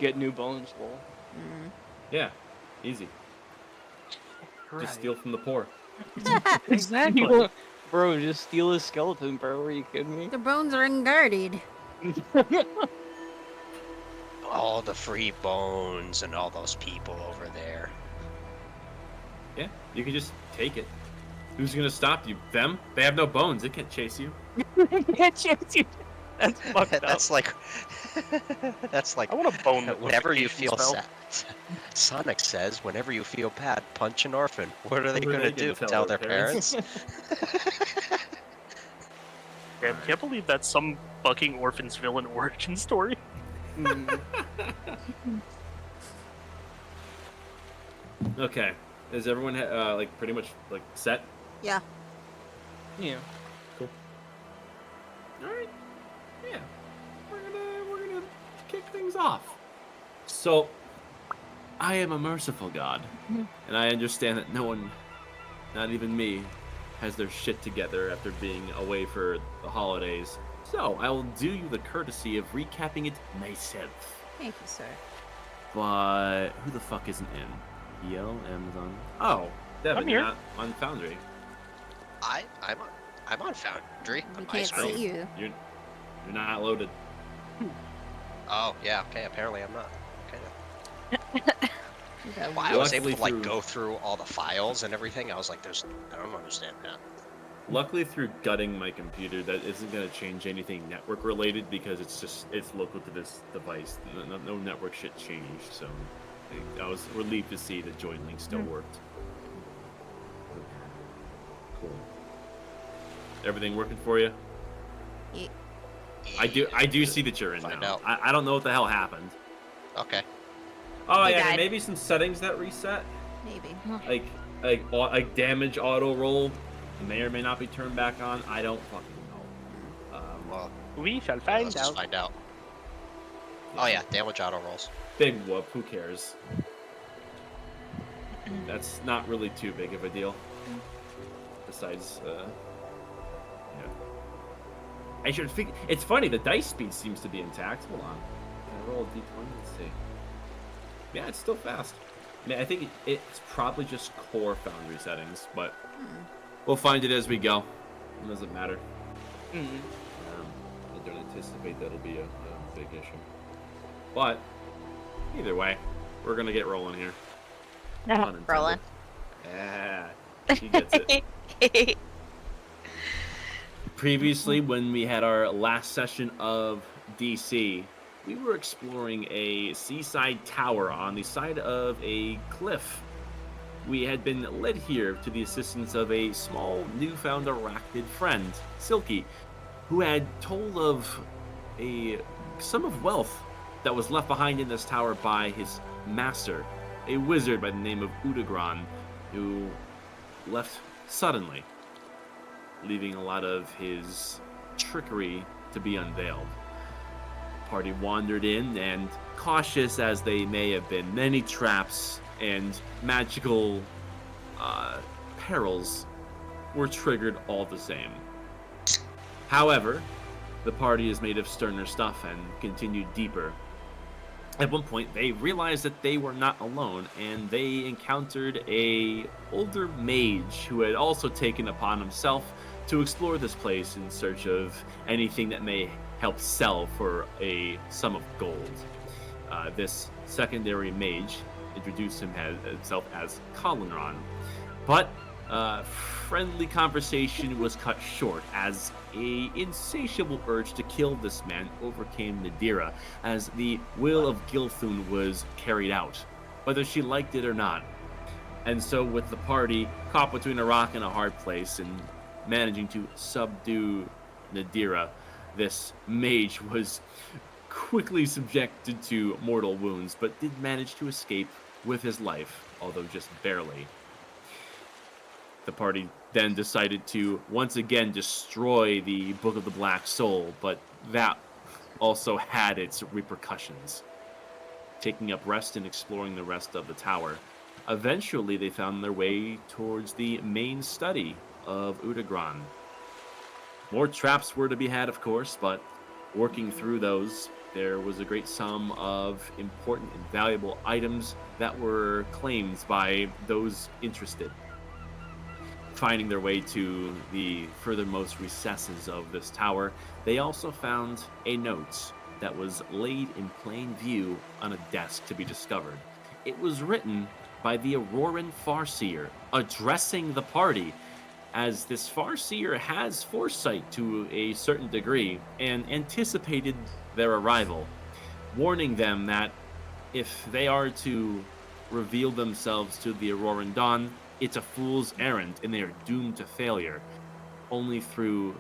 Get new bones, lol. Yeah, easy. Right. Just steal from the poor. Exactly. Bro, just steal his skeleton, bro. Are you kidding me? The bones are unguarded. All the free bones and all those people over there. Yeah, you can just take it. Who's gonna stop you? Them? They have no bones. They can't chase you. Can't chase you. That's fucked up. That's like, that's like. I want a bone Whenever you multiplication feel spell. sad, Sonic says, whenever you feel bad, punch an orphan. What are they What are gonna they do? gonna Tell their parents? Damn, can't believe that's some fucking orphan's villain origin story. Okay. Is everyone like pretty much like set? Yeah. Yeah. Cool. All right. Yeah. We're gonna kick things off. So, I am a merciful God, and I understand that no one, not even me, has their shit together after being away for the holidays. So I will do you the courtesy of recapping it myself. Thank you, sir. But who the fuck isn't in? EL, Amazon. Oh, Devin, I'm you're here. not on Foundry. I'm on Foundry. We On my can't screen. see you. You're not loaded. Oh yeah. Okay. Apparently I'm not. Okay. Okay. Well, I was able Luckily to like through- go through all the files and everything. I was like, I don't understand that. Luckily, through gutting my computer, that isn't going to change anything network related because it's local to this device. No network shit changed, so I was relieved to see that join link still worked. Cool. Everything working for you? Yeah. I do see that you're in Find now. out. I don't know what the hell happened. Okay. Oh They yeah, there died. may be some settings that reset, Maybe. like damage auto roll may or may not be turned back on. I don't fucking know. Well, We shall let's find just out. find out. Oh yeah, damage auto rolls. Big whoop, who cares? That's not really too big of a deal. Besides, yeah. I should figure. It's funny, the dice speed seems to be intact. Hold on. Can I roll a d20? Let's see. Yeah, it's still fast. I mean, I think it's probably just core Foundry settings, but we'll find it as we go. It doesn't matter. I don't anticipate that'll be a big issue. But either way, we're gonna get rolling here. Pun intended. Rolling. Yeah, she gets it. Previously, when we had our last session of DC, we were exploring a seaside tower on the side of a cliff. We had been led here to the assistance of a small, newfound arachnid friend, Silky, who had told of a sum of wealth that was left behind in this tower by his master, a wizard by the name of Udagran, who left suddenly, leaving a lot of his trickery to be unveiled. The party wandered in, and cautious as they may have been, many traps and magical perils were triggered all the same. However, the party is made of sterner stuff and continued deeper. At one point, they realized that they were not alone, and they encountered a older mage who had also taken upon himself to explore this place in search of anything that may help sell for a sum of gold. This secondary mage introduced himself as Colinron, but friendly conversation was cut short as a insatiable urge to kill this man overcame Nadira as the will of Gilthun was carried out, whether she liked it or not. And so with the party caught between a rock and a hard place and managing to subdue Nadira, this mage was quickly subjected to mortal wounds, but did manage to escape with his life, although just barely. The party then decided to once again destroy the Book of the Black Soul, but that also had its repercussions. Taking up rest and exploring the rest of the tower, eventually they found their way towards the main study of Udagran. More traps were to be had, of course, but working through those there was a great sum of important and valuable items that were claimed by those interested, finding their way to the furthermost recesses of this tower. They also found a note that was laid in plain view on a desk to be discovered. It was written by the Auroran Farseer, addressing the party, as this Farseer has foresight to a certain degree and anticipated their arrival, warning them that if they are to reveal themselves to the Auroran Dawn, it's a fool's errand and they are doomed to failure. Only through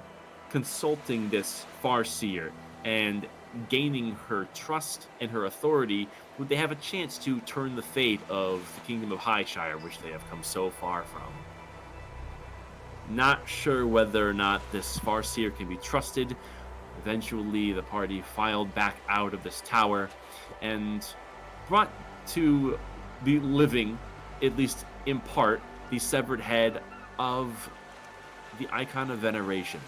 consulting this Farseer and gaining her trust and her authority would they have a chance to turn the fate of the Kingdom of Highshire, which they have come so far from. Not sure whether or not this Farseer can be trusted. Eventually, the party filed back out of this tower and brought to the living, at least in part, the severed head of the Icon of Veneration.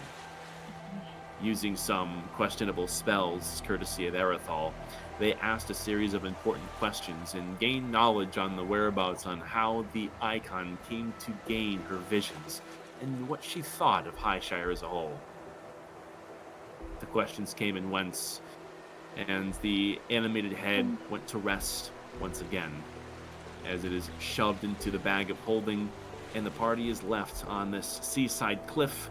Using some questionable spells, courtesy of Erethal, they asked a series of important questions and gained knowledge on the whereabouts on how the Icon came to gain her visions and what she thought of Highshire as a whole. The questions came and went, and the animated head went to rest once again, as it is shoved into the bag of holding, and the party is left on this seaside cliff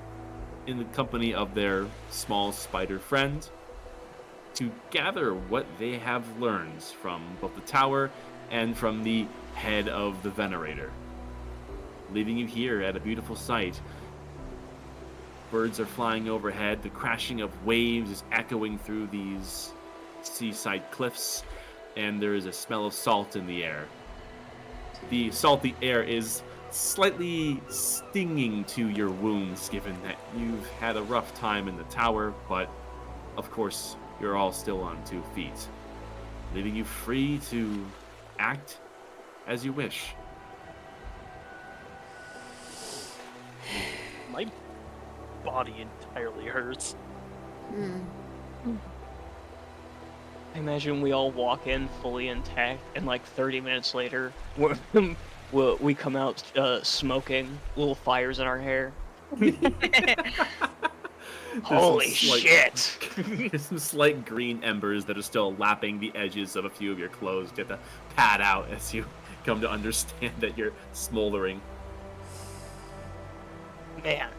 in the company of their small spider friend to gather what they have learned from both the tower and from the head of the Venerator. Leaving you here at a beautiful sight. Birds are flying overhead, the crashing of waves is echoing through these seaside cliffs, and there is a smell of salt in the air. The salty air is slightly stinging to your wounds, given that you've had a rough time in the tower, but of course, you're all still on 2 feet, leaving you free to act as you wish. My body entirely hurts. I imagine we all walk in fully intact, and like 30 minutes later, we come out smoking, little fires in our hair. Holy shit! There's some slight green embers that are still lapping the edges of a few of your clothes. You have to pad out as you come to understand that you're smoldering. Man.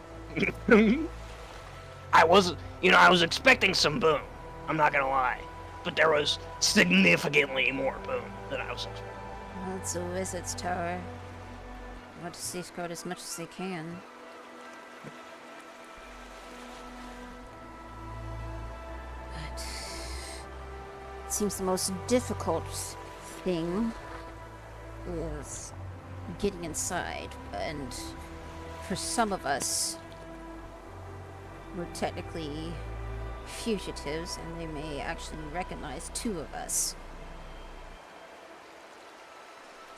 I was expecting some boom. I'm not gonna lie. But there was significantly more boom than I was expecting. Well, it's a wizard's tower. They want to safeguard as much as they can. But it seems the most difficult thing is getting inside, and for some of us, we're technically fugitives, and they may actually recognize 2 of us.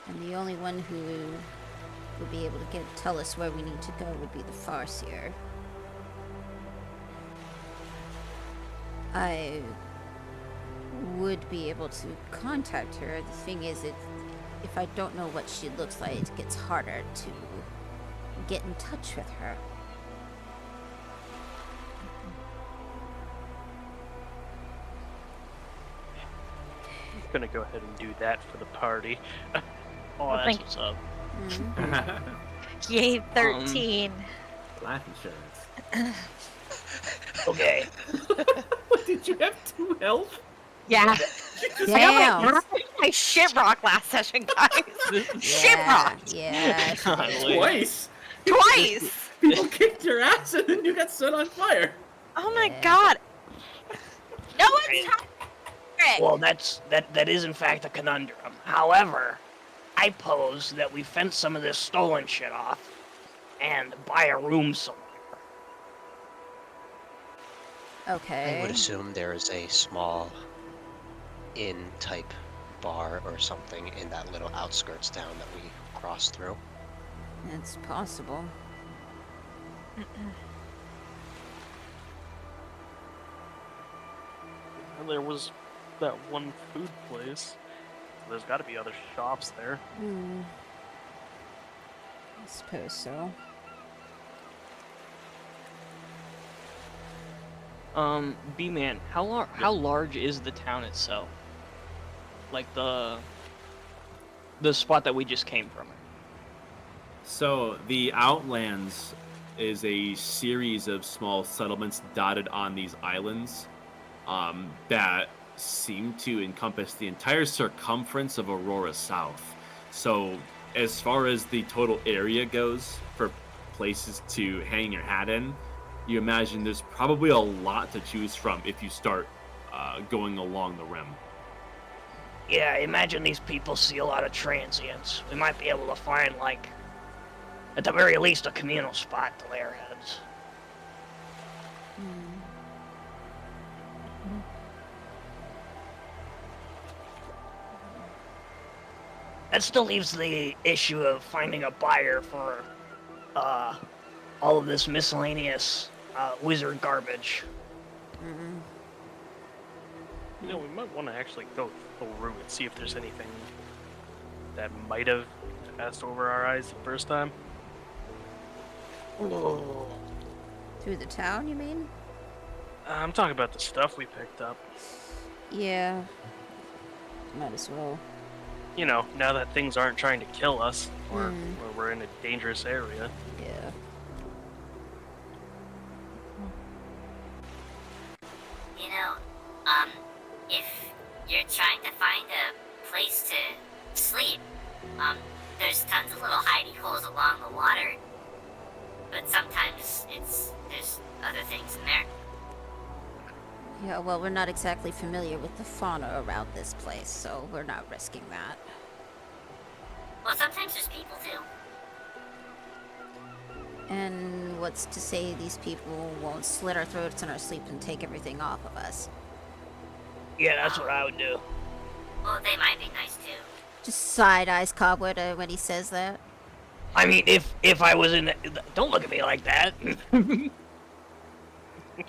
And the only one who would be able to tell us where we need to go would be the Farseer. I would be able to contact her. The thing is, if I don't know what she looks like, it gets harder to get in touch with her. I'm gonna go ahead and do that for the party. Oh, Well, that's thank- what's up. Yay, 13. Life insurance. Okay. What, did you have 2 health? Yeah. Damn! I shit rock last session, guys. Shit rock. Yeah. Twice? Twice. People kicked your ass and then you got set on fire. Oh my Yeah. god. No one's talking. Well, that is in fact a conundrum. However, I pose that we fence some of this stolen shit off and buy a room somewhere. Okay. I would assume there is a small inn-type bar or something in that little outskirts town that we crossed through. It's possible. There was that one food place. There's got to be other shops there. I suppose so. B-Man, how large is the town itself? Like the spot that we just came from. So the Outlands is a series of small settlements dotted on these islands that seem to encompass the entire circumference of Aurora South. So as far as the total area goes for places to hang your hat in, you imagine there's probably a lot to choose from if you start going along the rim. Yeah, I imagine these people see a lot of transients. We might be able to find, like, at the very least, a communal spot to lay our heads. That still leaves the issue of finding a buyer for all of this miscellaneous wizard garbage. You know, we might want to actually go through and see if there's anything that might have passed over our eyes the first time. Oh. Through the town, you mean? I'm talking about the stuff we picked up. Yeah. Might as well. You know, now that things aren't trying to kill us, or we're in a dangerous area. Yeah. You know, if you're trying to find a place to sleep, there's tons of little hidey holes along the water. But sometimes there's other things in there. Yeah, well, we're not exactly familiar with the fauna around this place, so we're not risking that. Well, sometimes there's people too. And what's to say these people won't slit our throats in our sleep and take everything off of us? Yeah, that's what I would do. Well, they might be nice too. Just side-eyes Cobwood when he says that. I mean, if I was in... Don't look at me like that.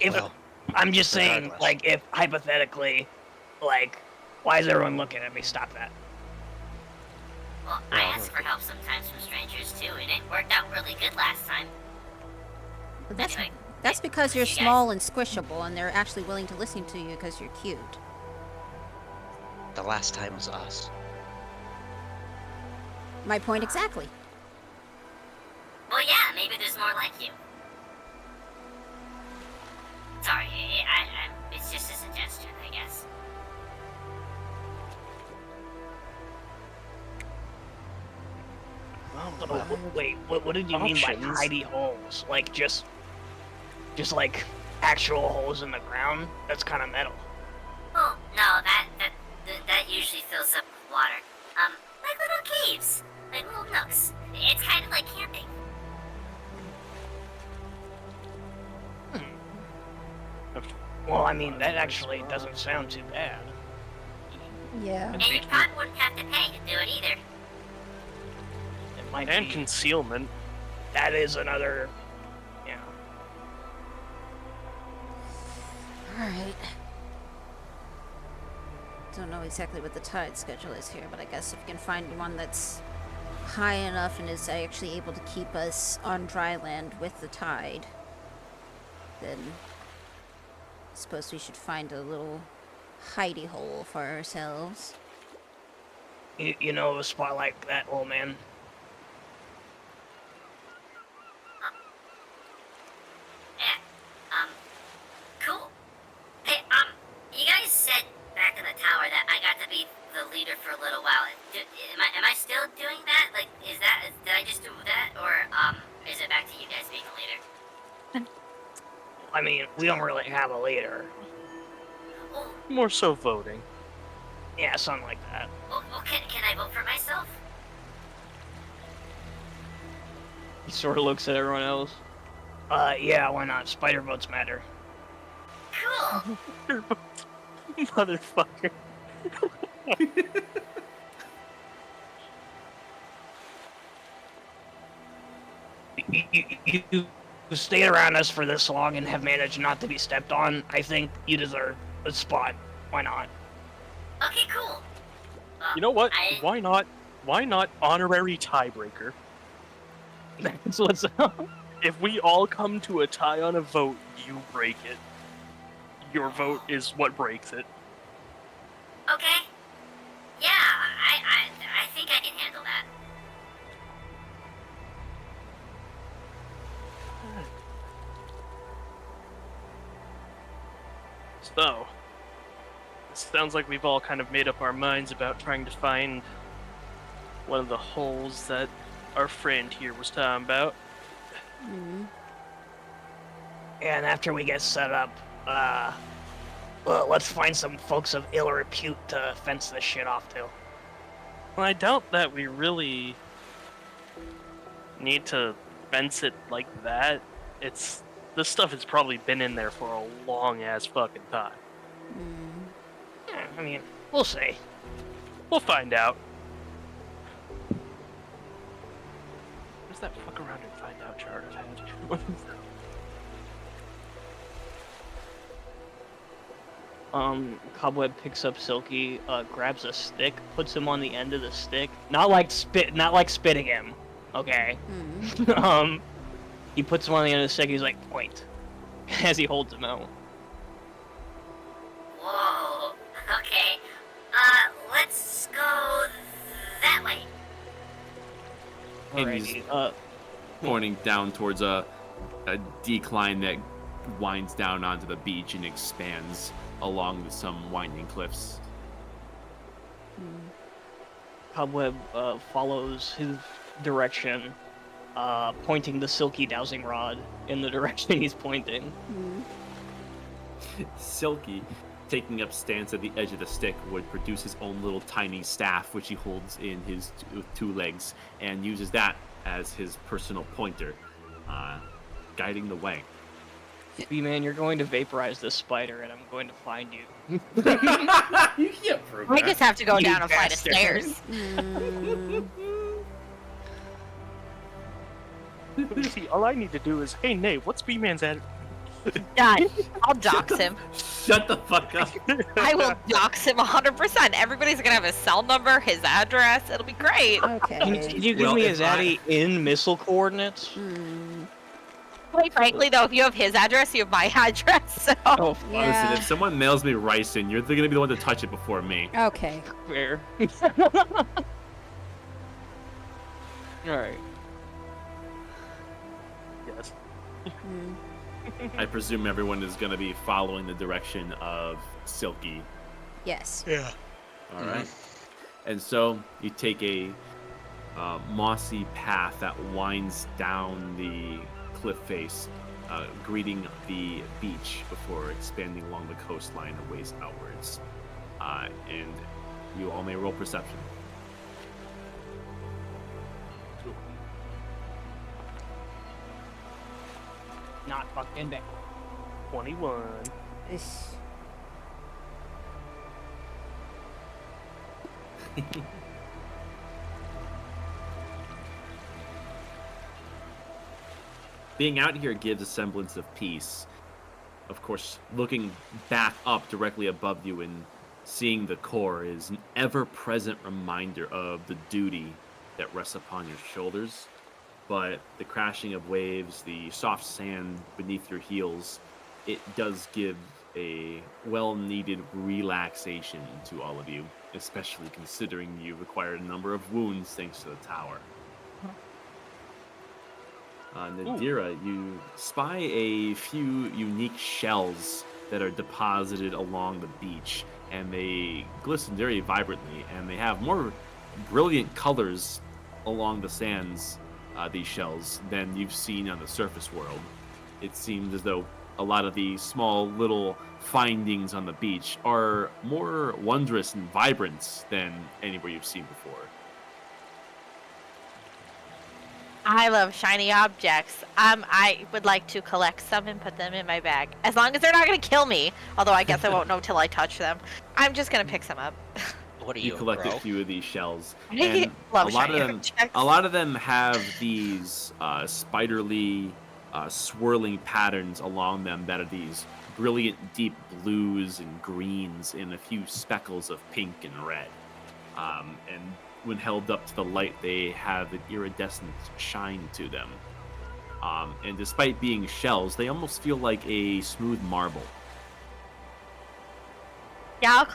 Well, I'm just saying, regardless. like, if hypothetically, like, why is everyone looking at me? Stop that. Well, I ask for help sometimes from strangers too, and it worked out really good last time. But that's Anyway, that's because you're you guys- small and squishable, and they're actually willing to listen to you because you're cute. The last time was us. My point exactly. Well, yeah, maybe there's more like you. Sorry, it's just a suggestion, I guess. Wait, what did you mean by Options. hidey holes? Like, just like, actual holes in the ground? That's kind of metal. Oh, no, that usually fills up with water. Like little caves, like little nooks. It's kind of like camping. Well, I mean, that actually doesn't sound too bad. Yeah. And you probably wouldn't have to pay to do it either. It might And be... concealment. That is another... Yeah. Alright. Don't know exactly what the tide schedule is here, but I guess if we can find one that's high enough and is actually able to keep us on dry land with the tide, then I suppose we should find a little hidey hole for ourselves. You know a spot like that, old man? Yeah. Cool. Hey, you guys said back in the tower that I got to be the leader for a little while. Am I still doing that? Like, did I just do that? Or, is it back to you guys being a leader? I mean, we don't really have a leader. Oh, More so voting. Yeah, something like that. well, can I vote for myself? He sort of looks at everyone else. Yeah, why not? Spider votes matter. Cool. Motherfucker. You stayed around us for this long and have managed not to be stepped on. I think you deserve a spot. Why not? You know what? I Why not? Why not honorary tiebreaker? That's what's up. If we all come to a tie on a vote, you break it. Your vote is what breaks it. okay. Yeah, I think I can handle that. So, it sounds like we've all kind of made up our minds about trying to find one of the holes that our friend here was talking about. And after we get set up, well, let's find some folks of ill repute to fence this shit off to. Well, I doubt that we really need to fence it like that. This stuff has probably been in there for a long ass fucking time. Yeah, I mean, we'll see. We'll find out. Where's that fuck around and find out chart I've had? Cobweb picks up Silky, grabs a stick, puts him on the end of the stick. Not like spitting him, okay? He puts him on the end of the stick, he's like, point. As he holds him out. Whoa. Okay. Let's go that way. And he's Alrighty, pointing down towards a decline that winds down onto the beach and expands along with some winding cliffs. Cobweb follows his direction, pointing the Silky dowsing rod in the direction he's pointing. Silky, taking up stance at the edge of the stick, would produce his own little tiny staff, which he holds in his two legs, and uses that as his personal pointer, guiding the way. B-Man, you're going to vaporize this spider, and I'm going to find you. You can't prove I just have to go You down a flight of bastard. stairs. See, all I need to do is, hey, Nate, what's B-Man's at? Done. I'll dox him. Shut the fuck up. I will dox him 100%. Everybody's gonna have his cell number, his address. It'll be great. Can Okay. you give Well, me if his Addy in missile coordinates? Quite frankly, though, if you have his address, you have my address. So Oh, fuck. Yeah. Listen, if someone mails me ricin, you're gonna be the one to touch it before me. Okay. Fair. Alright. Yes. I presume everyone is gonna be following the direction of Silky. Yes. Yeah. All right. And so you take a mossy path that winds down the cliff face, greeting the beach before expanding along the coastline a ways outwards. And you all may roll perception. Not fucking bad. 21. Ish. Being out here gives a semblance of peace. Of course, looking back up directly above you and seeing the core is an ever-present reminder of the duty that rests upon your shoulders. But the crashing of waves, the soft sand beneath your heels, it does give a well-needed relaxation to all of you, especially considering you've acquired a number of wounds thanks to the tower. Nadira, you spy a few unique shells that are deposited along the beach, and they glisten very vibrantly, and they have more brilliant colors along the sands, these shells, than you've seen on the surface world. It seems as though a lot of the small little findings on the beach are more wondrous and vibrant than anywhere you've seen before. I love shiny objects. I would like to collect some and put them in my bag. As long as they're not going to kill me, although I guess I won't know till I touch them. I'm just going to pick some up. What are You you, collect bro? a few of these shells, I and love a lot of shiny them, objects. a lot of them have these spiderly, swirling patterns along them that are these brilliant deep blues and greens and a few speckles of pink and red. and when held up to the light, they have an iridescent shine to them. And despite being shells, they almost feel like a smooth marble. Yeah,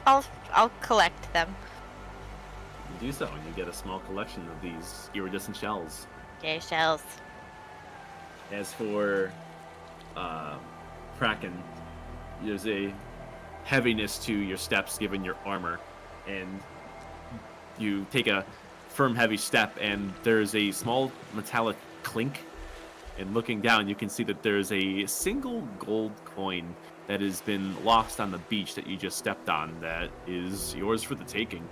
I'll collect them. You do so, and you get a small collection of these iridescent shells. Yay, shells. As for Kraken, there's a heaviness to your steps given your armor, and you take a firm, heavy step, and there's a small metallic clink. And looking down, you can see that there's a single gold coin that has been lost on the beach that you just stepped on that is yours for the taking.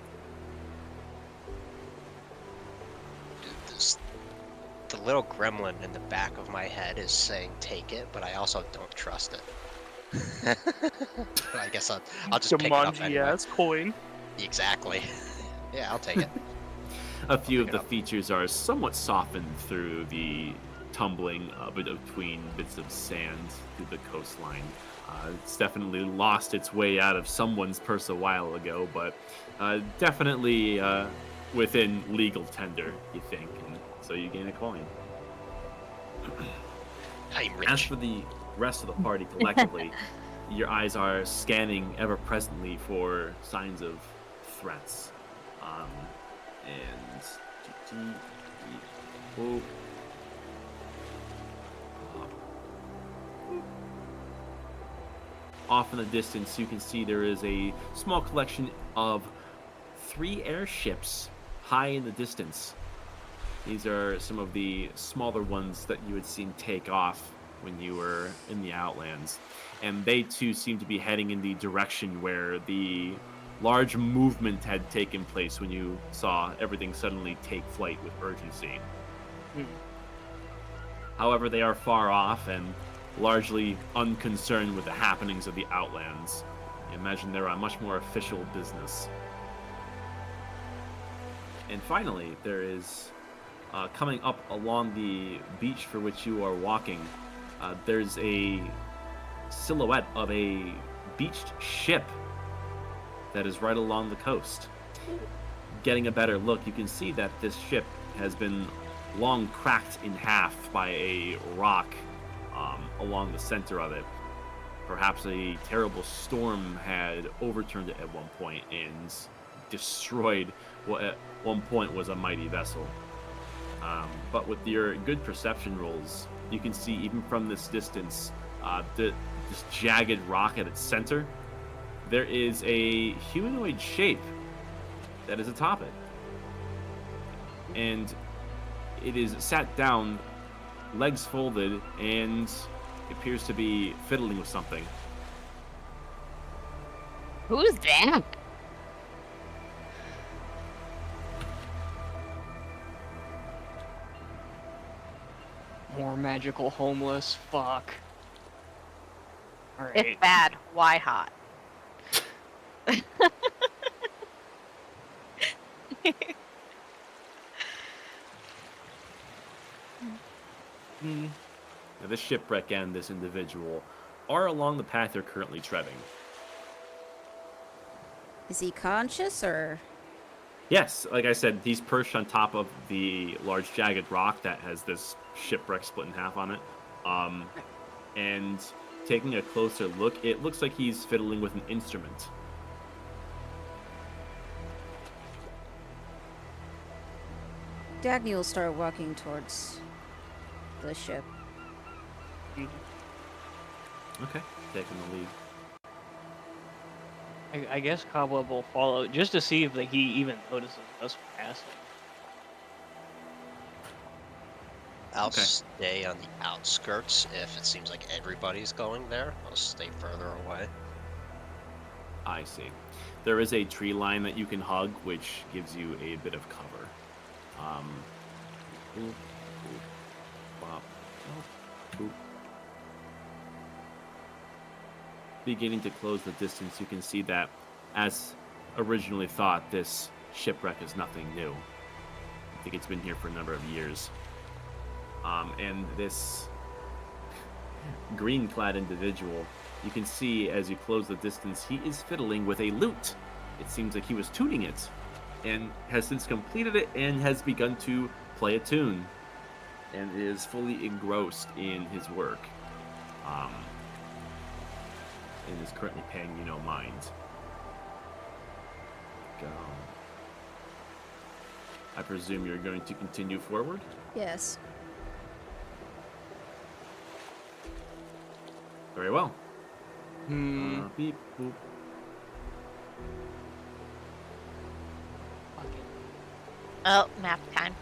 The little gremlin in the back of my head is saying take it, but I also don't trust it. I guess I'll just pick it up anyway. Jumanji-ass coin. Exactly. Yeah, I'll take it. A few of the features are somewhat softened through the tumbling between bits of sand through the coastline. It's definitely lost its way out of someone's purse a while ago, but definitely within legal tender, you think. And so you gain a coin. I'm rich. As for the rest of the party collectively, your eyes are scanning ever presently for signs of threats. Off in the distance, you can see there is a small collection of 3 airships high in the distance. These are some of the smaller ones that you had seen take off when you were in the Outlands. And they too seem to be heading in the direction where the large movement had taken place when you saw everything suddenly take flight with urgency. However, they are far off and largely unconcerned with the happenings of the Outlands. I imagine they're on much more official business. And finally, there is, coming up along the beach for which you are walking, there's a silhouette of a beached ship that is right along the coast. Getting a better look, you can see that this ship has been long cracked in half by a rock along the center of it. Perhaps a terrible storm had overturned it at one point and destroyed what at one point was a mighty vessel. But with your good perception rolls, you can see even from this distance, this jagged rock at its center, there is a humanoid shape that is atop it. And it is sat down, legs folded, and appears to be fiddling with something. Who's that? More magical homeless. Fuck. All right. If bad, why hot? Now, this shipwreck and this individual are along the path you're currently treading. Is he conscious or? Yes, like I said, he's perched on top of the large jagged rock that has this shipwreck split in half on it. And taking a closer look, it looks like he's fiddling with an instrument. Dagny will start walking towards the ship. Okay, taking the lead. I guess Cobweb will follow just to see if he even notices us passing. I'll Okay. stay on the outskirts if it seems like everybody's going there. I'll stay further away. I see. There is a tree line that you can hug, which gives you a bit of cover. Beginning to close the distance, you can see that, as originally thought, this shipwreck is nothing new. I think it's been here for a number of years. And this green-clad individual, you can see as you close the distance, he is fiddling with a lute. It seems like he was tuning it and has since completed it and has begun to play a tune and is fully engrossed in his work. And is currently paying you no mind. Go. I presume you're going to continue forward? Yes. Very well. Beep, boop. Oh, map time.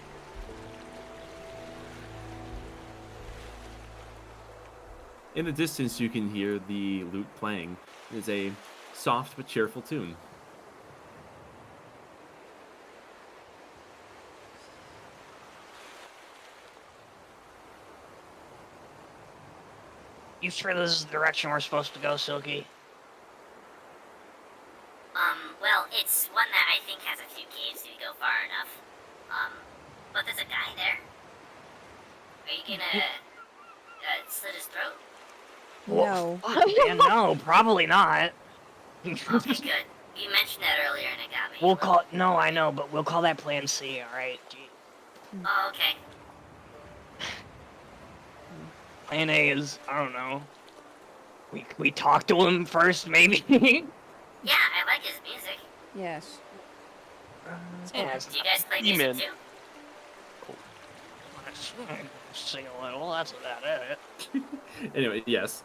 In the distance, you can hear the lute playing. It is a soft but cheerful tune. You sure this is the direction we're supposed to go, Silky? Well, it's one that I think has a few caves if you go far enough. But there's a guy there. Are you gonna, slit his throat? No. Fuck, man, no, probably not. Okay, good. You mentioned that earlier and it got me. We'll call no, I know, but we'll call that Plan C, alright? Oh, okay. Plan A is, I don't know. We talk to him first, maybe? Yeah, I like his music. Yes. Yeah, Do you guys play E-man. music too? sing a little, that's about it. Anyway, yes.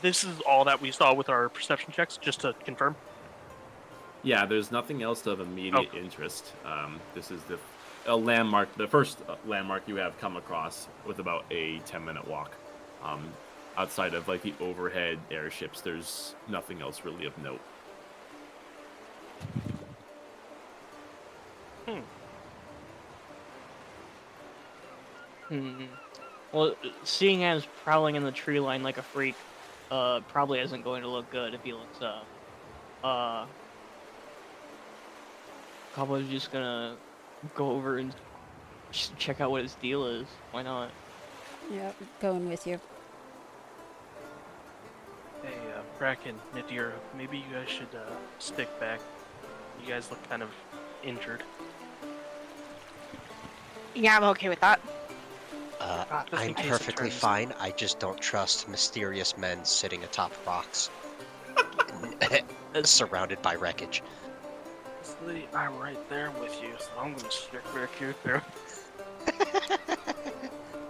This is all that we saw with our perception checks, just to confirm. Yeah, there's nothing else of immediate interest. This is a landmark, the first landmark you have come across with about a 10-minute walk. Outside of like the overhead airships, there's nothing else really of note. Well, seeing as prowling in the tree line like a freak, probably isn't going to look good if he looks up. Cobbler's just gonna go over and just check out what his deal is. Why not? Yep, going with you. Hey, Bracken, Nadir, maybe you guys should stick back. You guys look kind of injured. Yeah, I'm okay with that. Just in I'm case it perfectly turns- fine. I just don't trust mysterious men sitting atop rocks, surrounded by wreckage. Honestly, I'm right there with you, so I'm gonna stick back here too.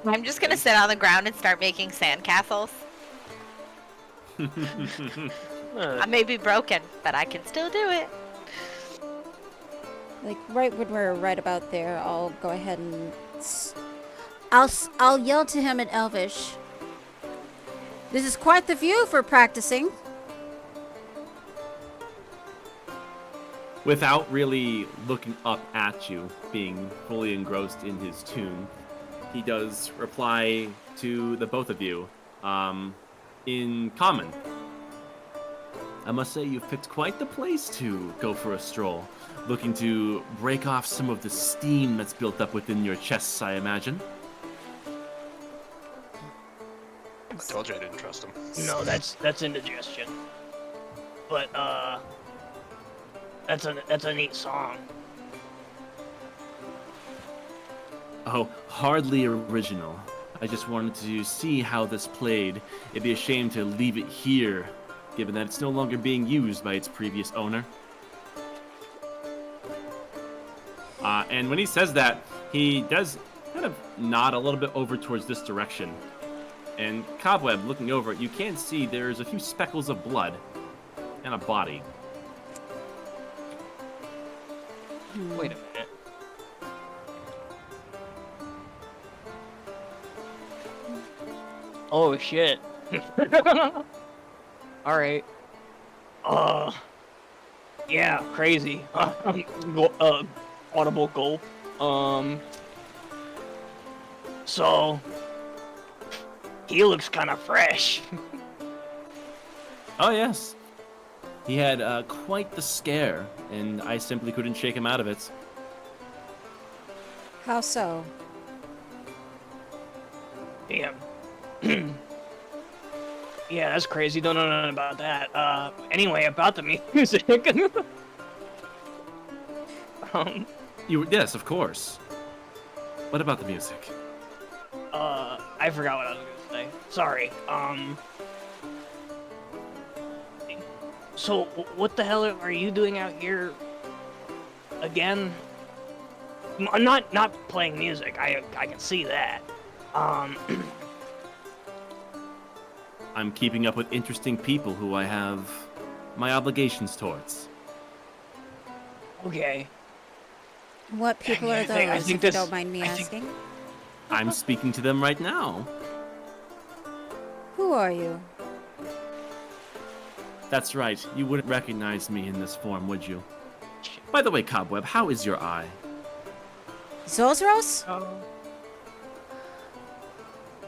I'm just gonna sit on the ground and start making sandcastles. I may be broken, but I can still do it. Like right when we're right about there, I'll go ahead and I'll yell to him in Elvish. This is quite the view for practicing. Without really looking up at you, being fully engrossed in his tune, he does reply to the both of you in common. I must say you've picked quite the place to go for a stroll, looking to break off some of the steam that's built up within your chests, I imagine. I told you I didn't trust him. No, that's indigestion. But that's a neat song. Oh, hardly original. I just wanted to see how this played. It'd be a shame to leave it here, given that it's no longer being used by its previous owner. And when he says that, he does kind of nod a little bit over towards this direction. And Cobweb, looking over, you can see there's a few speckles of blood and a body. Wait a minute. Oh shit. Alright. Yeah, crazy. Audible gulp. So he looks kind of fresh. Oh, yes. He had quite the scare, and I simply couldn't shake him out of it. How so? Damn. Yeah, that's crazy. Don't know nothing about that. Anyway, about the music. Yes, of course. What about the music? I forgot what I was gonna say. Sorry. So what the hell are you doing out here again? I'm not playing music. I can see that. I'm keeping up with interesting people who I have my obligations towards. Okay. What people are those, I think if you this- don't mind me I think- asking? I'm speaking to them right now. Who are you? That's right. You wouldn't recognize me in this form, would you? By the way, Cobweb, how is your eye? Zozros?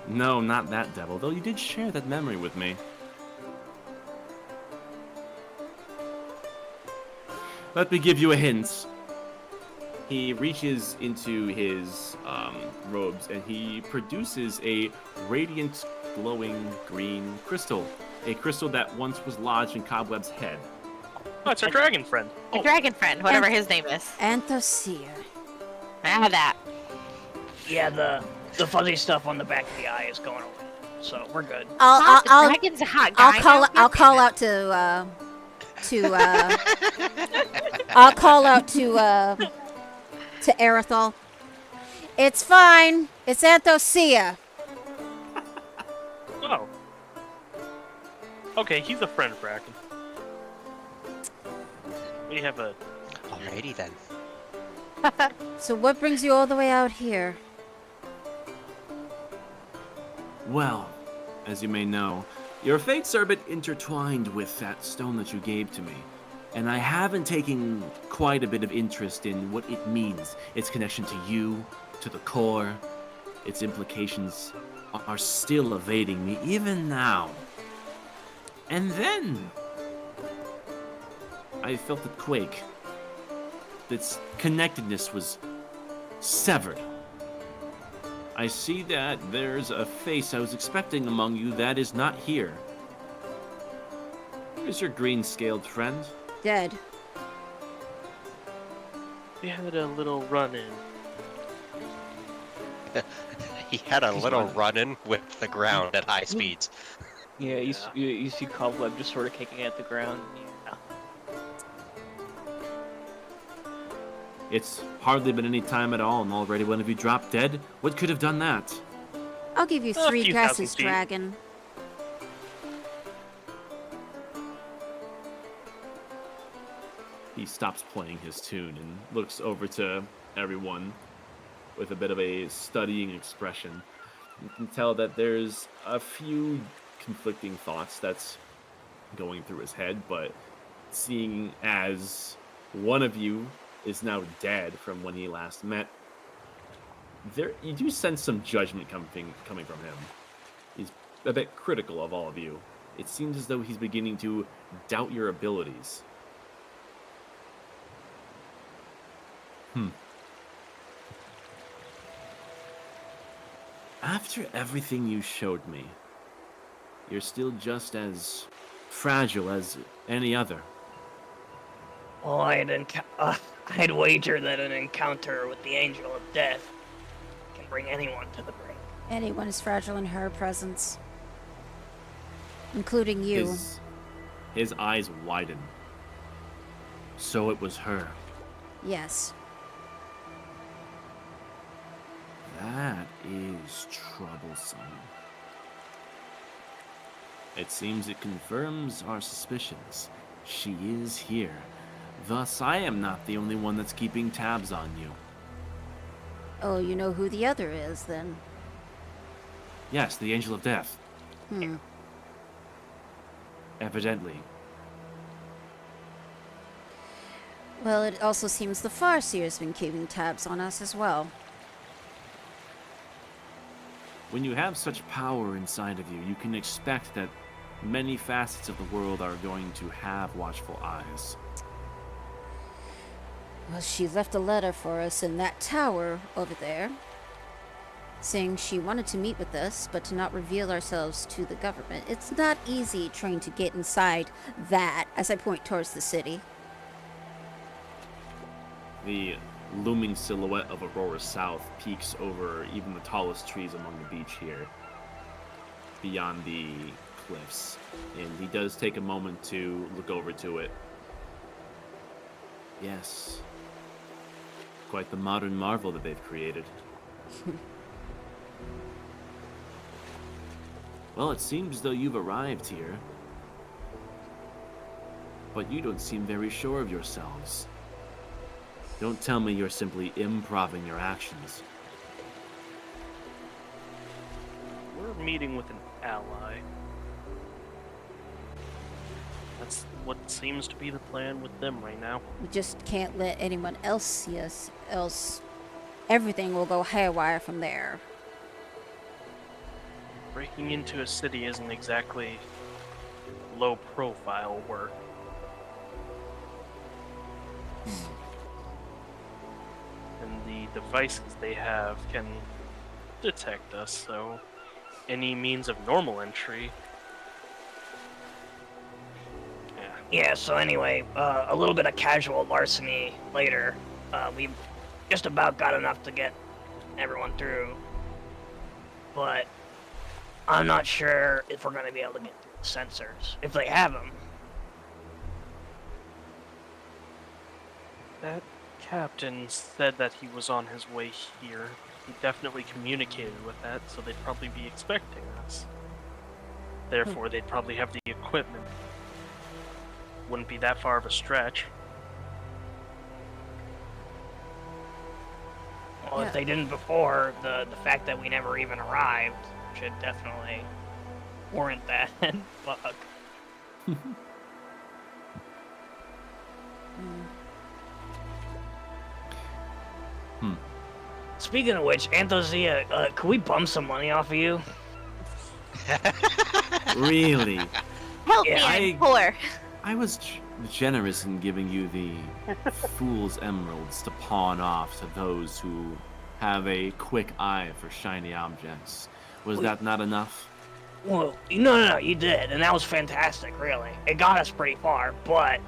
No, not that devil, though you did share that memory with me. Let me give you a hint. He reaches into his robes and he produces a radiant, glowing green crystal. A crystal that once was lodged in Cobweb's head. Oh, it's our dragon friend. A dragon friend, whatever his name is. Anthosia. I have that. Yeah, the fuzzy stuff on the back of the eye is going away, so we're good. I'll Dragon's a hot guy. I'll call out I'll call out to Erithal. It's fine. It's Anthosia. Oh. Okay, he's a friend of Bracken. We have a... Alrighty then. So what brings you all the way out here? Well, as you may know, your fates are a bit intertwined with that stone that you gave to me. And I haven't taken quite a bit of interest in what it means, its connection to you, to the core. Its implications are still evading me, even now. And then, I felt it quake. Its connectedness was severed. I see that there's a face I was expecting among you that is not here. Where's your green-scaled friend? Dead. We had a little run-in. He had a little run-in with the ground at high speeds. Yeah, you see Cobweb just sort of kicking at the ground. Yeah. It's hardly been any time at all, and already one of you dropped dead? What could have done that? I'll give you A 3 few guesses, thousand feet. dragon. He stops playing his tune and looks over to everyone with a bit of a studying expression. You can tell that there's a few conflicting thoughts that's going through his head, but seeing as one of you is now dead from when he last met, there you do sense some judgment coming from him. He's a bit critical of all of you. It seems as though he's beginning to doubt your abilities. After everything you showed me, you're still just as fragile as any other. Well, I'd wager that an encounter with the Angel of Death can bring anyone to the brink. Anyone is fragile in her presence. Including you. His eyes widen. So it was her. Yes. That is troublesome. It seems it confirms our suspicions. She is here. Thus, I am not the only one that's keeping tabs on you. Oh, you know who the other is, then? Yes, the Angel of Death. Hmm. Evidently. Well, it also seems the Farseer's been keeping tabs on us as well. When you have such power inside of you, you can expect that many facets of the world are going to have watchful eyes. Well, she left a letter for us in that tower over there, saying she wanted to meet with us, but to not reveal ourselves to the government. It's not easy trying to get inside that, as I point towards the city. The looming silhouette of Aurora South peeks over even the tallest trees along the beach here, beyond the cliffs. And he does take a moment to look over to it. Yes. Quite the modern marvel that they've created. Well, it seems as though you've arrived here. But you don't seem very sure of yourselves. Don't tell me you're simply improving your actions. We're meeting with an ally. That's what seems to be the plan with them right now. We just can't let anyone else see us, else everything will go haywire from there. Breaking into a city isn't exactly low-profile work. And the devices they have can detect us, so any means of normal entry. Yeah, so anyway, a little bit of casual larceny later. We just about got enough to get everyone through. But I'm not sure if we're going to be able to get through the sensors, if they have them. That captain said that he was on his way here. He definitely communicated with that, so they'd probably be expecting us. Therefore, they'd probably have the equipment. Wouldn't be that far of a stretch. Well, if they didn't before, the fact that we never even arrived should definitely warrant that. Fuck. Speaking of which, Anthozia, could we bum some money off of you? Really? Help Yeah, me, I'm poor. I was generous in giving you the Fool's Emeralds to pawn off to those who have a quick eye for shiny objects. Was that not enough? Well, no, you did, and that was fantastic, really. It got us pretty far, but,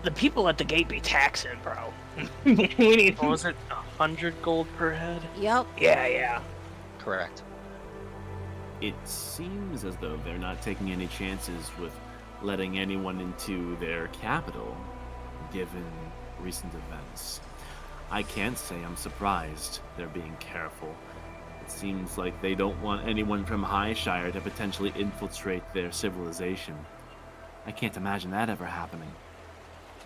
the people at the gate be taxing, bro. We need... What was it, 100 gold per head? Yep. Yeah. Correct. It seems as though they're not taking any chances with letting anyone into their capital, given recent events. I can't say I'm surprised they're being careful. It seems like they don't want anyone from Highshire to potentially infiltrate their civilization. I can't imagine that ever happening.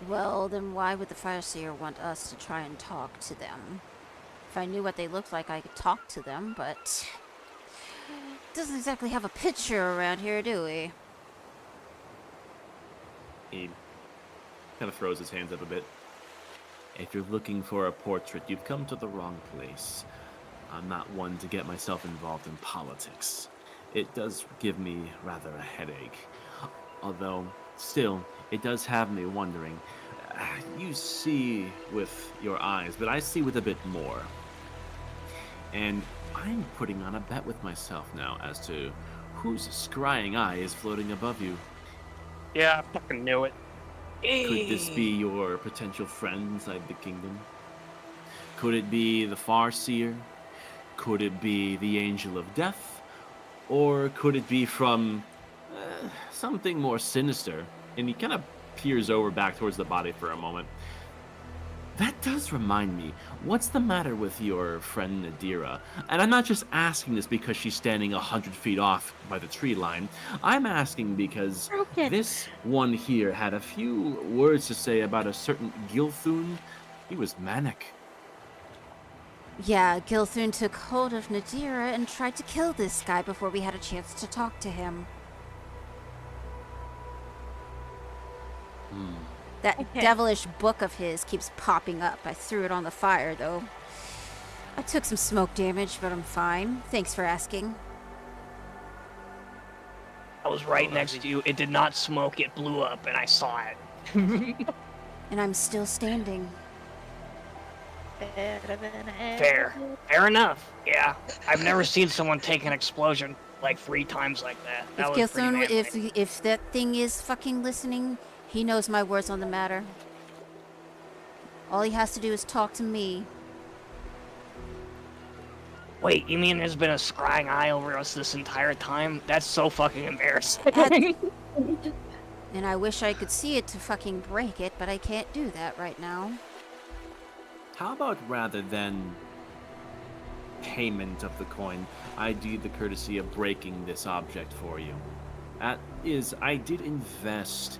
Well, then why would the Fireseer want us to try and talk to them? If I knew what they looked like, I could talk to them, but... doesn't exactly have a picture around here, do we? He kind of throws his hands up a bit. If you're looking for a portrait, you've come to the wrong place. I'm not one to get myself involved in politics. It does give me rather a headache. Although, still, it does have me wondering. You see with your eyes, but I see with a bit more. And I'm putting on a bet with myself now as to whose scrying eye is floating above you. Yeah, I fucking knew it. Could this be your potential friend inside the kingdom? Could it be the Farseer? Could it be the Angel of Death? Or could it be from something more sinister? And he kind of peers over back towards the body for a moment. That does remind me, what's the matter with your friend Nadira? And I'm not just asking this because she's standing 100 feet off by the tree line. I'm asking because this one here had a few words to say about a certain Gilthun. He was manic. Yeah, Gilthun took hold of Nadira and tried to kill this guy before we had a chance to talk to him. That devilish book of his keeps popping up. I threw it on the fire, though. I took some smoke damage, but I'm fine. Thanks for asking. I was right next to you. It did not smoke, it blew up, and I saw it. And I'm still standing. Fair enough. Yeah. I've never seen someone take an explosion like 3 times like that. That was pretty manly. If that thing is fucking listening, he knows my words on the matter. All he has to do is talk to me. Wait, you mean there's been a scrying eye over us this entire time? That's so fucking embarrassing. And I wish I could see it to fucking break it, but I can't do that right now. How about rather than payment of the coin, I do the courtesy of breaking this object for you? That is, I did invest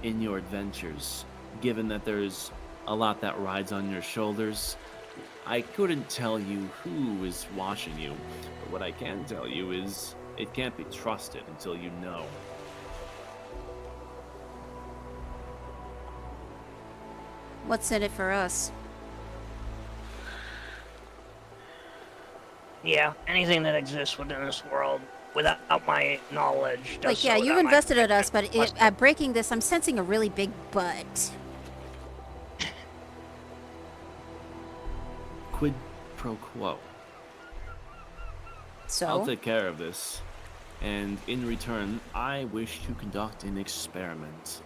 in your adventures, given that there's a lot that rides on your shoulders. I couldn't tell you who is watching you, but what I can tell you is it can't be trusted until you know. What's in it for us? Yeah, anything that exists within this world without my knowledge does Like, yeah, so you've without my invested in us, but permission. at breaking this, I'm sensing a really big but. Quid pro quo. So? I'll take care of this, and in return, I wish to conduct an experiment.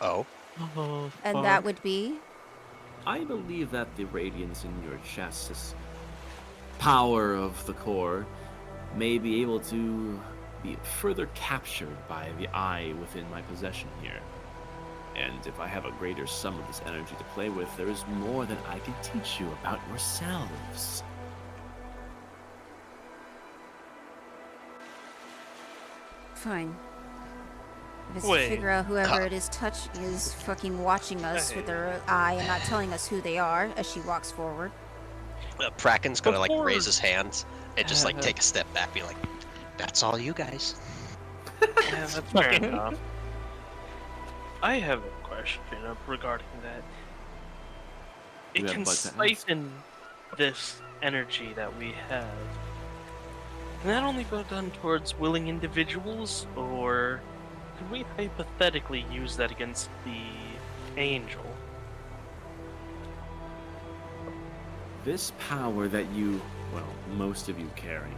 Oh, And that would be? I believe that the radiance in your chest, this power of the core, may be able to be further captured by the eye within my possession here. And if I have a greater sum of this energy to play with, there is more that I can teach you about yourselves. Fine. If it's Wait. to figure out whoever it is is fucking watching us with their eye and not telling us who they are as she walks forward. Bracken's gonna like Before- raise his hands and just like take a step back, be like, "That's all you guys." Yeah, that's fair enough. I have a question regarding that. You It have can butt to ask. siphon this energy that we have. Can that only go done towards willing individuals, or could we hypothetically use that against the angel? This power that you, well, most of you carry,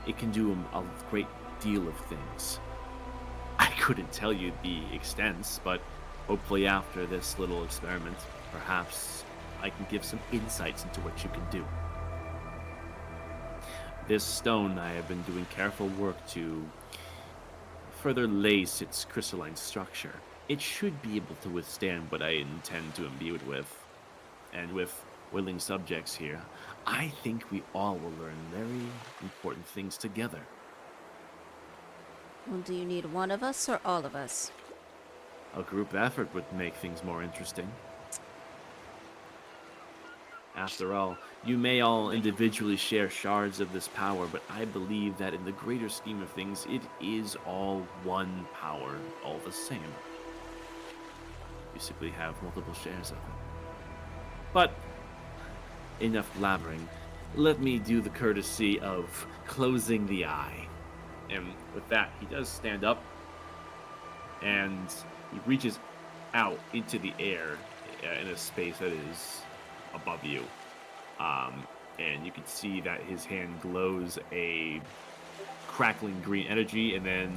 it can do a great deal of things. I couldn't tell you the extents, but hopefully after this little experiment, perhaps I can give some insights into what you can do. This stone, I have been doing careful work to further lace its crystalline structure. It should be able to withstand what I intend to imbue it with. And with willing subjects here, I think we all will learn very important things together. Well, do you need one of us or all of us? A group effort would make things more interesting. After all, you may all individually share shards of this power, but I believe that in the greater scheme of things, it is all one power, all the same. You simply have multiple shares of it. But enough blabbering. Let me do the courtesy of closing the eye. And with that, he does stand up, and he reaches out into the air in a space that is above you. And you can see that his hand glows a crackling green energy, and then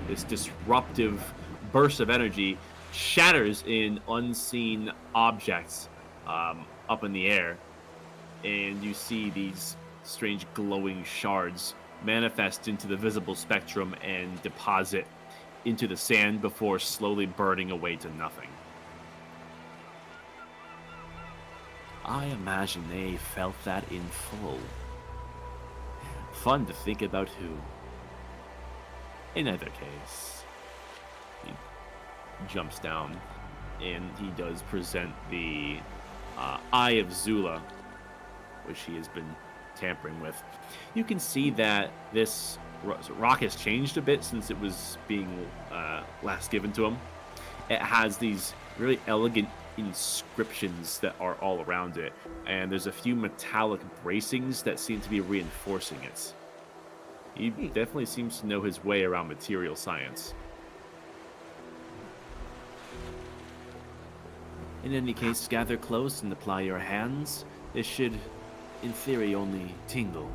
this disruptive burst of energy shatters in unseen objects up in the air, and you see these strange glowing shards manifest into the visible spectrum and deposit into the sand before slowly burning away to nothing. I imagine they felt that in full. Fun to think about who. In either case, he jumps down, and he does present the Eye of Zula, which he has been tampering with. You can see that this rock has changed a bit since it was being last given to him. It has these really elegant inscriptions that are all around it, and there's a few metallic bracings that seem to be reinforcing it. He definitely seems to know his way around material science. In any case, gather close and apply your hands. This should, in theory, only tingle.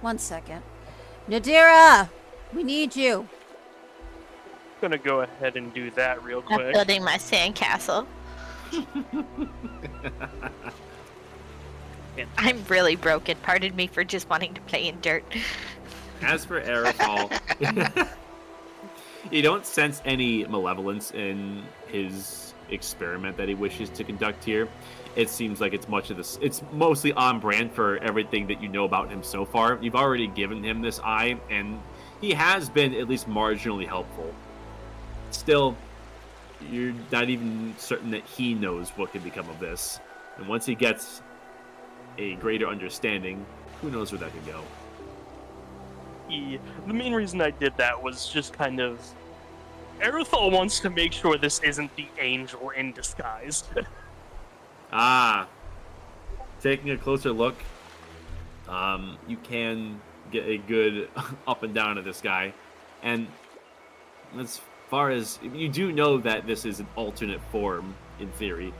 1 second. Nadira! We need you! Gonna go ahead and do that real I'm quick. building my sandcastle. I'm really broken. Pardon me for just wanting to play in dirt. As for Aerofall, you don't sense any malevolence in his experiment that he wishes to conduct here. It seems like it's much of this. It's mostly on brand for everything that you know about him so far. You've already given him this eye, and he has been at least marginally helpful. Still, you're not even certain that he knows what could become of this. And once he gets a greater understanding, who knows where that could go. The main reason I did that was just kind of... Aerothol wants to make sure this isn't the angel in disguise. Taking a closer look, you can get a good up and down of this guy. And as far as... You do know that this is an alternate form, in theory,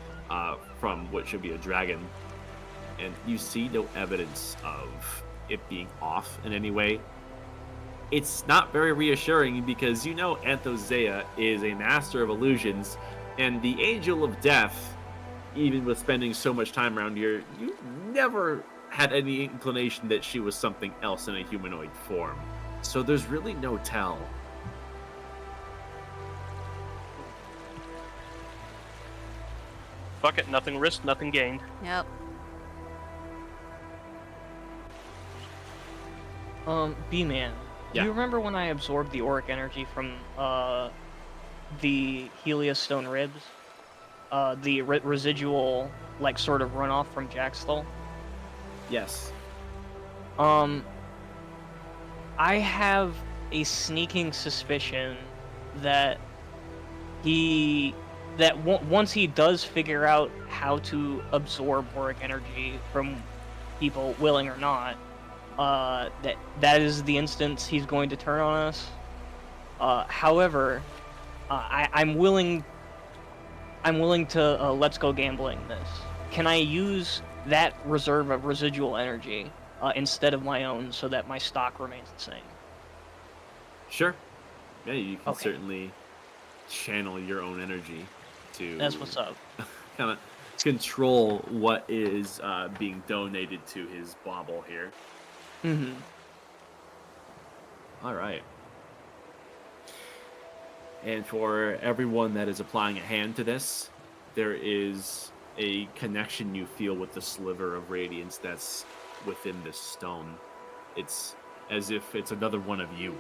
from what should be a dragon. And you see no evidence of it being off in any way. It's not very reassuring because you know Anthozea is a master of illusions, and the Angel of Death, even with spending so much time around here, you never had any inclination that she was something else in a humanoid form. So there's really no tell. Fuck it, nothing risked, nothing gained. Yep. B-Man. Yeah. Do you remember when I absorbed the auric energy from the Heliostone ribs? The residual, like, sort of runoff from Jack's skull? Yes. I have a sneaking suspicion that once he does figure out how to absorb auric energy from people, willing or not, that is the instance he's going to turn on us. However, I'm willing to let's go gambling this. Can I use that reserve of residual energy instead of my own so that my stock remains the same? Sure. Yeah, you can Okay. certainly channel your own energy to... That's what's up. kind of control what is being donated to his bauble here. Mm-hmm. All right. And for everyone that is applying a hand to this, there is a connection you feel with the sliver of radiance that's within this stone. It's as if it's another one of you.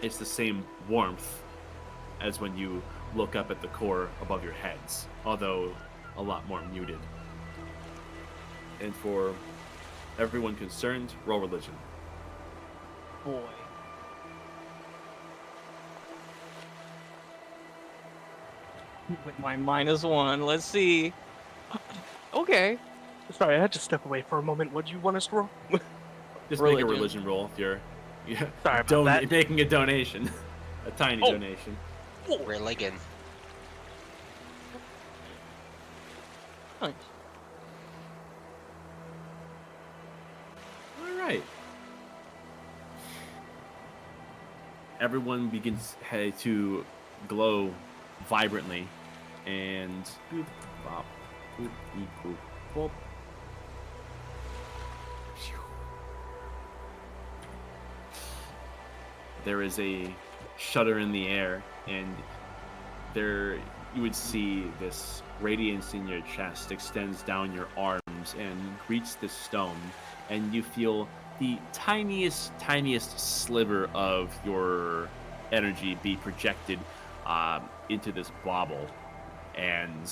It's the same warmth as when you look up at the core above your heads, although a lot more muted. And for everyone concerned, roll religion. Boy. With my -1, let's see. Okay. Sorry, I had to step away for a moment. What do you want us to roll? Just make a Religion. religion roll if you're Sorry about that. making a donation. A tiny Oh. donation. Religion. Nice. All right. Everyone begins to glow vibrantly, and boop, bop, boop, beep, boop, boop. There is a shudder in the air, and there you would see this radiance in your chest extends down your arms and greets the stone, and you feel the tiniest sliver of your energy be projected into this bauble. And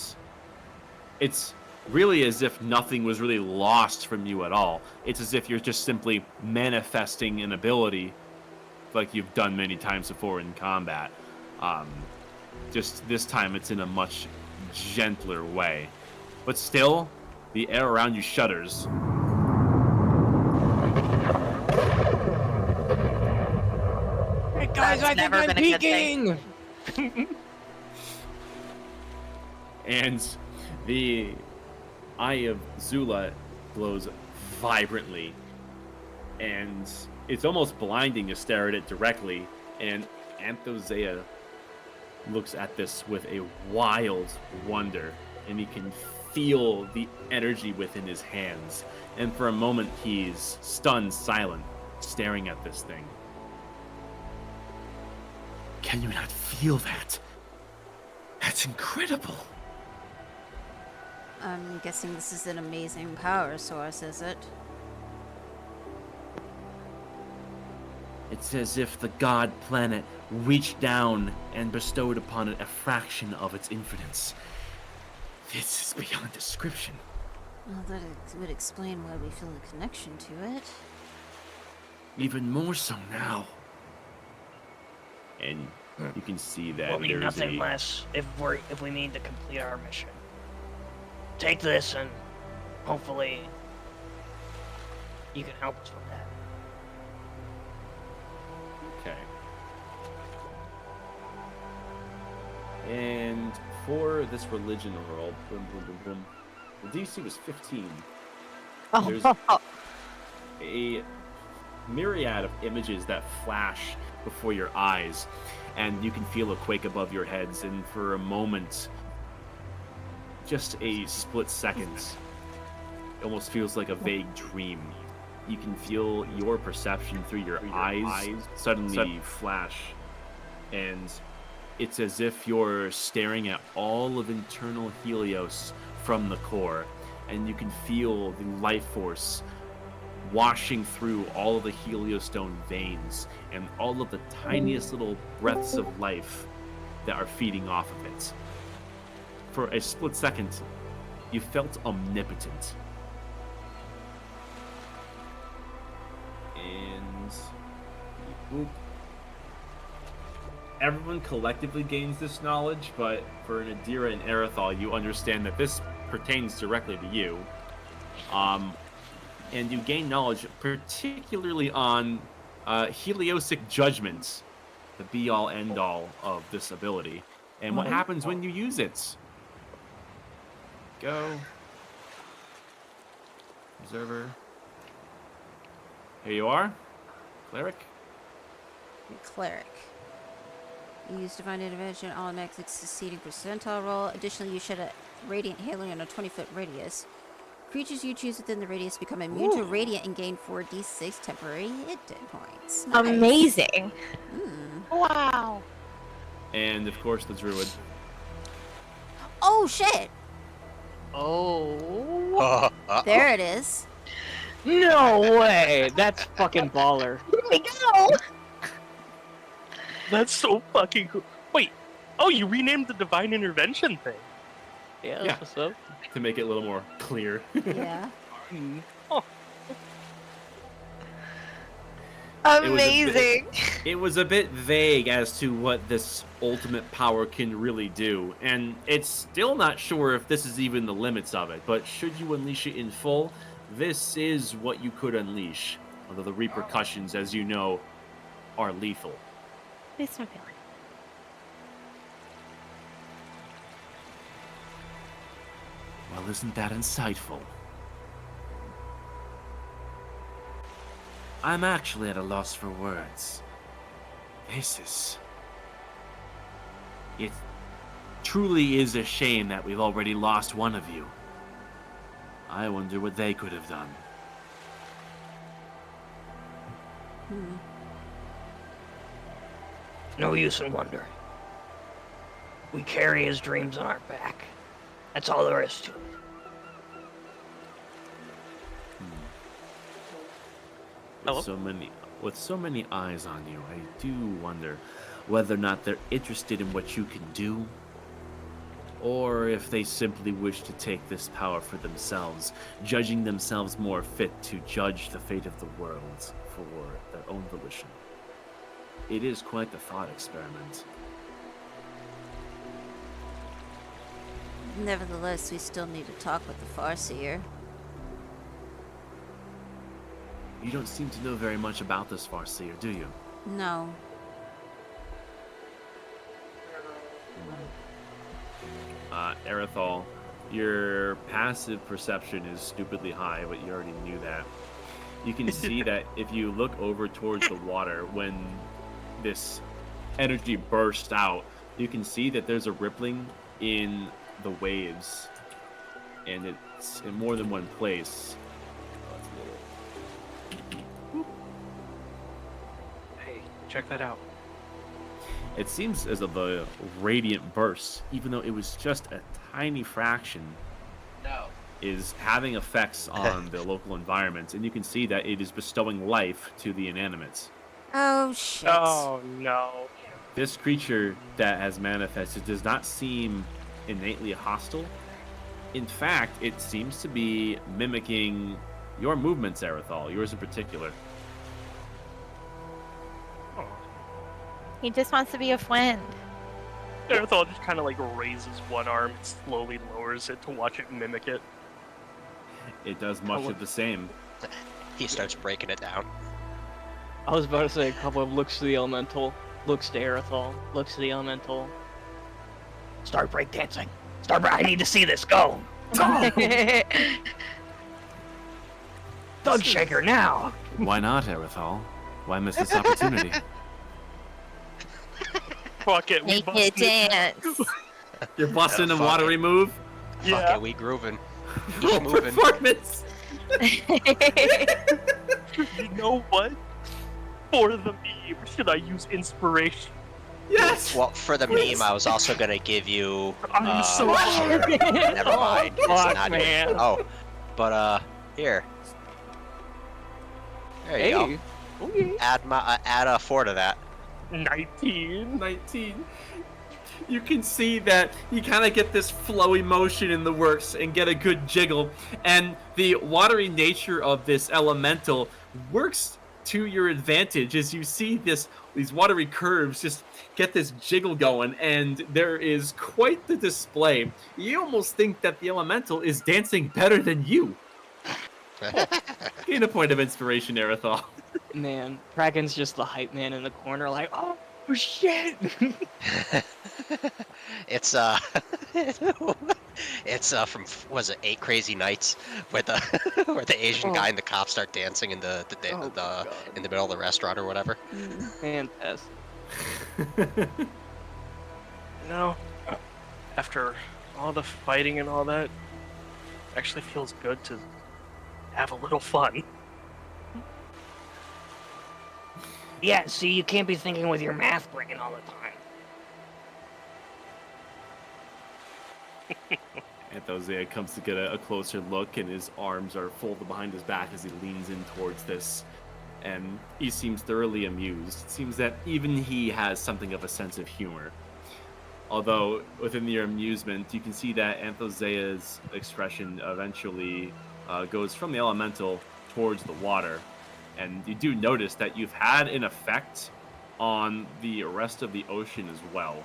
it's really as if nothing was really lost from you at all. It's as if you're just simply manifesting an ability like you've done many times before in combat. Just this time it's in a much gentler way. But still, the air around you shudders. Hey guys, That's I think never I'm been a good thing. peeking! And the eye of Zula glows vibrantly. And it's almost blinding to stare at it directly. And Anthozea looks at this with a wild wonder, and he can feel the energy within his hands. And for a moment, he's stunned silent, staring at this thing. Can you not feel that? That's incredible. I'm guessing this is an amazing power source, is it? It's as if the god planet reached down and bestowed upon it a fraction of its infinite. This is beyond description. Well, that would explain why we feel a connection to it. Even more so now. And you can see that We'll need there's nothing less if we need to complete our mission. Take this and hopefully you can help us with that. Okay. And for this religion roll, boom, boom, boom, boom, the DC was 15. There's a myriad of images that flash before your eyes, and you can feel a quake above your heads, and for a moment, just a split second, it almost feels like a vague dream. You can feel your perception through your eyes suddenly flash, and it's as if you're staring at all of internal Helios from the core, and you can feel the life force washing through all of the Heliostone veins and all of the tiniest little breaths of life that are feeding off of it. For a split second, you felt omnipotent. And whoop. Everyone collectively gains this knowledge, but for Nadira and Erithal, you understand that this pertains directly to you. And you gain knowledge particularly on Heliosic judgments, the be-all, end-all of this ability, and what happens when you use it. Go. Observer. Here you are. Cleric. Cleric. You use Divine Intervention, automatic succeeding percentile roll. Additionally, you shed a radiant halo in a 20-foot radius. Creatures you choose within the radius become immune to radiant and gain 4d6 temporary hit points. Nice. Amazing. Wow. And, of course, the druid. Oh, shit! Oh. There it is. No way! That's fucking baller. Here we go. That's so fucking cool. Wait. Oh, you renamed the Divine Intervention thing. Yeah, Yeah. what's up? To make it a little more clear. Yeah. Oh. Amazing. It was a bit vague as to what this ultimate power can really do, and it's still not sure if this is even the limits of it, but should you unleash it in full, this is what you could unleash, although the repercussions, as you know, are lethal. Please don't kill me. Well, isn't that insightful? I'm actually at a loss for words. It truly is a shame that we've already lost one of you. I wonder what they could have done. No use in wondering. We carry his dreams on our back. That's all there is to it. Hello? With so many eyes on you, I do wonder whether or not they're interested in what you can do, or if they simply wish to take this power for themselves, judging themselves more fit to judge the fate of the world for their own volition. It is quite the thought experiment. Nevertheless, we still need to talk with the Farseer. You don't seem to know very much about this Farseer, do you? No. Erithal, your passive perception is stupidly high, but you already knew that. You can see that if you look over towards the water, when this energy burst out, you can see that there's a rippling in the waves, and it's in more than one place. Hey, check that out. It seems as though the radiant burst, even though it was just a tiny fraction, is having effects on the local environment, and you can see that it is bestowing life to the inanimates. Oh, shit. Oh no. This creature that has manifested does not seem innately hostile. In fact, it seems to be mimicking your movements, Aerithal, yours in particular. Oh. He just wants to be a friend. Aerithal just kind of like raises one arm and slowly lowers it to watch it mimic it. It does much of the same. He starts breaking it down. I was about to say, Cobweb looks to the elemental, looks to Aerithal, looks to the elemental. Start breakdancing. I need to see this. Go. Thug shaker now. Why not, Aerithal? Why miss this opportunity? Fuck it, we Make it busted. dance. You're busting a fuck watery it. move? Fuck Yeah. it, we grooving. Roll moving. performance! You know what? For the meme, should I use inspiration? Yes! Well, for the meme, I was also gonna give you. I'm so Never mind. It's fuck, not man. Oh, but here. There you go. Okay. Add a 4 to that. 19. 19. You can see that you kind of get this flowy motion in the works and get a good jiggle, and the watery nature of this elemental works to your advantage as you see these watery curves just get this jiggle going, and there is quite the display. You almost think that the elemental is dancing better than you. Gain a point of inspiration, Aerithal. Man, Kraken's just the hype man in the corner, like, oh shit. It's it's from was it 8 Crazy Nights where the where the Asian guy and the cop start dancing in the in the middle of the restaurant or whatever. Fantastic. You know, after all the fighting and all that, it actually feels good to have a little fun. Yeah, see, you can't be thinking with your math brain all the time. Anthozea comes to get a closer look, and his arms are folded behind his back as he leans in towards this. And he seems thoroughly amused. It seems that even he has something of a sense of humor. Although, within your amusement, you can see that Anthozea's expression eventually goes from the elemental towards the water. And you do notice that you've had an effect on the rest of the ocean as well.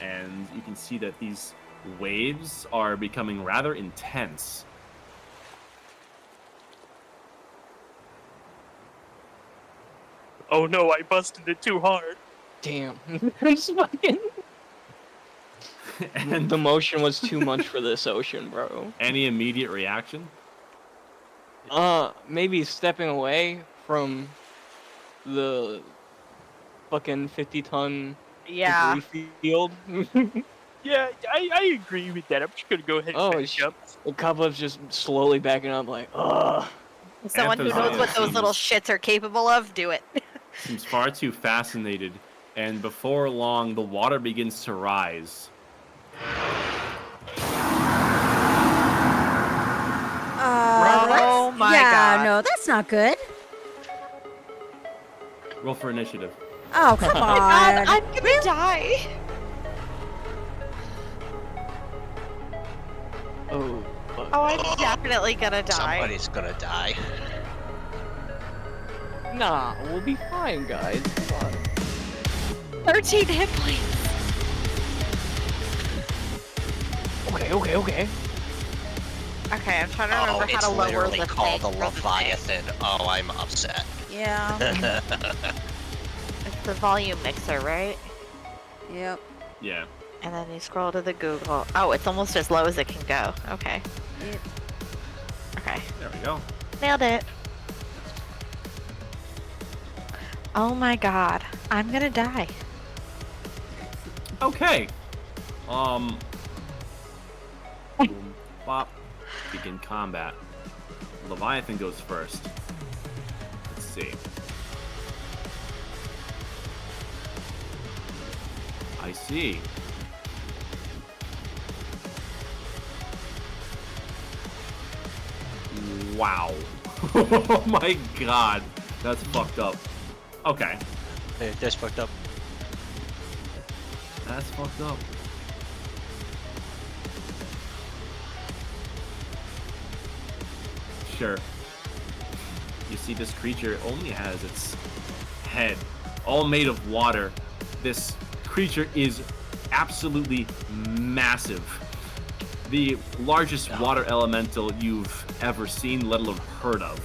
And you can see that these waves are becoming rather intense. Oh no, I busted it too hard. Damn. It's fucking... And The motion was too much for this ocean, bro. any immediate reaction? Maybe stepping away from the fucking 50-ton Yeah. debris field. Yeah, I agree with that. I'm just gonna go ahead and Oh, finish up. The Cobweb's just slowly backing up, like, ugh. Someone who knows what those little shits are capable of, do it. Seems far too fascinated. And before long, the water begins to rise. Oh my yeah, god. no, that's not good. Roll for initiative. Oh, come God, on. I'm gonna die. Oh, fuck. Oh, I'm definitely gonna die. Somebody's gonna die. Nah, we'll be fine, guys. Come on. 13 hit points. Okay. Okay, I'm trying to remember Oh, how it's to lower literally the called thing a from the thing. Leviathan. Oh, I'm upset. Yeah. It's the volume mixer, right? Yep. Yeah. And then you scroll to the Google. Oh, it's almost as low as it can go. Okay. Yep. Okay. There we go. Nailed it. Oh my god. I'm gonna die. Okay. Boom, bop. Begin combat. Leviathan goes first. Let's see. I see. Wow. Oh my god. That's fucked up. Okay. Hey, that's fucked up. That's fucked up. Sure. You see, this creature only has its head, all made of water. This creature is absolutely massive. The largest water elemental you've ever seen, let alone heard of.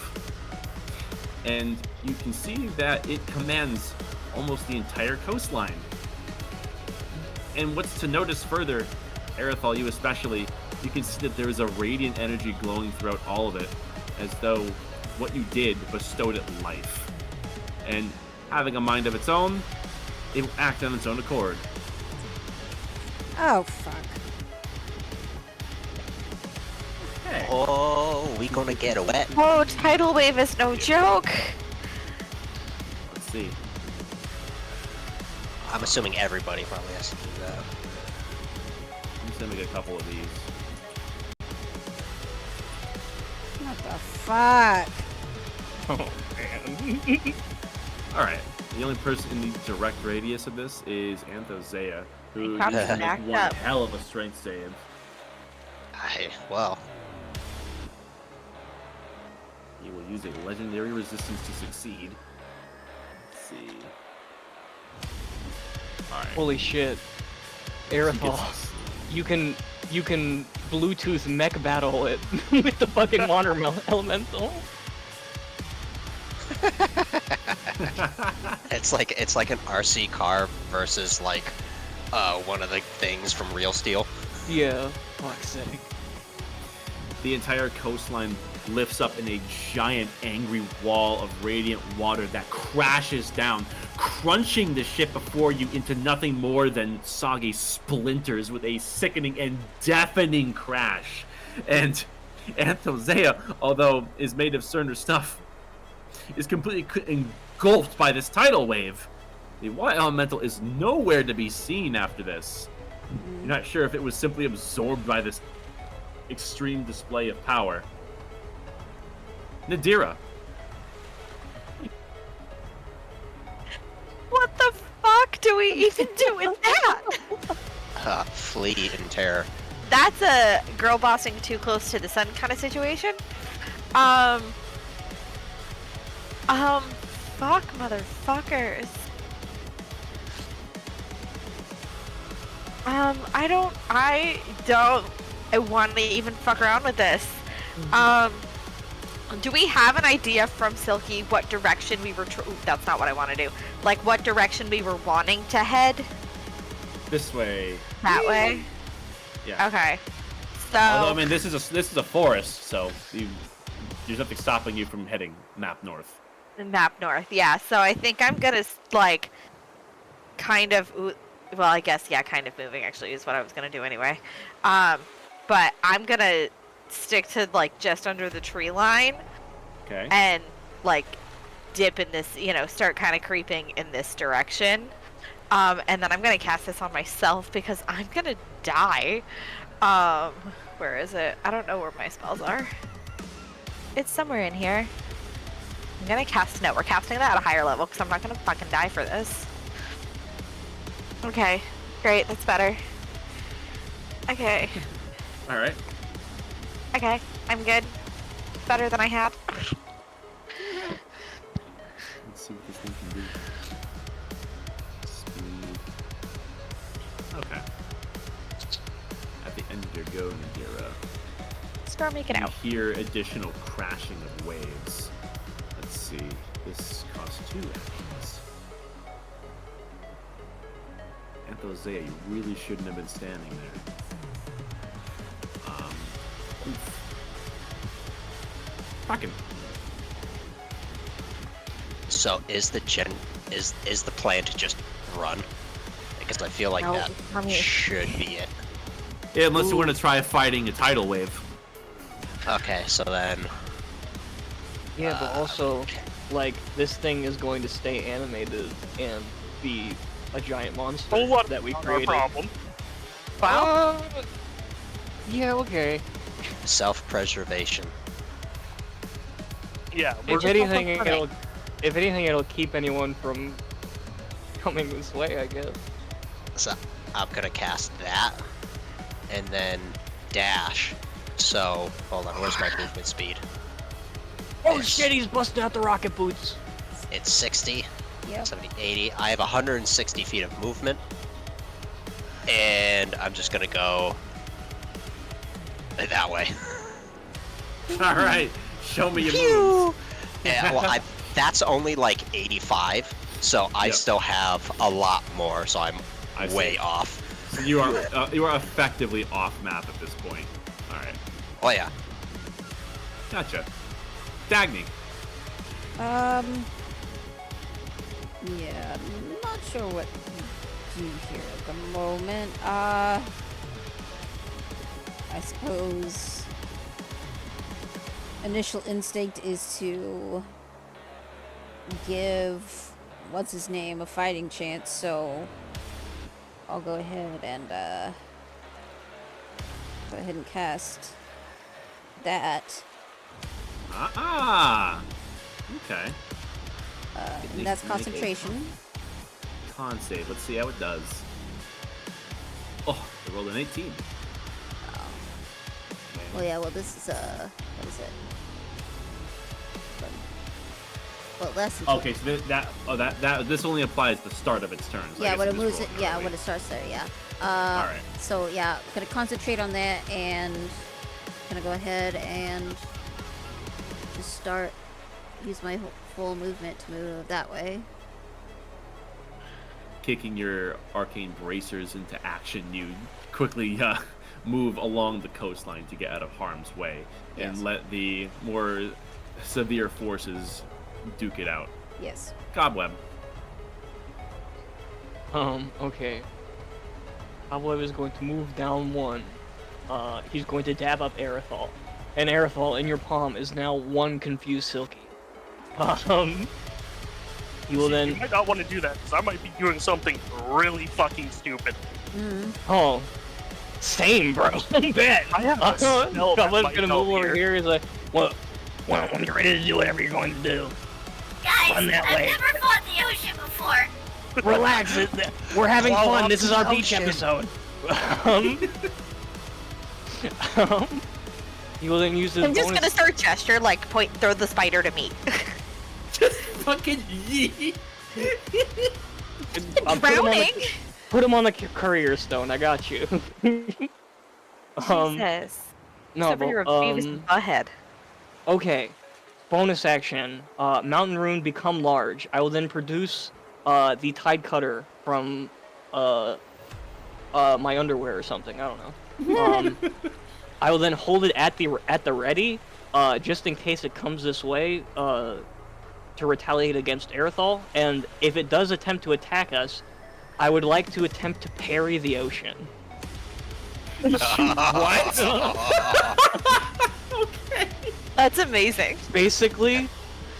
And you can see that it commands almost the entire coastline. And what's to notice further, Aerithal, you especially, you can see that there is a radiant energy glowing throughout all of it, as though what you did bestowed it life. And having a mind of its own, it will act on its own accord. Oh, fuck. Okay. Oh, we gonna get a wet. Oh, tidal wave is no joke. Let's see. I'm assuming everybody probably has to do that. I'm sending a couple of these. What the fuck? Oh man. Alright. The only person in the direct radius of this is Anthozea, who Probably needs to make backed one up. hell of a strength save. Well, He will use a legendary resistance to succeed. Let's see. Alright. Holy shit. Aerithal, you can Bluetooth mech battle it with the fucking water elemental. it's like an RC car versus like one of the things from Real Steel. Yeah, fuck's sake. The entire coastline lifts up in a giant angry wall of radiant water that crashes down, crunching the ship before you into nothing more than soggy splinters with a sickening and deafening crash. And Anthozea, although is made of sterner stuff, is completely engulfed by this tidal wave. The water elemental is nowhere to be seen after this. You're not sure if it was simply absorbed by this extreme display of power. Nadira. What the fuck do we even do with that? Flee in terror. That's a girl bossing too close to the sun kind of situation. Fuck, motherfuckers. I want to even fuck around with this. Do we have an idea from Silky what direction we were? That's not what I want to do. Like what direction we were wanting to head? This way. That way. Yeah. Okay. So. Although I mean, this is a forest, so there's nothing stopping you from heading map north. Map north, yeah. So I think I'm gonna like, kind of. Well, I guess yeah, kind of moving actually is what I was gonna do anyway. But I'm gonna stick to like just under the tree line. Okay. And like dip in this, start kind of creeping in this direction. And then I'm gonna cast this on myself because I'm gonna die. Where is it? I don't know where my spells are. It's somewhere in here. I'm gonna cast no. We're casting that at a higher level because I'm not gonna fucking die for this. Okay, great. That's better. Okay. All right. Okay, I'm good. Better than I had. Let's see what this thing can do. Speed. Okay. At the end of your go, Nadira, Start making you out. hear additional crashing of waves. Let's see. This costs 2 actions. Anthozea, you really shouldn't have been standing there. Oof. Fucking. So is the plan to just run? Because I feel like No, that for me. should be it. Yeah, unless you want to try fighting a tidal wave. Okay, so then... Yeah, but also, like, this thing is going to stay animated and be a giant monster Oh, what? that we Not our created. problem. Yeah, okay. Self-preservation. Yeah, If anything, it'll keep anyone from coming this way, I guess. So I'm gonna cast that, and then dash. So, hold on, where's my movement speed? Oh It's- shit, he's busting out the rocket boots. It's 60, Yep. 70, 80. I have 160 feet of movement. And I'm just gonna go that way. All right, show me your Phew! moves. Yeah, well, that's only like 85, so I Yep. still have a lot more, so I'm I see. way off. So you are effectively off map at this point. All right, Oh yeah. gotcha. Dagny. Yeah, I'm not sure what to do here at the moment. I suppose initial instinct is to give what's his name a fighting chance, so I'll go ahead and cast that. Ah. Okay. And that's concentration. Con save. Let's see how it does. Oh, I rolled an 18. Well, yeah. Well, this is what is it? Well, less than. Okay, so this only applies at the start of its turn. So I Yeah, guess when it it just moves it. rolls Yeah, early. when it starts there. Yeah. All right. So yeah, gonna concentrate on that and gonna go ahead and just start use my full movement to move that way. Kicking your arcane bracers into action, you quickly move along the coastline to get out of harm's way and Yes. let the more severe forces duke it out. Yes. Cobweb. Okay. Cobweb is going to move down one. He's going to dab up Aerithal. And Aerithal, in your palm, is now one confused Silky. He will You then... might not want to do that, because I might be doing something really fucking stupid. Oh. Same, bro. Bet. I have a spell that Cobweb's might gonna help move over here. here. He's like, well, when you're ready to do whatever you're going to do, Guys, Run that I've way. never fought the ocean before. relax. We're having Blow fun. up This is the our beach ocean. episode. He will then use his I'm just bonus... gonna start gesture, like throw the spider to me. Just fucking yeet. Drowning. Put him on the courier stone. I got you. Jesus. No, Except for you're a Beavis and Butthead. okay. Bonus action. Mountain rune become large. I will then produce the tide cutter from my underwear or something. I don't know. I will then hold it at the ready, just in case it comes this way, to retaliate against Aerithal. And if it does attempt to attack us, I would like to attempt to parry the ocean. What? That's amazing. Basically,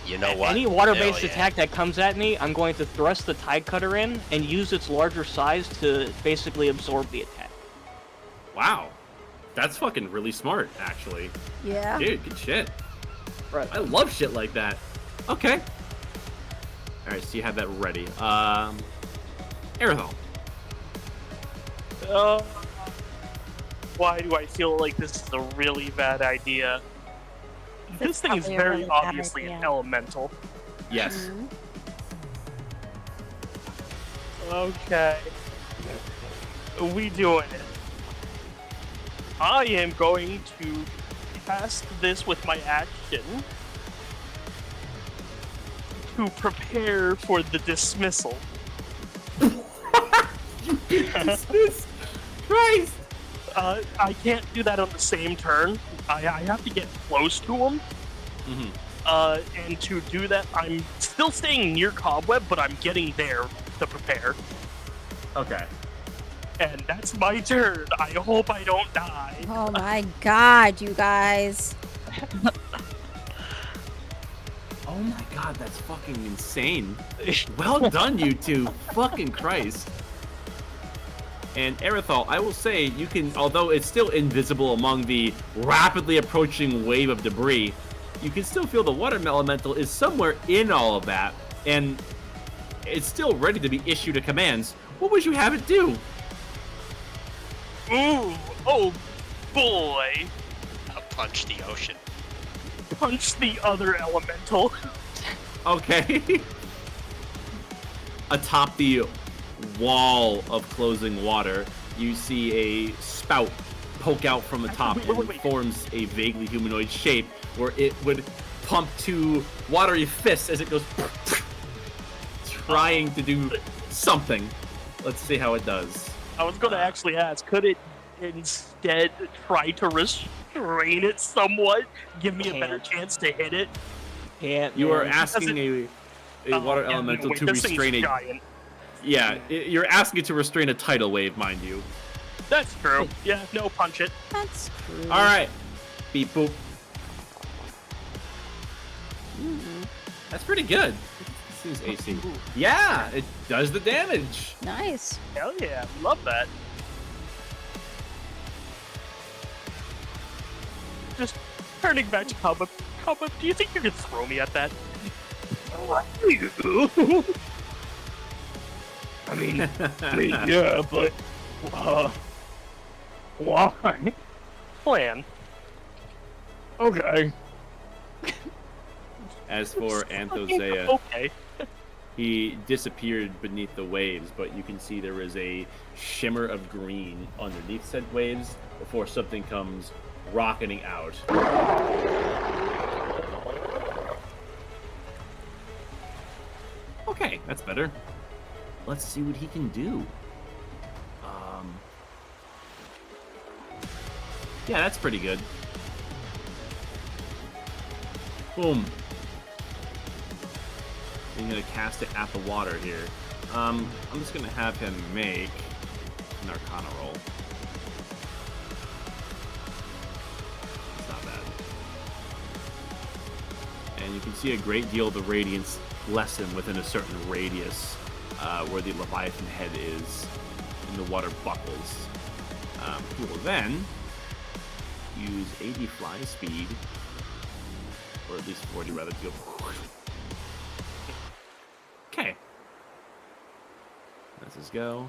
You know what? any water-based Hell yeah. attack that comes at me, I'm going to thrust the tide cutter in and use its larger size to basically absorb the attack. Wow. That's fucking really smart, actually. Yeah. Dude, good shit. Right. I love shit like that. Okay. Alright, so you have that ready. Aerithal. Why do I feel like this is a really bad idea? This thing is probably a very really bad obviously an idea. elemental. Yes. Okay. We doing it. I am going to cast this with my action to prepare for the dismissal. Dismiss! Christ! I can't do that on the same turn. I have to get close to him. And to do that, I'm still staying near Cobweb, but I'm getting there to prepare. Okay. And that's my turn. I hope I don't die. Oh my god, you guys. Oh my god, that's fucking insane. Well done, you two. Fucking Christ. And Aerithal, I will say, you can, although it's still invisible among the rapidly approaching wave of debris, you can still feel the water elemental is somewhere in all of that, and it's still ready to be issued a commands. What would you have it do? Ooh, oh boy. I'll punch the ocean. Punch the other elemental. Okay. Atop the wall of closing water, you see a spout poke out from the top and forms a vaguely humanoid shape where it would pump two watery fists as it goes trying to do something. Let's see how it does. I was going to actually ask, could it instead try to restrain it somewhat? Give me a better chance to hit it? Can't. You are asking a water elemental to restrain a... giant. Yeah, you're asking it to restrain a tidal wave, mind you. That's true. Yeah, no, punch it. That's true. Alright. Beep boop. That's pretty good. This is AC. Yeah, it does the damage. Nice. Hell yeah, love that. Just turning back to Cobweb. Cobweb, do you think you could throw me at that? I mean, yeah, but why? Plan. Okay. As for Anthosea, Okay. he disappeared beneath the waves, but you can see there is a shimmer of green underneath said waves before something comes rocketing out. Okay, that's better. Let's see what he can do. Yeah, that's pretty good. Boom. I'm gonna cast it at the water here. I'm just gonna have him make an Arcana roll. It's not bad. And you can see a great deal of the radiance lessen within a certain radius where the Leviathan head is, and the water buckles. He will then use 80 fly speed, or at least 40 rather, to go. Okay. That's his go.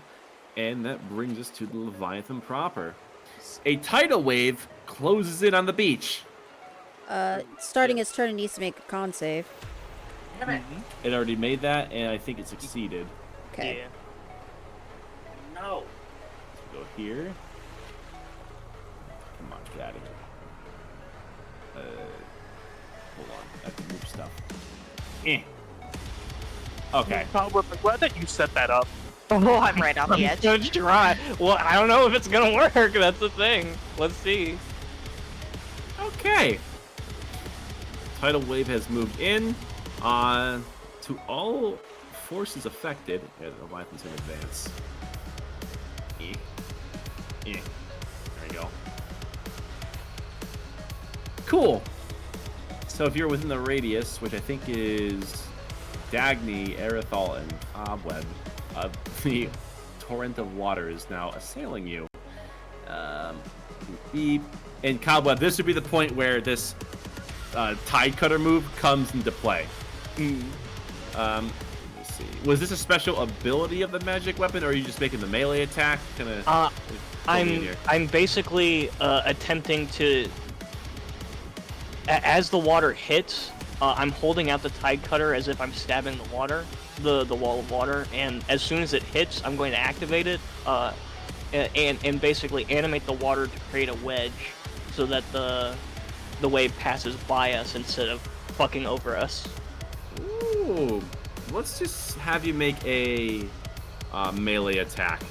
And that brings us to the Leviathan proper. A tidal wave closes in on the beach. Starting its turn, it needs to make a con save. It already made that, and I think it succeeded. Okay. Yeah. No. Let's go here. Come on, get out of here. Hold on. I have to move stuff. Okay. Cobweb, I'm glad that you set that up. Oh, I'm right on the edge. Good try. Well, I don't know if it's gonna work. That's the thing. Let's see. Okay. Tidal wave has moved in. To all forces affected. Yeah, the Leviathan's in advance. There you go. Cool. So if you're within the radius, which I think is Dagny, Aerithal, and Cobweb, the torrent of water is now assailing you. Beep. And Cobweb, this would be the point where this Tide Cutter move comes into play. Let me see. Was this a special ability of the magic weapon, or are you just making the melee attack? I'm basically attempting to, as the water hits, I'm holding out the Tide Cutter as if I'm stabbing the water, the wall of water, and as soon as it hits, I'm going to activate it, and basically animate the water to create a wedge, so that the wave passes by us instead of fucking over us. Ooh, let's just have you make a melee attack.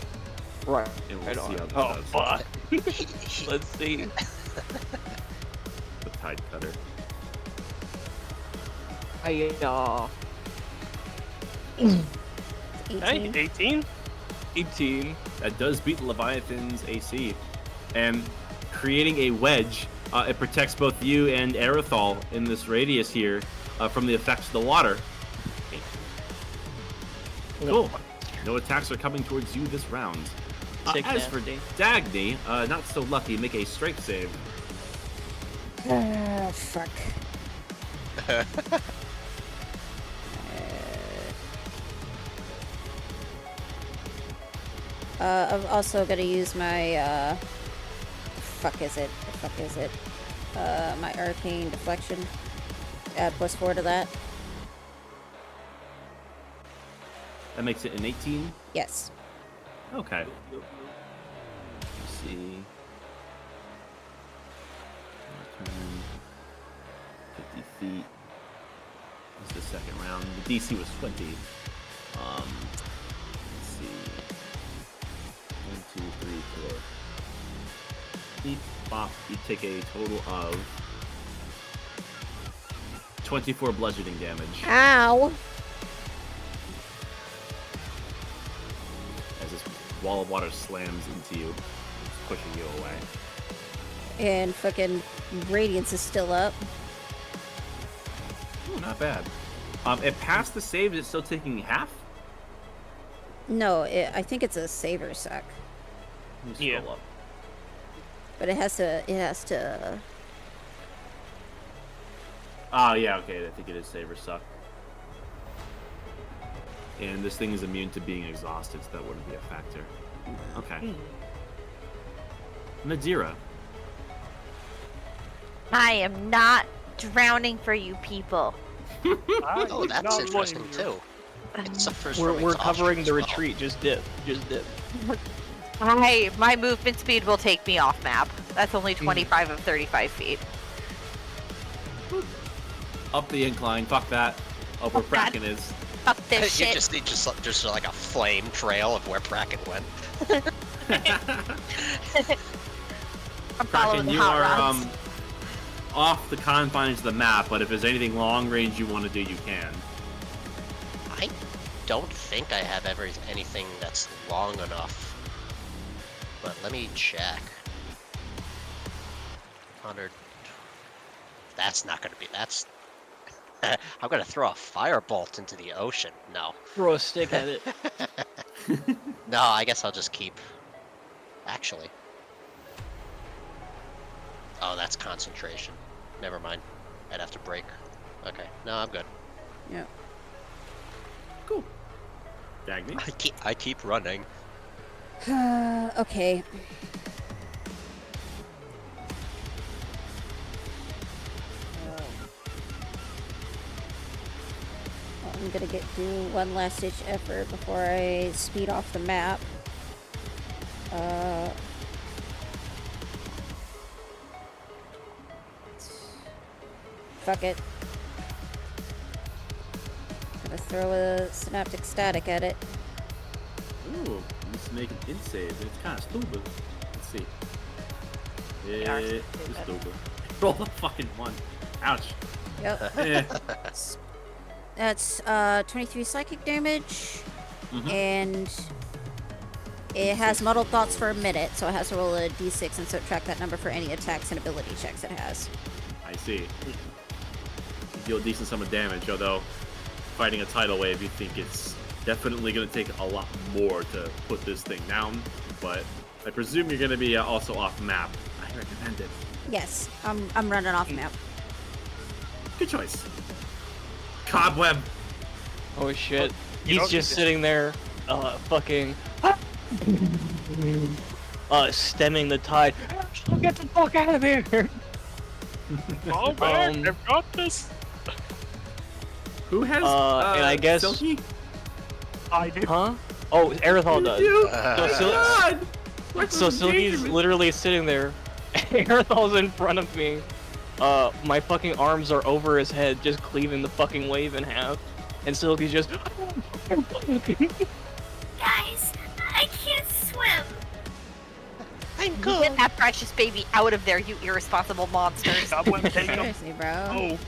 Right. And we'll Right see on. how that Oh, does. fuck. Let's see. The Tide Cutter. I, 18. Hey, 18? 18. That does beat Leviathan's AC. And creating a wedge, it protects both you and Aerithal in this radius here from the effects of the water. Cool. No attacks are coming towards you this round. As for Dagny, not so lucky. Make a strength save. Fuck. I'm also gonna use my, fuck is it? My arcane deflection. Add +4 to that. That makes it an 18? Yes. Okay. Let's see. Turn 50 feet. This is the second round. The DC was 20. Let's see. 1, 2, 3, 4. Beep, bop. You take a total of 24 bludgeoning damage. Ow! As this wall of water slams into you, pushing you away. And fucking Radiance is still up. Ooh, not bad. It passed the save. Is it still taking half? No, I think it's a saver suck. Let me scroll up. But it has to, Oh, yeah, okay. I think it is Saver Suck. And this thing is immune to being exhausted, so that wouldn't be a factor. Okay. Nadira. I am not drowning for you people. Oh, that's interesting too. It suffers from We're exhaustion covering as the well. retreat. Just dip. My movement speed will take me off map. That's only 25 of 35 feet. Up the incline. Fuck that. Oh, where Fuck that. Bracken is. Fuck this You shit. just need just like a flame trail of where Bracken went. I'm following Bracken, the you hot are rods. off the confines of the map, but if there's anything long range you want to do, you can. I don't think I have anything that's long enough. But let me check. 100. That's not gonna be. That's. I'm gonna throw a firebolt into the ocean. No. Throw a stick at it. No, I guess I'll just keep. Actually. Oh, that's concentration. Never mind. I'd have to break. Okay. No, I'm good. yeah. Cool. Dagny? I keep running. Okay. I'm gonna do one last ditch effort before I speed off the map. Fuck it. Gonna throw a synaptic static at it. Ooh, let's make an int save. It's kind of stupid. Let's see. They are It's stupid. stupid. Roll a fucking 1. Ouch. Yep. Eh. That's 23 psychic damage, and it has muddled thoughts for a minute, so it has to roll a d6 and subtract that number for any attacks and ability checks it has. I see. You deal a decent sum of damage, although fighting a tidal wave, you think it's definitely going to take a lot more to put this thing down, but I presume you're going to be also off map. I recommend it. Yes, I'm running off map. Good choice. Cobweb. Oh shit. You He's don't just need sitting there, fucking, stemming the tide. Get the fuck out of here! Oh man, I've got this. Who has, and I guess- Silky? I do. Huh? Oh, Aerithal does. You? So, What's so the Silky's engagement? literally sitting there. Aerithal's in front of me. My fucking arms are over his head, just cleaving the fucking wave in half. And Silky's just... Guys, I can't swim. I'm Get that precious baby out of there, you irresponsible monsters. Cobweb, take him. Seriously, bro. Oh,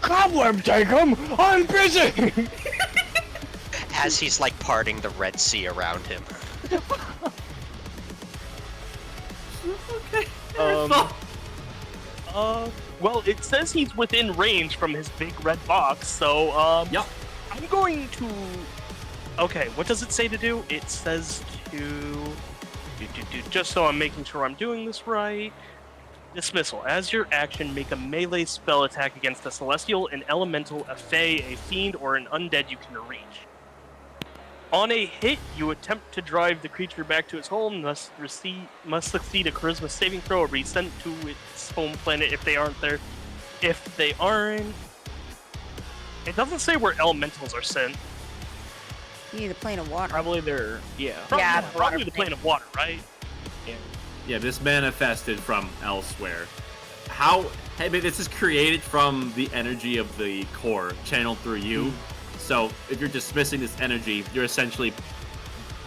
Cobweb, take him! I'm busy! As he's like parting the Red Sea around him. Okay. Well, it says he's within range from his big red box, so, Yep. I'm going to... Okay, what does it say to do? It says to... Just so I'm making sure I'm doing this right. Dismissal. As your action, make a melee spell attack against a celestial, an elemental, a fae, a fiend, or an undead you can reach. On a hit, you attempt to drive the creature back to its home, must succeed a charisma saving throw or be sent to its home planet if they aren't there. If they aren't... It doesn't say where elementals are sent. You need a plane of water. Probably they're, yeah. Probably the plane of water, right? Yeah, this manifested from elsewhere. How? I mean, this is created from the energy of the core channeled through you. So if you're dismissing this energy, you're essentially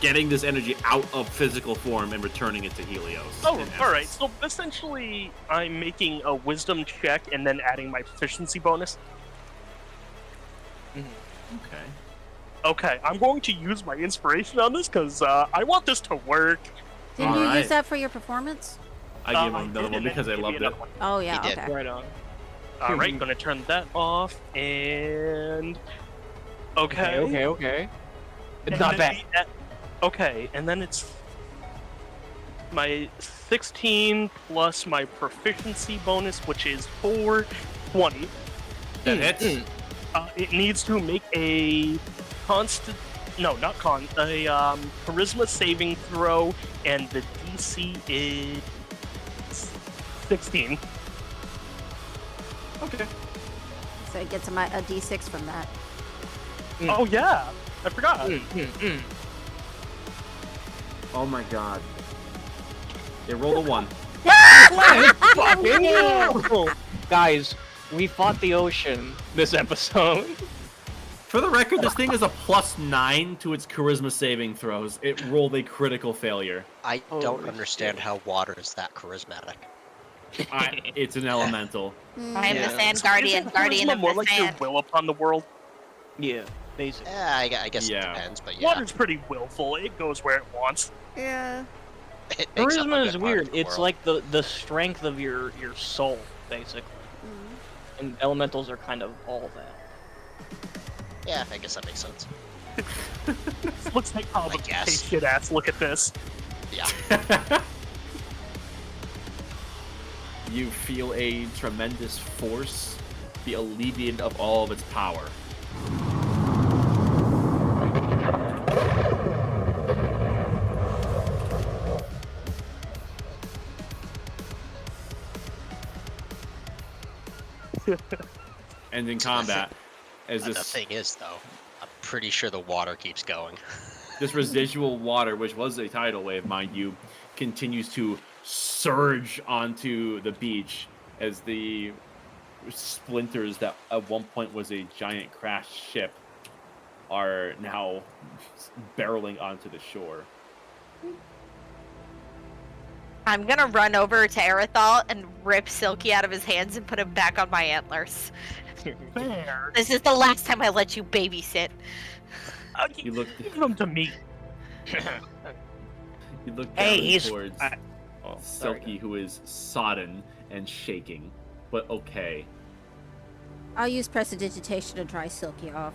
getting this energy out of physical form and returning it to Helios. Oh, alright. So essentially, I'm making a wisdom check and then adding my proficiency bonus. Okay. Okay, I'm going to use my inspiration on this because I want this to work. Didn't you Alright. use that for your performance? I gave him another one because I loved it. Oh yeah, He did. okay. Right on. Alright, gonna turn that off, and... Okay. Okay. It's And not then bad. okay, and then it's... My 16 plus my proficiency bonus, which is 420. That hits. It needs to make a constant... No, not con. A charisma saving throw, and the DC is 16. Okay. So it gets a d6 from that. Oh yeah, I forgot. Oh my god. They rolled a 1. Fucking hell! Guys, we fought the ocean this episode. For the record, this thing is a +9 to its charisma saving throws. It rolled a critical failure. I don't Holy understand how water is that charismatic. It's an elemental. I am the Yeah. sand guardian, Isn't guardian charisma of more the like sand. your will upon the world? Yeah, basically. I guess Yeah. it depends, but yeah. Water's pretty willful. It goes where it wants. Yeah. It makes up a Charisma is good part weird. of the It's world. like the strength of your soul, basically. And elementals are kind of all that. Yeah, I guess that makes sense. Let's take all I the guess. shit ass look at this. Yeah. You feel a tremendous force be alleviated of all of its power. And in combat, as The this thing is, though, I'm pretty sure the water keeps going. this residual water, which was a tidal wave, mind you, continues to surge onto the beach as the splinters that at one point was a giant crashed ship are now barreling onto the shore. I'm gonna run over to Aerithal and rip Silky out of his hands and put him back on my antlers. Fair. This is the last time I let you babysit. You look, Give them to me. you look Hey, down he's- towards Oh, sorry. Silky, who is sodden and shaking, but okay. I'll use prestidigitation to dry Silky off.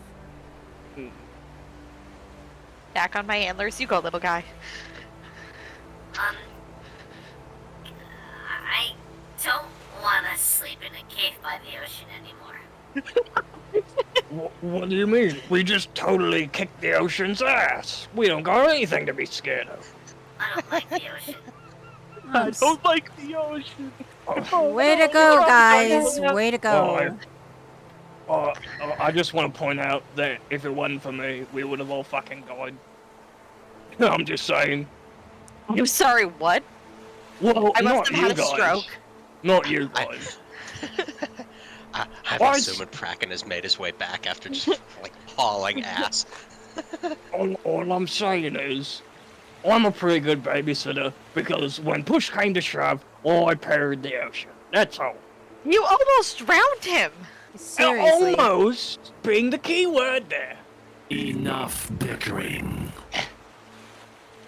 Back on my antlers, you go, little guy. I don't want to sleep in a cave by the ocean anymore. What do you mean? We just totally kicked the ocean's ass. We don't got anything to be scared of. I don't like the ocean. I don't like the ocean. Way to go, guys! Way to go. I just want to point out that if it wasn't for me, we would have all fucking died. I'm just saying. I'm sorry, what? Well, I not must have you had a guys. stroke. Not you guys. I'm What? assuming Kraken has made his way back after just like hauling ass. All I'm saying is, I'm a pretty good babysitter because when push came to shove, I paired the ocean. That's all. You almost drowned him! Seriously. Almost being the key word there. Enough bickering.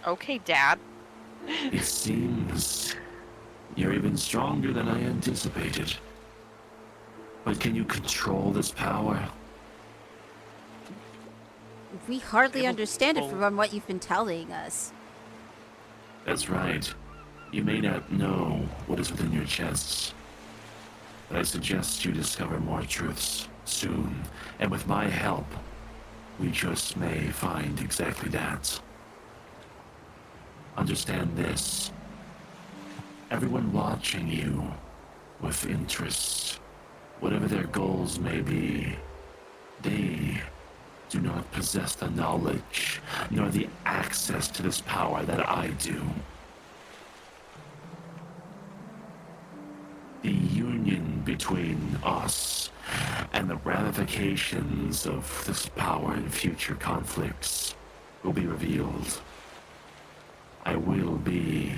Okay, Dad. It seems you're even stronger than I anticipated. But can you control this power? We hardly Able to understand it control- from what you've been telling us. That's right. You may not know what is within your chests. But I suggest you discover more truths soon. And with my help, we just may find exactly that. Understand this. Everyone watching you with interest, whatever their goals may be, they do not possess the knowledge nor the access to this power that I do. The union between us and the ramifications of this power in future conflicts will be revealed. I will be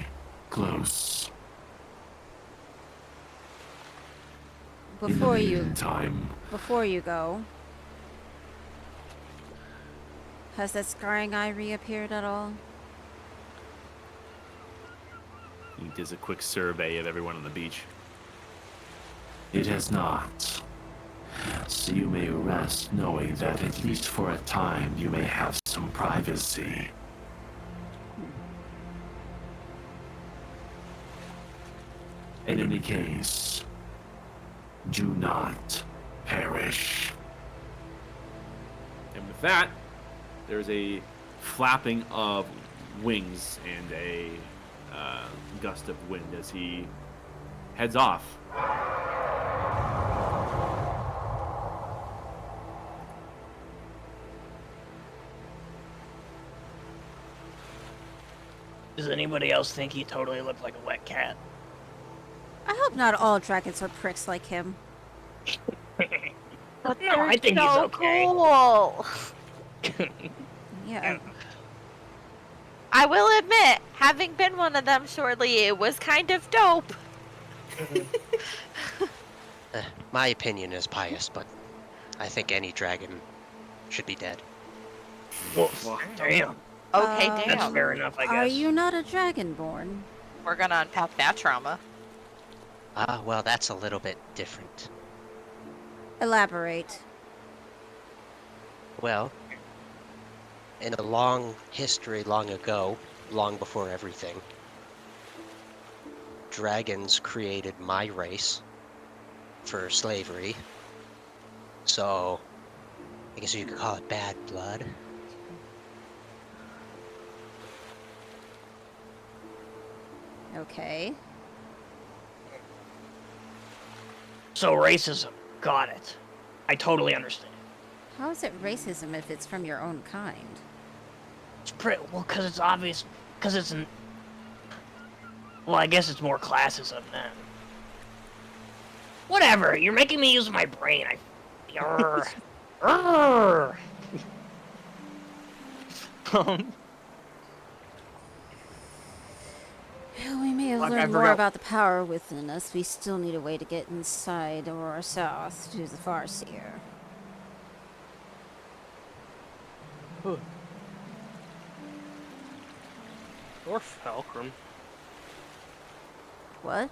close. Before In the you meantime, go, has that scarring eye reappeared at all? He does a quick survey of everyone on the beach. it has not. So you may rest knowing that at least for a time you may have some privacy. In any case, do not perish. And with that, there's a flapping of wings and a gust of wind as he heads off. Does anybody else think he totally looked like a wet cat? I hope not all dragons are pricks like him. But No, I think so he's okay. cool. Yeah. I will admit, having been one of them shortly, it was kind of dope. My opinion is biased, but I think any dragon should be dead. Well, damn. Okay, Uh, damn. That's fair enough, I guess. Are you not a dragonborn? We're gonna unpack that trauma. Well, that's a little bit different. Elaborate. Well, in a long history long ago, long before everything, dragons created my race for slavery. So, I guess you could call it bad blood. Okay. So racism. Got it. I totally understand. How is it racism if it's from your own kind? It's pretty well, because it's obvious. Because it's an. Well, I guess it's more classism then. Whatever. You're making me use my brain. Arrgh. Arrgh. Well, we may have Like, I learned more forgot- about the power within us. We still need a way to get inside or south to the Farseer. Or Falcrum. What?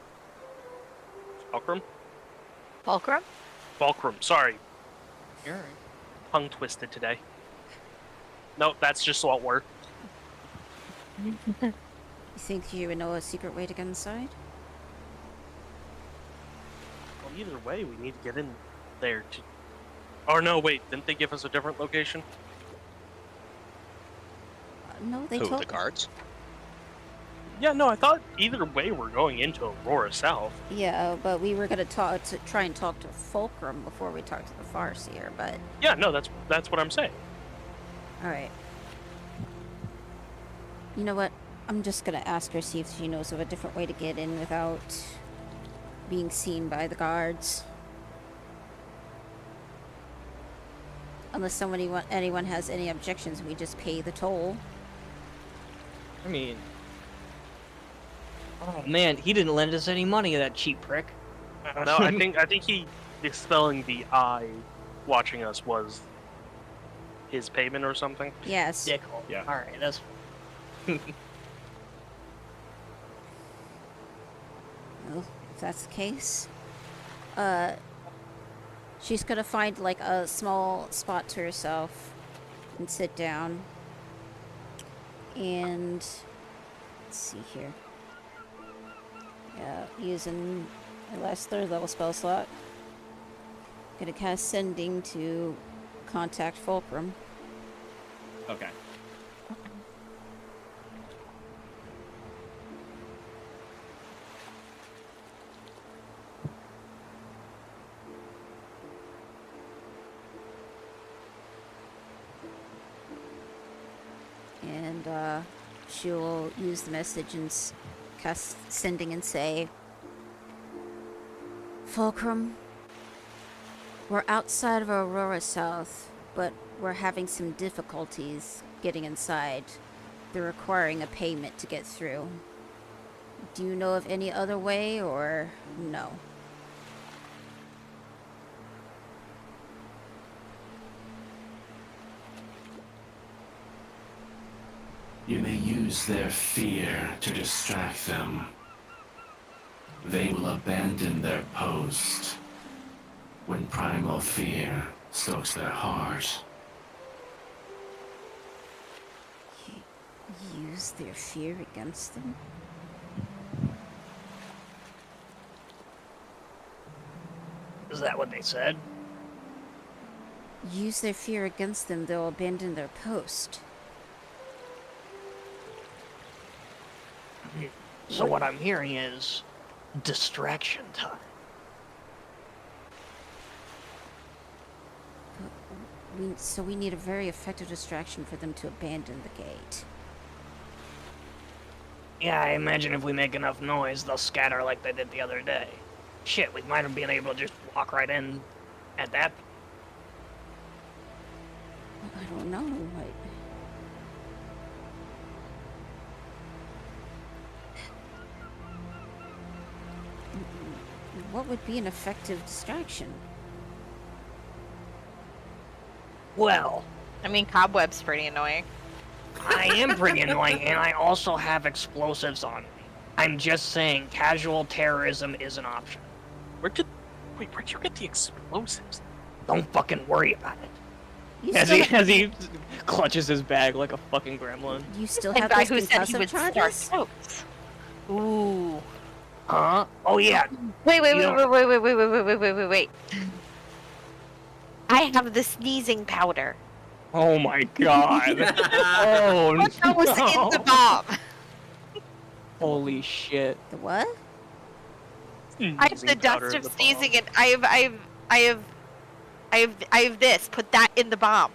Falcrum? Fulcrum? Fulcrum, sorry. You're right. Tongue twisted today. No, that's just what we're. You think you would know a secret way to get inside? Well, either way, we need to get in there to. Oh no, wait, didn't they give us a different location? No, they Who, told the guards? Yeah, no, I thought either way we're going into Aurora South. Yeah, but we were gonna try and talk to Fulcrum before we talked to the Farseer, but Yeah, no, that's what I'm saying. alright. You know what? I'm just gonna ask her, see if she knows of a different way to get in without being seen by the guards. Unless anyone has any objections, we just pay the toll. I mean. Oh man, he didn't lend us any money, that cheap prick. No, I think he dispelling the eye watching us was his payment or something? Yes. Dickhole. Yeah. All right, that's. Well, if that's the case, she's gonna find like a small spot to herself and sit down. And let's see here. Yeah, using my last third level spell slot. Gonna cast Sending to contact Fulcrum. Okay. And she'll use the message and cast Sending and say, Fulcrum, we're outside of Aurora South, but we're having some difficulties getting inside. They're requiring a payment to get through. Do you know of any other way, or no? You may use their fear to distract them. They will abandon their post when primal fear stokes their heart. Use their fear against them? Is that what they said? Use their fear against them, they'll abandon their post. So what I'm hearing is distraction time. So we need a very effective distraction for them to abandon the gate. Yeah, I imagine if we make enough noise, they'll scatter like they did the other day. Shit, we might have been able to just walk right in at that. I don't know. What would be an effective distraction? Well, I mean, Cobweb's pretty annoying. I am pretty annoying, and I also have explosives on me. I'm just saying, casual terrorism is an option. Where'd you get the explosives? Don't fucking worry about it. You As still, he clutches his bag like a fucking gremlin. you still The have guy those who said he concussive would start charges? notes. Ooh. Huh? Oh yeah. Wait. You I have the sneezing powder. Oh my god. Oh no. That was in the bomb. Holy shit. The what? I have the dust of sneezing, and I have this. Put that in the bomb.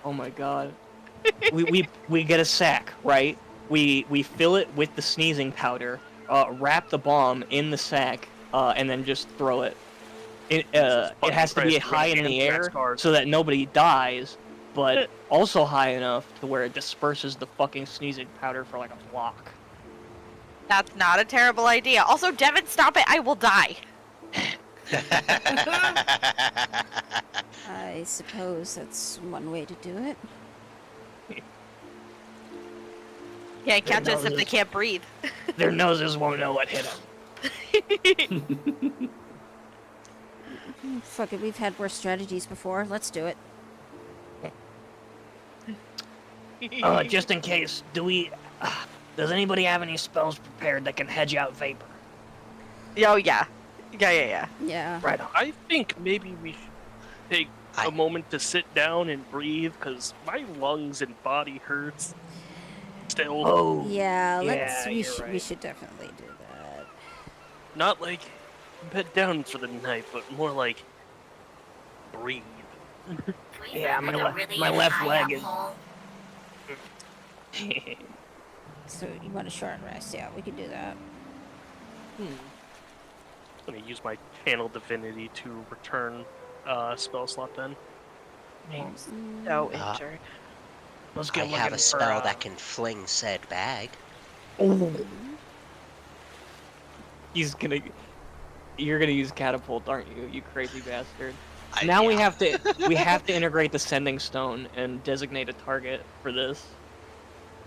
Oh my god. we get a sack, right? We fill it with the sneezing powder, wrap the bomb in the sack, and then just throw it. It has to be high in the air so that nobody dies, but also high enough to where it disperses the fucking sneezing powder for like a block. That's not a terrible idea. Also, Devin, stop it. I will die. I suppose that's one way to do it. Can't catch us if they can't breathe. Their noses won't know what hit them. Fuck it, we've had worse strategies before. Let's do it. Just in case, does anybody have any spells prepared that can hedge out vapor? Oh, yeah. Yeah. Yeah. Right on. I think maybe we should take a moment to sit down and breathe, because my lungs and body hurts still. Oh. Yeah, you're we right. should definitely do that. Not like bed down for the night, but more like breathe. Yeah, Like a really my left high leg up is. hole. So you want a short rest? Yeah, we can do that. I'm gonna use my channel divinity to return spell slot then. So injured. Let's I get have looking a spell for, that can fling said bag. Oh. You're gonna use catapult, aren't you? You crazy bastard. Now we yeah. have to integrate the sending stone and designate a target for this.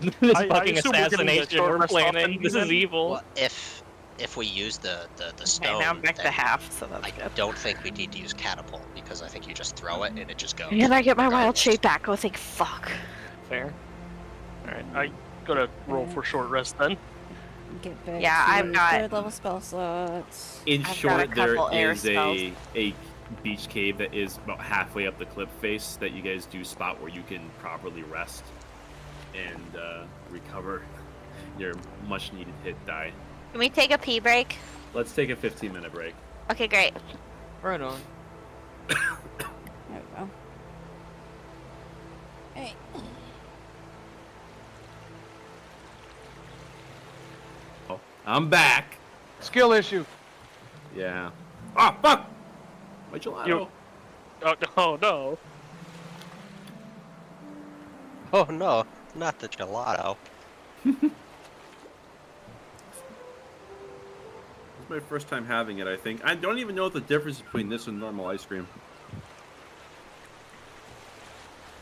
This I fucking assume we're getting the assassination short we're rest off planning. then, This is then? evil. Well, if we use the Okay, stone, now I'm back to then half, so that's I good. don't think we need to use catapult because I think you just throw it and it just goes. And I get my wild regardless. shape back. Oh, thank fuck. Fair. Alright, I gotta roll for short rest then. Get back Yeah, to I've got- third level spell slots. In I've got a short, there couple air is a beach cave that is about halfway up the cliff face that you guys do spot where you can properly rest and recover your much needed hit die. Can we take a pee break? Let's take a 15-minute break. Okay, great. Right on. There we go. Hey. Oh, I'm back. Skill issue. Yeah. Oh fuck! My gelato. You- Oh no. Oh no, not the gelato. It's my first time having it, I think. I don't even know the difference between this and normal ice cream.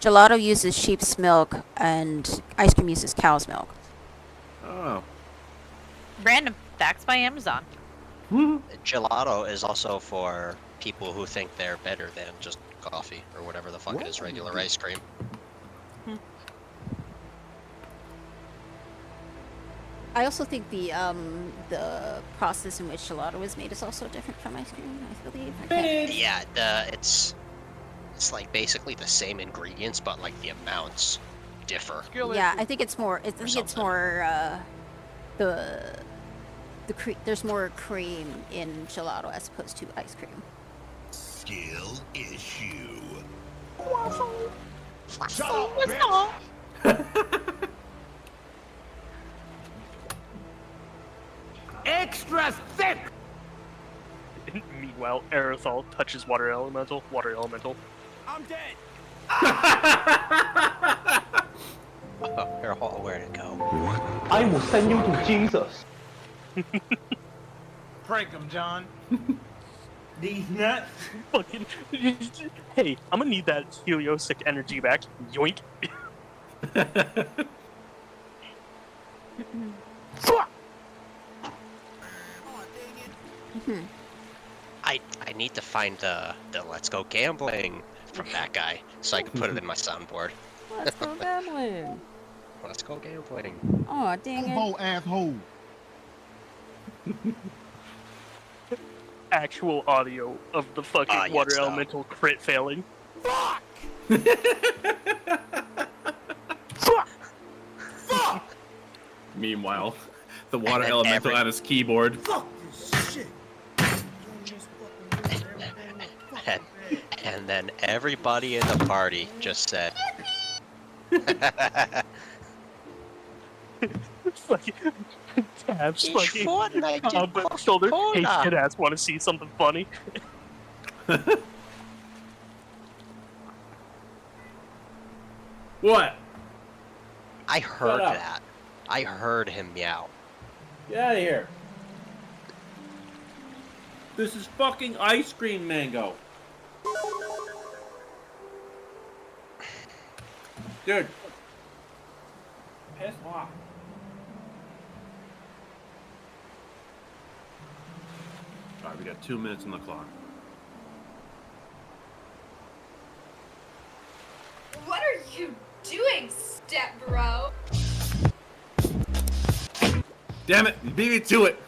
Gelato uses sheep's milk, and ice cream uses cow's milk. Oh. Random facts by Amazon. Gelato is also for people who think they're better than just coffee or whatever the fuck it is, regular ice cream. I also think the process in which gelato is made is also different from ice cream, I believe. I can't- Yeah, it's like basically the same ingredients, but like the amounts differ. Skill Yeah, issue. I think it's more. I think it's more there's more cream in gelato as opposed to ice cream. Skill issue. Extra thick. Meanwhile, Aerosol touches water elemental. Water elemental. I'm dead. Where'd it go? I will send you to Jesus. Prank him, John. These nuts. Fucking. Hey, I'm gonna need that heliosic energy back. Yoink. I need to find the let's go gambling from that guy so I can put it in my soundboard. Let's go gambling. Let's go gambling. Oh, dang it. Asshole. Actual audio of the fucking Ah, yes, water though. elemental crit failing. Meanwhile, the water then elemental every- on his keyboard. And then everybody in the party just said, Fucking Tabs "Each fucking fortnight on in my shoulder. Hey, Coca-Cola." kid ass, want to see something funny? What? I heard up. that. I heard him meow. Get out of here. This is fucking ice cream mango. Dude. Piss off. Alright, we got 2 minutes on the clock. What are you doing, step bro? Damn it! You beat me to it!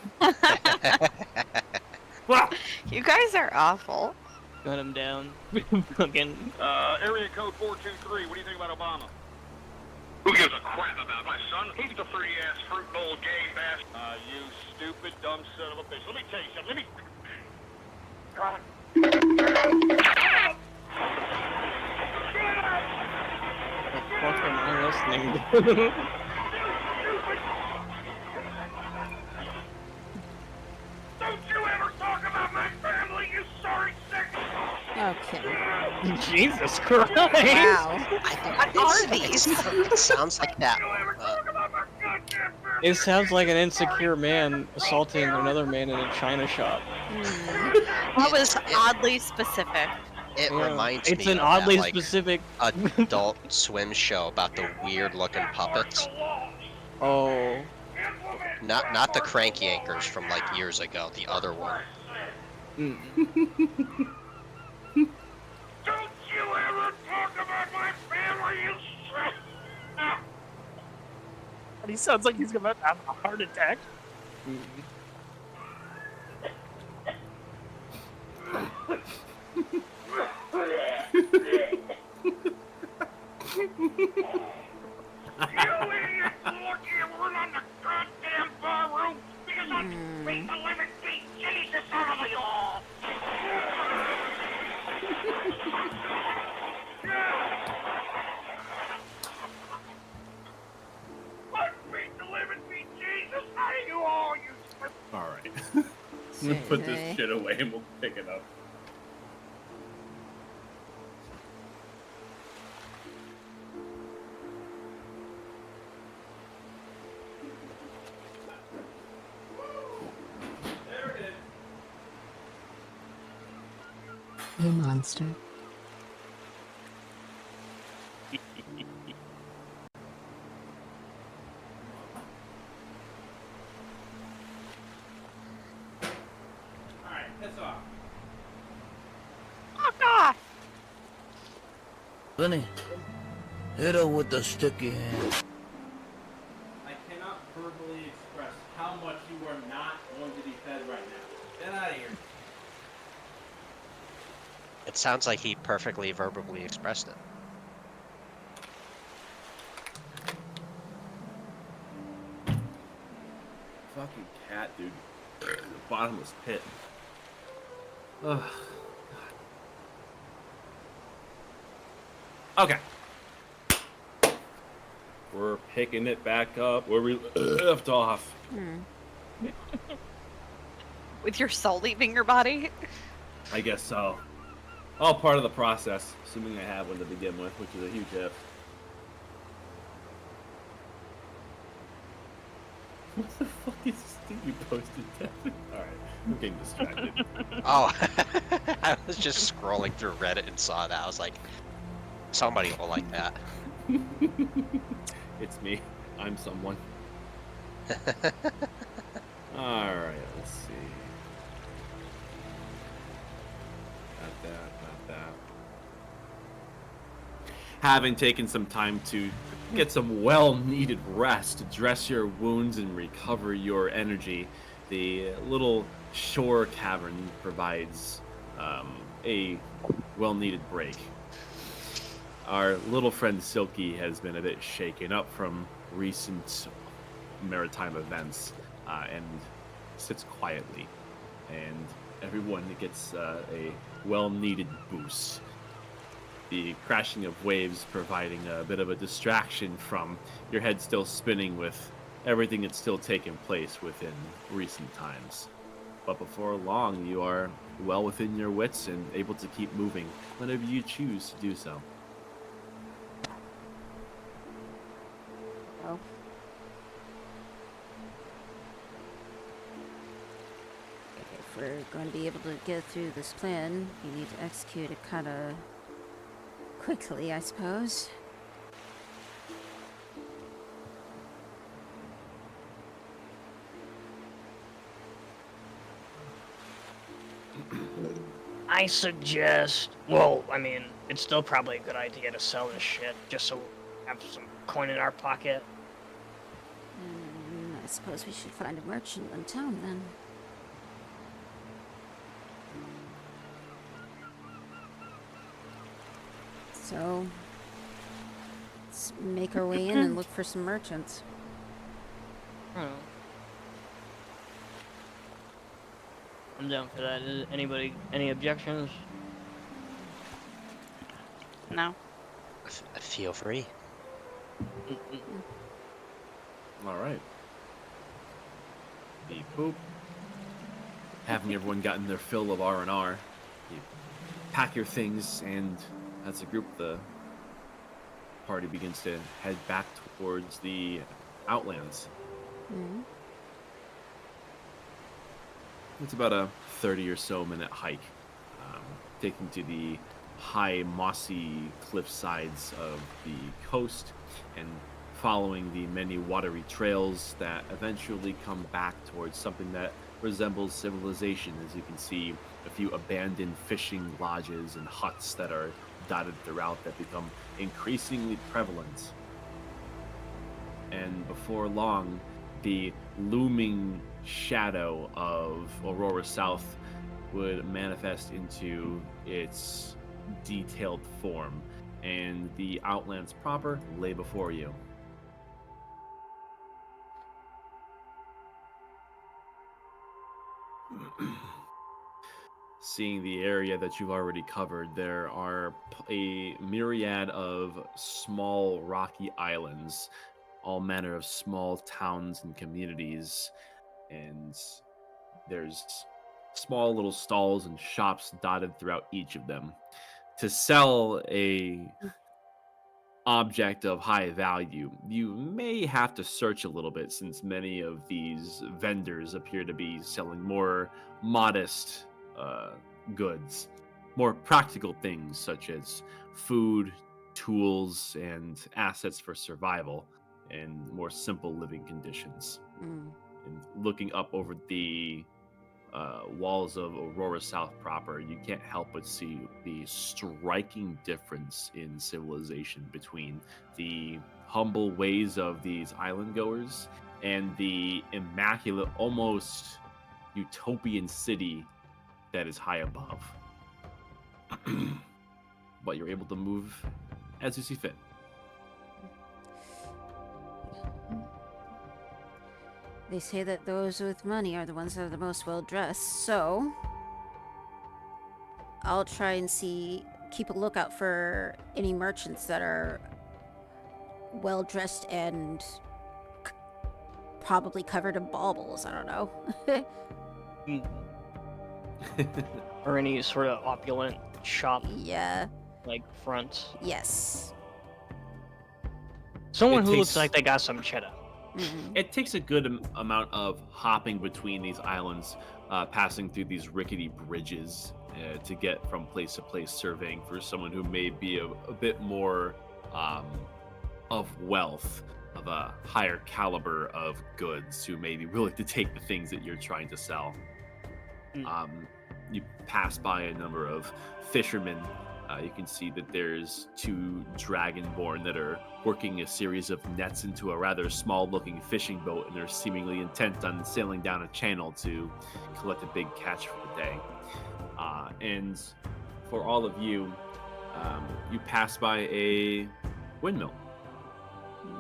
You guys are awful. Gun him down. Fucking. Area code 423. What do you think about Obama? Who gives a crap about my son? He's the free ass fruit bowl gay bastard. You stupid, dumb son of a bitch. Let me tell you something. Let me. What am I listening to? Don't you ever talk about my family, you sorry sick. Okay. Jesus Christ! Wow. I are think these? it sounds like that. It sounds like an insecure man assaulting another man in a china shop. That was oddly specific. It reminds It's me an of oddly that, like, specific. Adult Swim show about the weird-looking puppets. Oh. Not the cranky anchors from like years ago. The other one. Mm. Don't you ever talk about my family, you shit! And he sounds like he's about to have a heart attack. You idiots lucky it weren't on the goddamn bar room because I'd beat the living beat Jesus out of you all! I'd beat the living beat Jesus out of you all, you... Alright. I'm gonna put this shit away and we'll pick it up. You monster. Alright, piss off. Fuck off! Lenny, hit her with the sticky hand. I cannot verbally express how much you are not going to be fed right now. Get out of here. It sounds like he perfectly verbally expressed it. Fucking cat, dude. The bottomless pit. Ugh. Okay. We're picking it back up where we left off. With your soul leaving your body? I guess so. All part of the process, assuming I have one to begin with, which is a huge if. What the fuck is this thing you posted, Devin? Alright, I'm getting distracted. Oh, I was just scrolling through Reddit and saw that. I was like, somebody will like that. It's me. I'm someone. Alright, let's see. Not that. Having taken some time to get some well-needed rest to dress your wounds and recover your energy, the little shore cavern provides a well-needed break. Our little friend Silky has been a bit shaken up from recent maritime events and sits quietly, and everyone gets a well-needed boost. The crashing of waves providing a bit of a distraction from your head still spinning with everything that's still taken place within recent times. But before long, you are well within your wits and able to keep moving whenever you choose to do so. Oh. If we're going to be able to get through this plan, you need to execute it kind of quickly, I suppose. I suggest. Well, I mean, it's still probably a good idea to sell this shit just so we have some coin in our pocket. I suppose we should find a merchant in town then. So, let's make our way in and look for some merchants. I'm down for that. Is anybody any objections? No. I feel free. All right. Beep boop. Having everyone gotten their fill of R&R, you pack your things, and as a group, the party begins to head back towards the Outlands. It's about a 30 or so minute hike, taking to the high mossy cliff sides of the coast and following the many watery trails that eventually come back towards something that resembles civilization. As you can see, a few abandoned fishing lodges and huts that are dotted throughout that become increasingly prevalent. And before long, the looming shadow of Aurora South would manifest into its detailed form, and the Outlands proper lay before you. Seeing the area that you've already covered, there are a myriad of small rocky islands, all manner of small towns and communities, and there's small little stalls and shops dotted throughout each of them. To sell a object of high value, you may have to search a little bit, since many of these vendors appear to be selling more modest goods, more practical things such as food, tools, and assets for survival, and more simple living conditions. Mm. And looking up over the walls of Aurora South proper, you can't help but see the striking difference in civilization between the humble ways of these island goers and the immaculate, almost utopian city that is high above. But you're able to move as you see fit. They say that those with money are the ones that are the most well dressed, so I'll try and keep a lookout for any merchants that are well dressed and probably covered in baubles. I don't know. Or any sort of opulent shop. Yeah. Like fronts. Yes. Someone who looks like they got some cheddar. Mm-hmm. It takes a good amount of hopping between these islands, passing through these rickety bridges to get from place to place, surveying for someone who may be a bit more of wealth, of a higher caliber of goods, who may be willing to take the things that you're trying to sell. You pass by a number of fishermen. You can see that there's two dragonborn that are working a series of nets into a rather small-looking fishing boat, and they're seemingly intent on sailing down a channel to collect a big catch for the day. And for all of you, you pass by a windmill.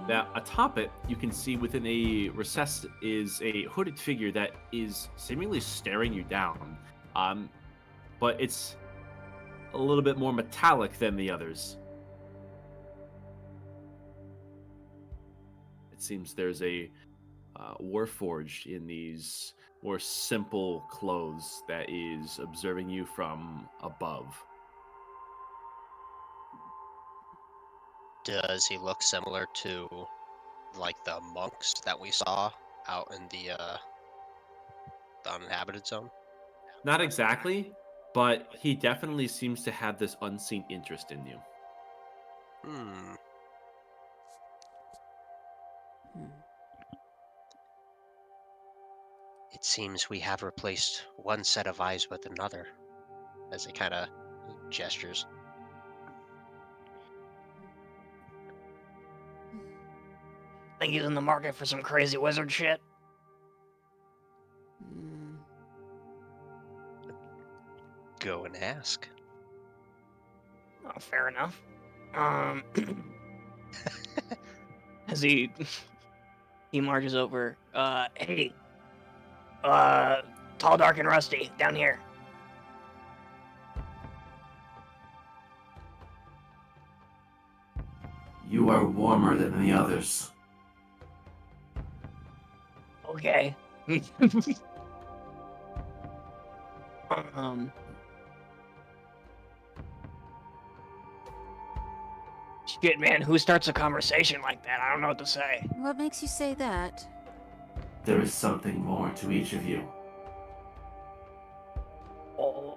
That atop it, you can see within a recess is a hooded figure that is seemingly staring you down. But it's a little bit more metallic than the others. It seems there's a warforged in these more simple clothes that is observing you from above. Does he look similar to, like, the monks that we saw out in the uninhabited zone? Not exactly, but he definitely seems to have this unseen interest in you. It seems we have replaced one set of eyes with another, as he kind of gestures. Think he's in the market for some crazy wizard shit? Go and ask. Oh, fair enough. As he marches over, hey, tall, dark, and rusty, down here. You are warmer than the others. Okay. Shit, man, who starts a conversation like that? I don't know what to say. What makes you say that? There is something more to each of you. Oh.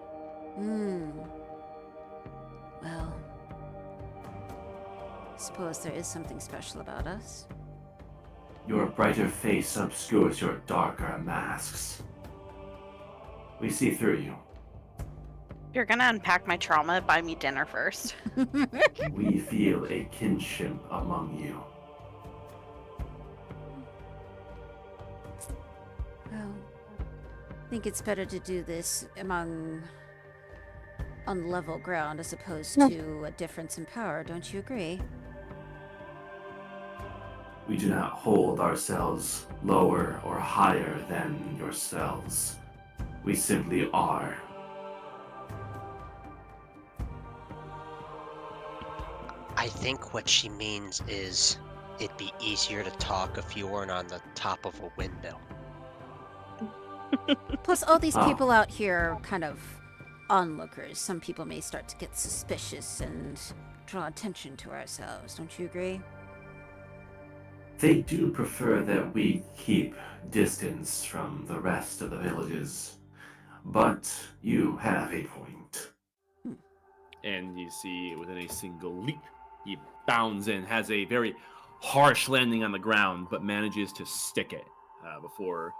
suppose there is something special about us. Your brighter face obscures your darker masks. We see through you. If you're gonna unpack my trauma, buy me dinner first. We feel a kinship among you. Well, I think it's better to do this on level ground as opposed to a difference in power, don't you agree? We do not hold ourselves lower or higher than yourselves. We simply are. I think what she means is it'd be easier to talk if you weren't on the top of a windmill. Plus, all these people out here are kind of onlookers. Some people may start to get suspicious and draw attention to ourselves. Don't you agree? They do prefer that we keep distance from the rest of the villages. But you have a point. And you see, within a single leap, he bounds in, has a very harsh landing on the ground, but manages to stick it before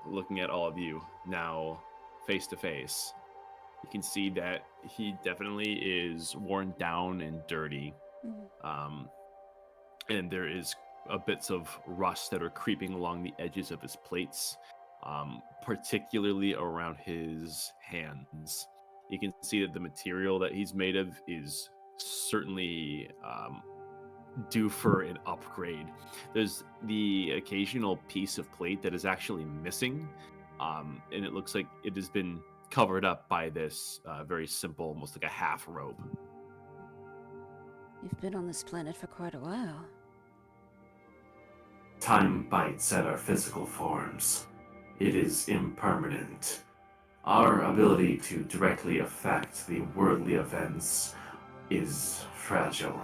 looking at all of you now face to face. You can see that he definitely is worn down and dirty. And there is bits of rust that are creeping along the edges of his plates, particularly around his hands. You can see that the material that he's made of is certainly due for an upgrade. There's the occasional piece of plate that is actually missing, and it looks like it has been covered up by this very simple, almost like a half robe. You've been on this planet for quite a while. Time bites at our physical forms. It is impermanent. Our ability to directly affect the worldly events is fragile.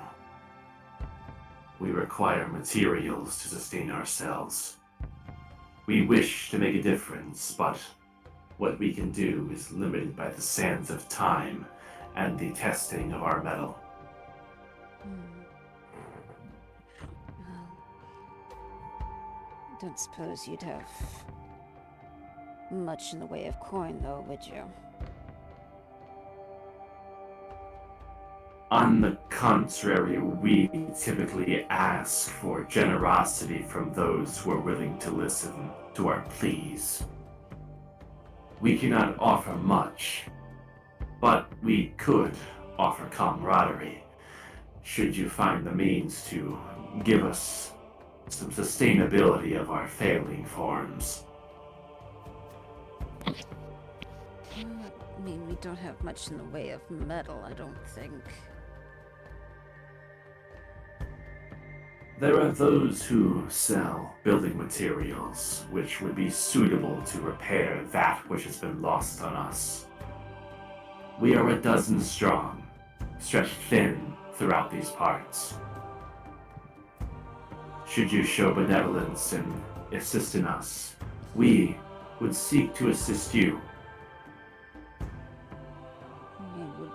We require materials to sustain ourselves. We wish to make a difference, but what we can do is limited by the sands of time and the testing of our metal. Don't suppose you'd have much in the way of coin, though, would you? On the contrary, we typically ask for generosity from those who are willing to listen to our pleas. We cannot offer much, but we could offer camaraderie, should you find the means to give us some sustainability of our failing forms. I mean, we don't have much in the way of metal, I don't think. There are those who sell building materials which would be suitable to repair that which has been lost on us. We are a dozen strong, stretched thin throughout these parts. Should you show benevolence and assist in us, we would seek to assist you. We would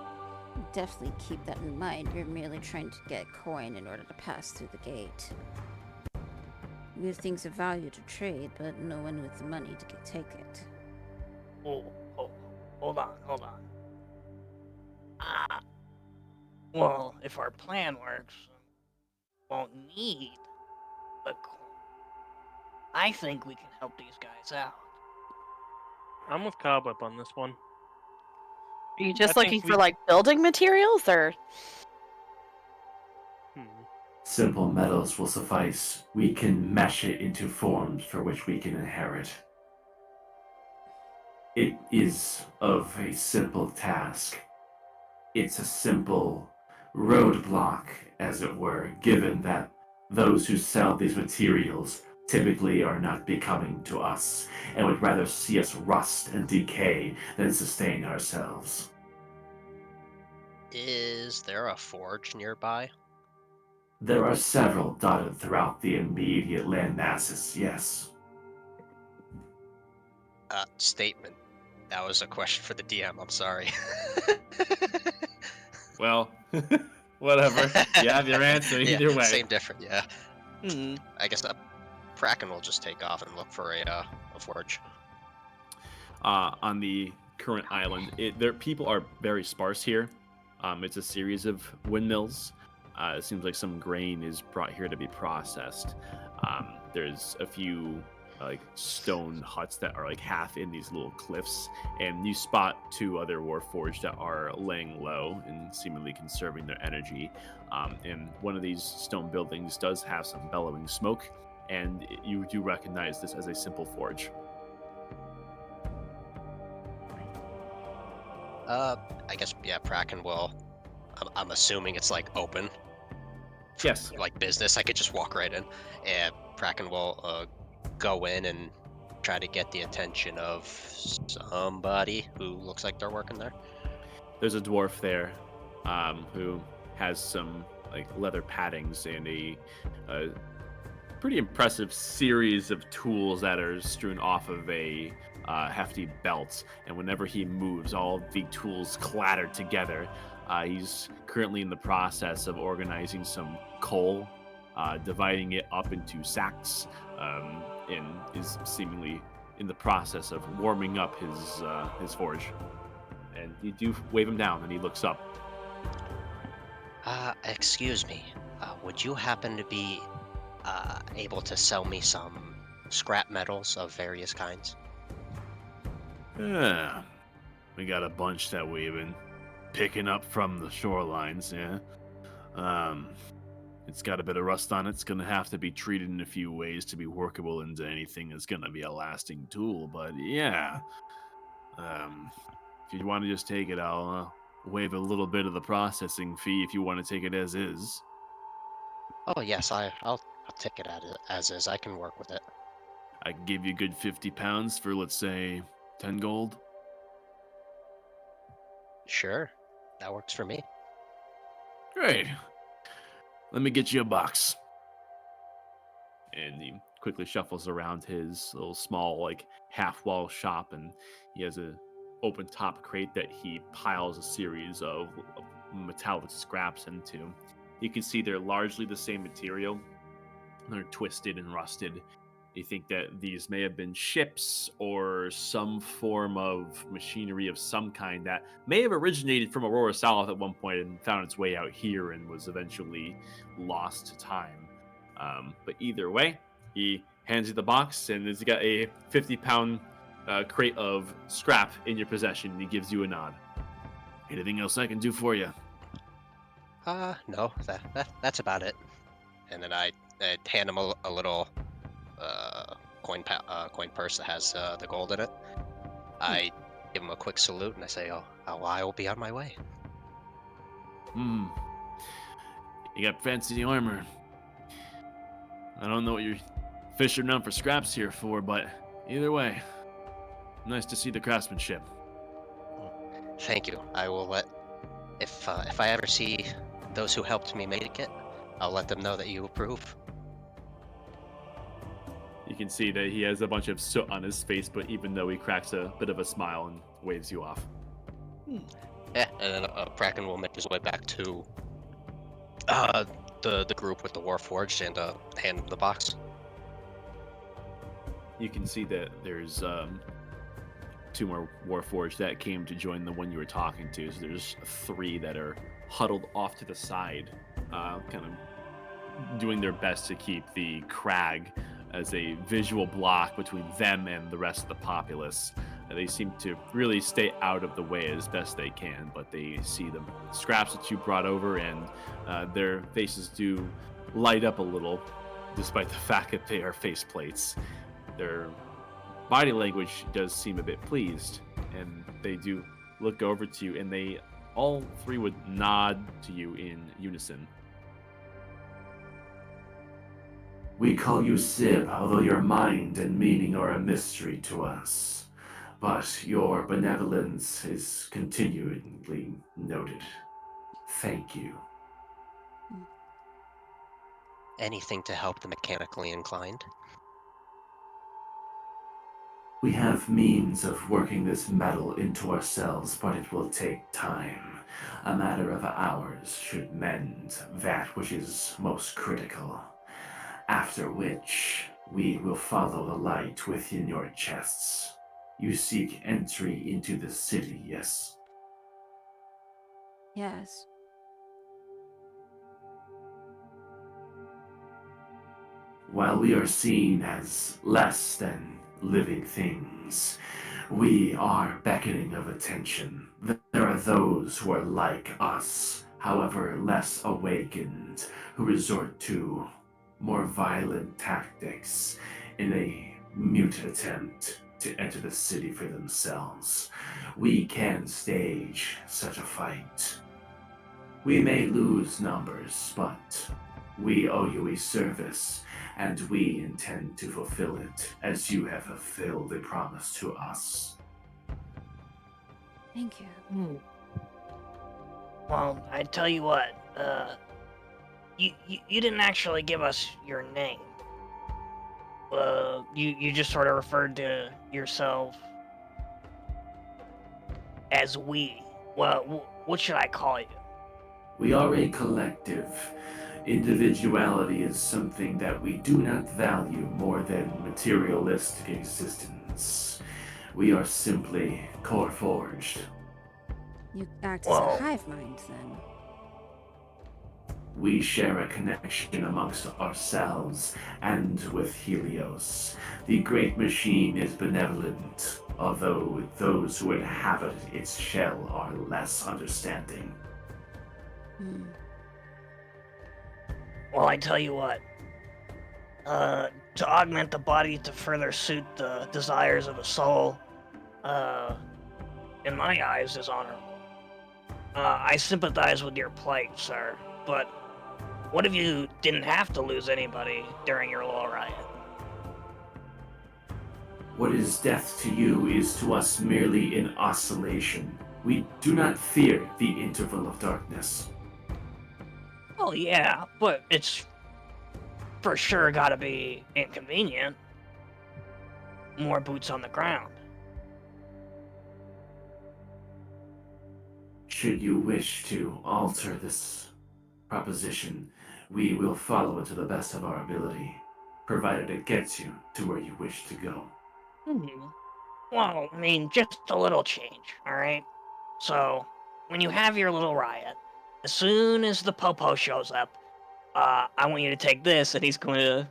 definitely keep that in mind. You're merely trying to get coin in order to pass through the gate. We have things of value to trade, but no one with the money to take it. Oh, hold on. Well, if our plan works, we won't need the coin. I think we can help these guys out. I'm with Cobweb on this one. Are you just looking for, like, building materials, or...? Simple metals will suffice. We can mesh it into forms for which we can inherit. It is of a simple task. It's a simple roadblock, as it were, given that those who sell these materials typically are not becoming to us, and would rather see us rust and decay than sustain ourselves. Is there a forge nearby? There are several dotted throughout the immediate land masses, yes. Statement. That was a question for the DM, I'm sorry. Well, Whatever. You have your answer either way. Same different, yeah. Hmm. I guess Kraken will just take off and look for a forge. On the current island, people are very sparse here. It's a series of windmills. It seems like some grain is brought here to be processed. There's a few like stone huts that are like half in these little cliffs, and you spot 2 other warforged that are laying low and seemingly conserving their energy. And one of these stone buildings does have some bellowing smoke, and you do recognize this as a simple forge. I guess, yeah, Kraken will. I'm assuming it's like open. Yes. Like business, I could just walk right in, and Kraken will go in and try to get the attention of somebody who looks like they're working there. There's a dwarf there, who has some like leather paddings and a pretty impressive series of tools that are strewn off of a hefty belt. And whenever he moves, all the tools clatter together. He's currently in the process of organizing some coal, dividing it up into sacks, and is seemingly in the process of warming up his forge. And you do wave him down, and he looks up. Excuse me. Would you happen to be able to sell me some scrap metals of various kinds? Yeah, we got a bunch that we've been picking up from the shorelines, yeah. It's got a bit of rust on it. It's gonna have to be treated in a few ways to be workable into anything that's gonna be a lasting tool, but yeah. If you want to just take it, I'll waive a little bit of the processing fee if you want to take it as is. Oh yes, I'll take it as is. I can work with it. I can give you a good 50 pounds for, let's say, 10 gold. Sure, that works for me. Great. Let me get you a box. And he quickly shuffles around his little small, like, half-wall shop, and he has a open top crate that he piles a series of metallic scraps into. You can see they're largely the same material. They're twisted and rusted. You think that these may have been ships or some form of machinery of some kind that may have originated from Aurora South at one point and found its way out here and was eventually lost to time. But either way, he hands you the box, and he's got a 50-pound crate of scrap in your possession, and he gives you a nod. Anything else I can do for you? No, that's about it. And then I hand him a little coin purse that has the gold in it. I give him a quick salute and I say, "Oh, I will be on my way." You got fancy armor. I don't know what you're fishing around for scraps here for, but either way, nice to see the craftsmanship. Thank you. I will let if I ever see those who helped me make it, I'll let them know that you approve. You can see that he has a bunch of soot on his face, but even though he cracks a bit of a smile and waves you off. Yeah, and then Kraken will make his way back to the group with the Warforged and hand him the box. You can see that there's 2 more Warforged that came to join the one you were talking to. So there's 3 that are huddled off to the side, kind of doing their best to keep the crag as a visual block between them and the rest of the populace. They seem to really stay out of the way as best they can, but they see the scraps that you brought over, and their faces do light up a little, despite the fact that they are faceplates. Their body language does seem a bit pleased, and they do look over to you, and they all 3 would nod to you in unison. We call you Sib, although your mind and meaning are a mystery to us. But your benevolence is continually noted. Thank you. Anything to help the mechanically inclined. We have means of working this metal into ourselves, but it will take time. A matter of hours should mend that which is most critical. After which, we will follow the light within your chests. You seek entry into the city, yes? Yes. While we are seen as less than living things, we are beckoning of attention. There are those who are like us, however less awakened, who resort to more violent tactics in a mute attempt to enter the city for themselves. We can stage such a fight. We may lose numbers, but we owe you a service, and we intend to fulfill it as you have fulfilled a promise to us. Thank you. Well, I tell you what, you didn't actually give us your name. You just sort of referred to yourself as we. Well, what should I call you? We are a collective. Individuality is something that we do not value more than materialistic existence. We are simply core forged. You act as a hive mind, then. We share a connection amongst ourselves and with Helios. The great machine is benevolent, although those who inhabit its shell are less understanding. Well, I tell you what. To augment the body to further suit the desires of the soul, in my eyes, is honorable. I sympathize with your plight, sir, but what if you didn't have to lose anybody during your little riot? What is death to you is to us merely an oscillation. We do not fear the interval of darkness. Well, yeah, but it's for sure gotta be inconvenient. More boots on the ground. Should you wish to alter this proposition, we will follow it to the best of our ability, provided it gets you to where you wish to go. Well, I mean, just a little change, alright? So, when you have your little riot, as soon as the Popo shows up, I want you to take this, and he's going to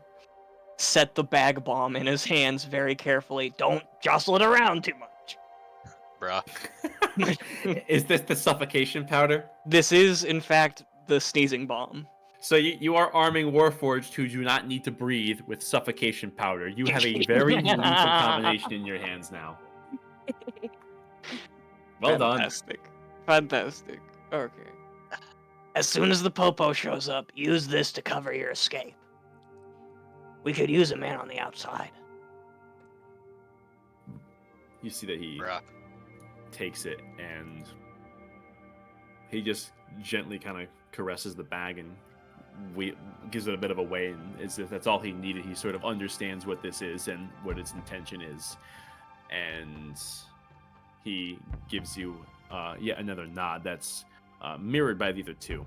set the bag bomb in his hands very carefully. Don't jostle it around too much. Bruh. Is this the suffocation powder? This is, in fact, the sneezing bomb. So you are arming Warforged who do not need to breathe with suffocation powder. You have a very lethal combination in your hands now. Well Fantastic. Fantastic. Okay. As soon as the Popo shows up, use this to cover your escape. We could use a man on the outside. You see that he takes it and he just gently kind of caresses the bag and gives it a bit of a way, and as if that's all he needed. He sort of understands what this is and what its intention is, and he gives you yet another nod that's mirrored by the other two.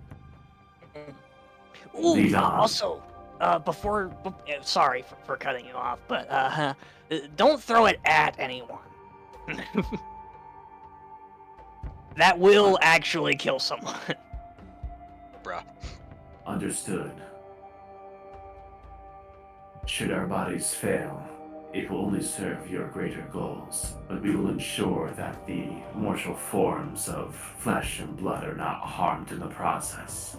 Ooh, also, sorry for cutting you off, but don't throw it at anyone. That will actually kill someone. Bruh. Understood. Should our bodies fail, it will only serve your greater goals, but we will ensure that the mortal forms of flesh and blood are not harmed in the process.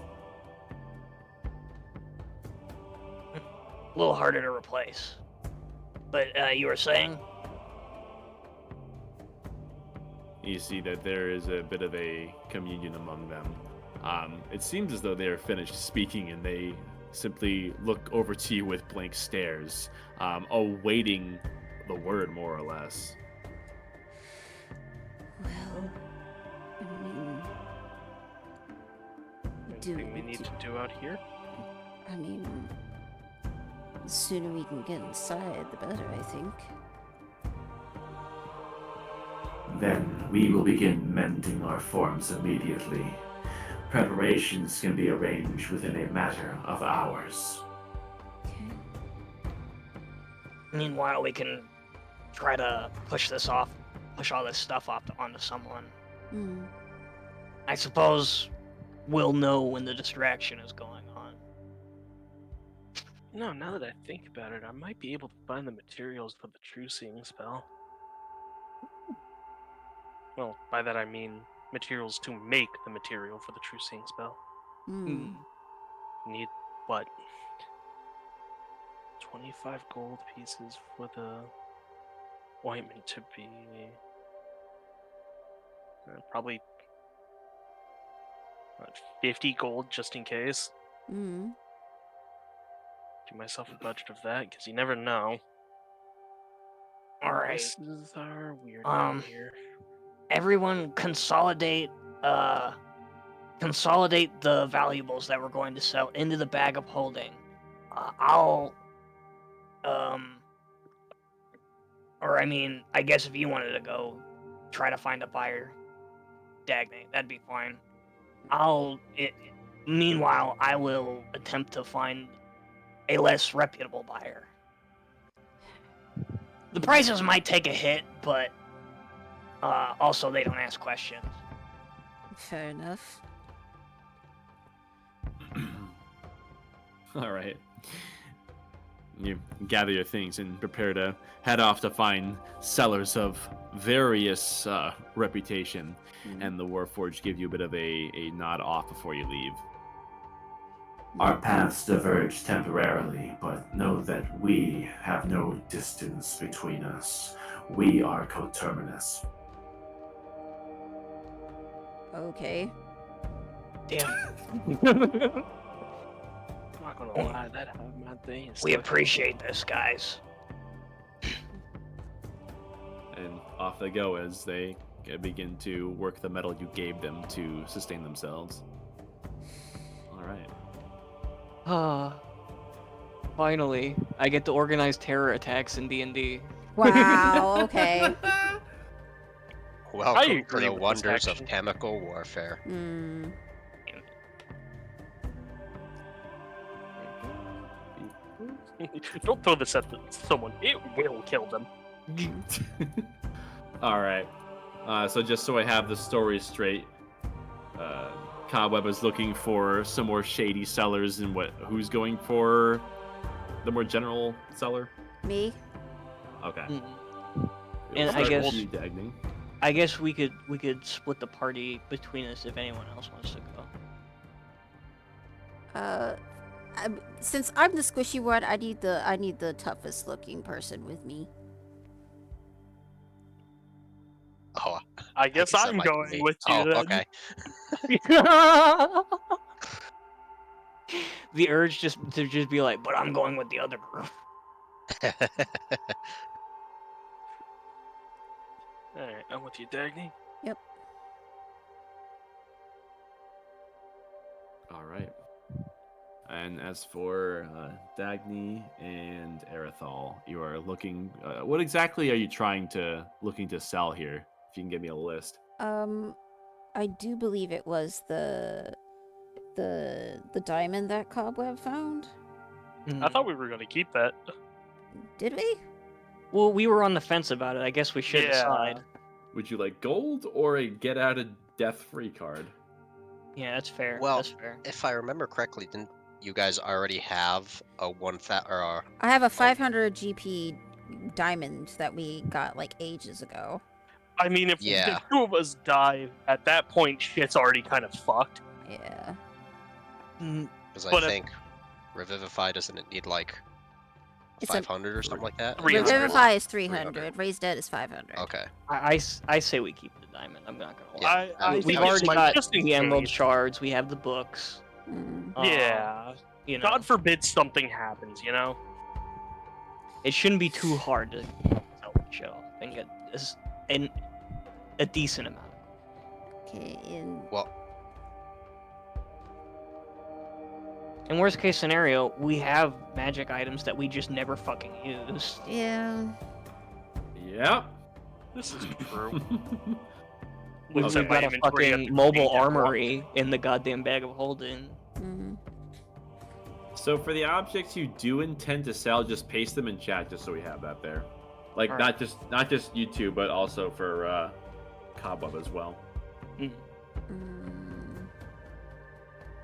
A little harder to replace. But you were saying? You see that there is a bit of a communion among them. It seems as though they are finished speaking and they simply look over to you with blank stares, awaiting the word, more or less. Well, I mean... Anything we need to do out here? I mean... The sooner we can get inside, the better, I think. Then we will begin mending our forms immediately. Preparations can be arranged within a matter of hours. Meanwhile, we can try to push all this stuff onto someone. I suppose we'll know when the distraction is going on. No, now that I think about it, I might be able to find the materials for the true seeing spell. Well, by that I mean materials to make the material for the true seeing spell. Need what? 25 gold pieces for the ointment to be probably 50 gold just in case. Give myself a budget of that because you never know. All right. Prices are weird down here. Everyone consolidate the valuables that we're going to sell into the bag of holding. I guess if you wanted to go try to find a buyer, Dagny, that'd be fine. Meanwhile, I will attempt to find a less reputable buyer. The prices might take a hit, but also they don't ask questions. Fair enough. All right. You gather your things and prepare to head off to find sellers of various reputation, and the Warforged give you a bit of a nod off before you leave. Our paths diverge temporarily, but know that we have no distance between us. We are coterminous. Okay. Damn. I'm not gonna lie, that half my day is We stuck. appreciate this, guys. And off they go as they begin to work the metal you gave them to sustain themselves. All right. Finally, I get to organize terror attacks in D&D. Wow, okay. Welcome to agree the with this wonders of action. chemical warfare. Don't throw this at someone. It will kill them. All right. So just so I have the story straight, Cobweb is looking for some more shady sellers, and who's going for the more general seller? Me? Okay. And Start I guess with you, Dagny. I guess we could split the party between us if anyone else wants to go. Since I'm the squishy one, I need the toughest looking person with me. Oh, I guess that I'm might be going me. with you then. Okay. The urge to just be like, but I'm going with the other group. Alright, I'm with you, Dagny. Yep. All right. And as for Dagny and Erithal, you are looking. What exactly are you looking to sell here? If you can give me a list. I do believe it was the diamond that Cobweb found. I thought we were gonna keep that. Did we? Well, we were on the fence about it. I guess we should decide. Would you like gold or a get out of death free card? Yeah, that's fair. Well, that's fair. if I remember correctly, didn't you guys already have a I have a 500 GP diamond that we got like ages ago. I mean, if Yeah. the two of us die, at that point, shit's already kind of fucked. Yeah. Because But I think Revivify doesn't it need like It's 500 or something like that? 300. Revivify is 300. Raise Dead is 500. Okay. I say we keep the diamond. I'm not gonna lie. Yeah. We've think already it's got just in the emerald case. shards. We have the books. Yeah. You know, God forbid something happens, you know? it shouldn't be too hard to sell the show and get a decent amount. Okay, Well, In worst case scenario, we have magic items that we just never fucking use. yeah. Yep. This is true. We've Looks at got my a inventory at the fucking mobile goddamn block. armory in the goddamn bag of holding. Mm-hmm. So for the objects you do intend to sell, just paste them in chat, just so we have that there. Like All not just you two, but also for Cobweb as well. Mm.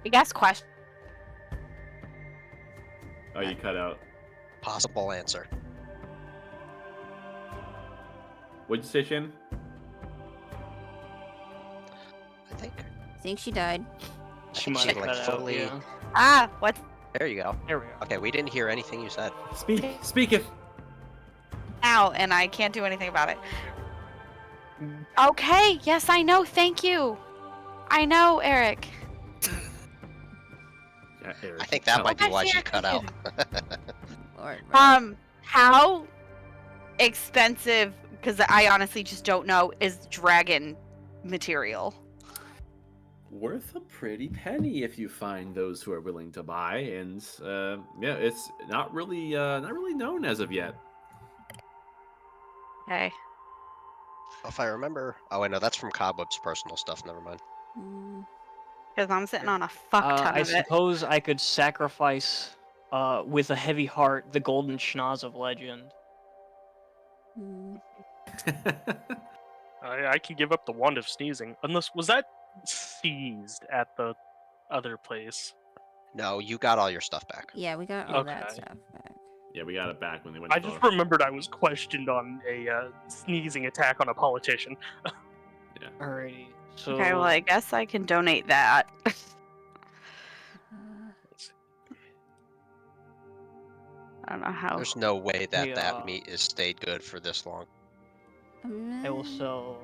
I guess question. Oh, you cut out. Possible answer. What'd you say, Shin? I think. I think she died. She might have like cut out. fully. Yeah. Ah, what? There you go. There we go. Okay, we didn't hear anything you said. Speak it. Ow, and I can't do anything about it. Okay, yes, I know. Thank you. I know, Eric. Yeah, Eric, I think that might be why she Actually, cut out. How expensive? Because I honestly just don't know. Is dragon material? Worth a pretty penny if you find those who are willing to buy, and yeah, it's not really known as of yet. Okay. If I remember. Oh, wait, no, that's from Cobweb's personal stuff. Never mind. Because I'm sitting on a fuck ton I of it. suppose I could sacrifice, with a heavy heart, the golden schnoz of legend. I can give up the wand of sneezing. Unless was that seized at the other place? No, you got all your stuff back. Yeah, we got all Okay. that stuff back. Yeah, we got it back when they went. I to just the... remembered I was questioned on a sneezing attack on a politician. Yeah. Alrighty. So. Okay, well, I guess I can donate that. I don't know how. There's no way that Hey, that meat is stayed good for this long. I will sell.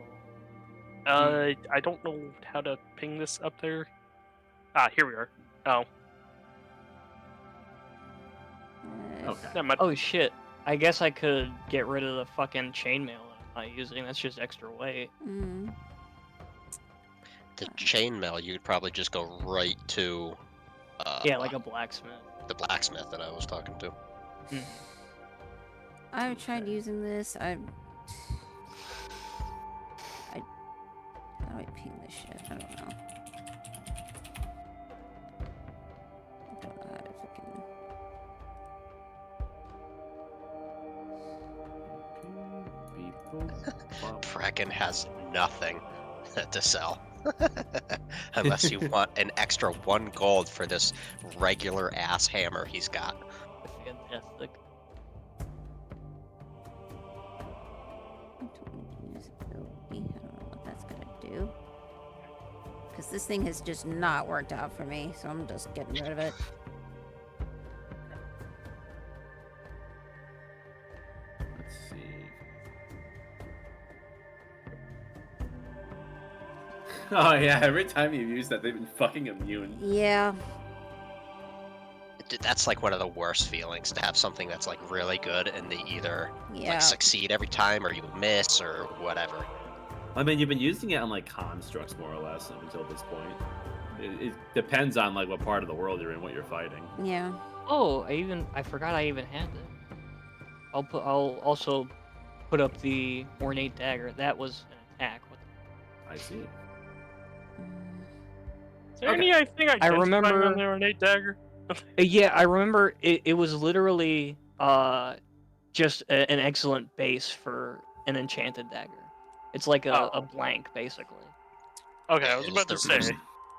I don't know how to ping this up there. Ah, here we are. Oh. Okay. That might... Oh shit! I guess I could get rid of the fucking chainmail I'm not using. That's just extra weight. The chainmail, you'd probably just go right to. Yeah, like a blacksmith. The blacksmith that I was talking to. I've tried using this. How do I ping this shit? I don't know. I don't know how to fucking. Kraken has nothing to sell. Unless you want an extra 1 gold for this regular ass hammer he's got. Fantastic. I don't know what that's gonna do. Because this thing has just not worked out for me, so I'm just getting rid of it. Let's see. Oh yeah, every time you've used that, they've been fucking immune. Yeah. That's like one of the worst feelings, to have something that's like really good and they either Yeah. like succeed every time or you miss or whatever. I mean, you've been using it on like constructs more or less up until this point. It depends on like what part of the world you're in, what you're fighting. Yeah. Oh, I forgot I even had that. I'll also put up the ornate dagger. That was an attack. I see. Is there anything I remember on the ornate dagger? Yeah, I remember it was literally just an excellent base for an enchanted dagger. It's like a blank, basically. Okay, I was about to say.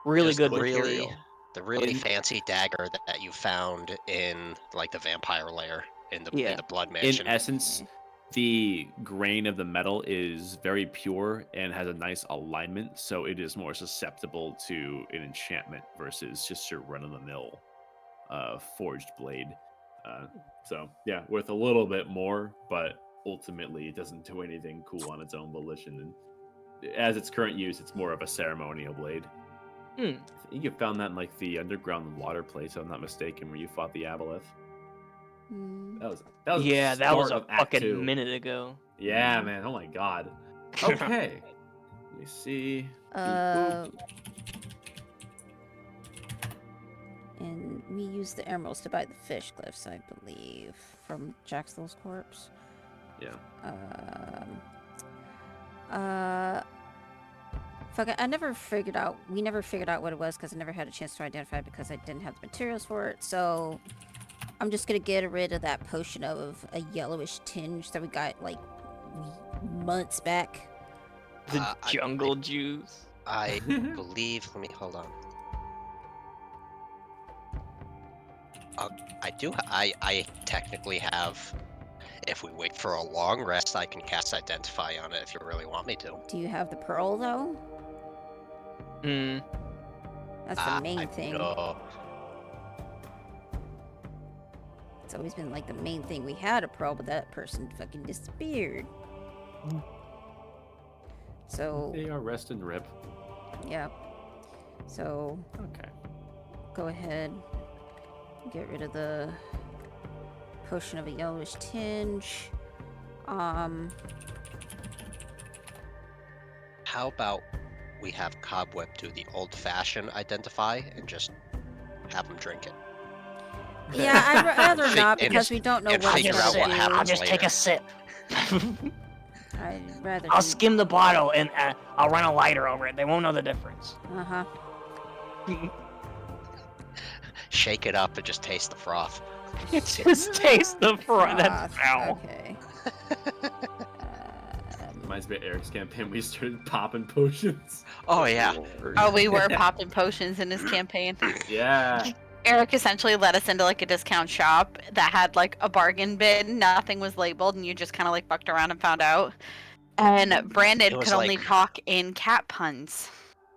Really Just good the material. The really fancy dagger that you found in like the vampire lair in the blood mansion. In essence, the grain of the metal is very pure and has a nice alignment, so it is more susceptible to an enchantment versus just your run-of-the-mill forged blade. So yeah, worth a little bit more, but ultimately it doesn't do anything cool on its own volition. And as its current use, it's more of a ceremonial blade. I think you found that in like the underground water place, if I'm not mistaken, where you fought the Aboleth. That was Yeah, the that was start a of Act fucking 2. minute ago. Yeah, man. Oh my god. Okay. Let me see. And we used the emeralds to buy the fish glyphs, I believe, from Jaxel's corpse. Yeah. Fuck it, I never figured out. We never figured out what it was because I never had a chance to identify it because I didn't have the materials for it. So I'm just gonna get rid of that potion of a yellowish tinge that we got like months back. The jungle juice. I believe. Let me hold on. I technically have. If we wait for a long rest, I can cast Identify on it if you really want me to. Do you have the pearl though? Hmm. That's the main thing. No. It's always been like the main thing. We had a pearl, but that person fucking disappeared. So. They are rest and rip. Yep. So. Okay. Go ahead. Get rid of the potion of a yellowish tinge. How about we have Cobweb do the old-fashioned Identify and just have him drink it? Yeah, I'd rather not And because just- we don't know and what figure it's out gonna what do. happens I'll just take later. a sip. I'd rather. I'll skim the bottle and I'll run a lighter over it. They won't know the difference. Uh-huh. Shake it up and just taste the froth. Just taste the front. That's foul. Okay. Reminds me of Eric's campaign. We started popping potions. Oh yeah. Oh, we were popping potions in his campaign. Yeah. Eric essentially led us into like a discount shop that had like a bargain bin. Nothing was labeled, and you just kind of like fucked around and found out. And Brandon It was could only like- talk in cat puns.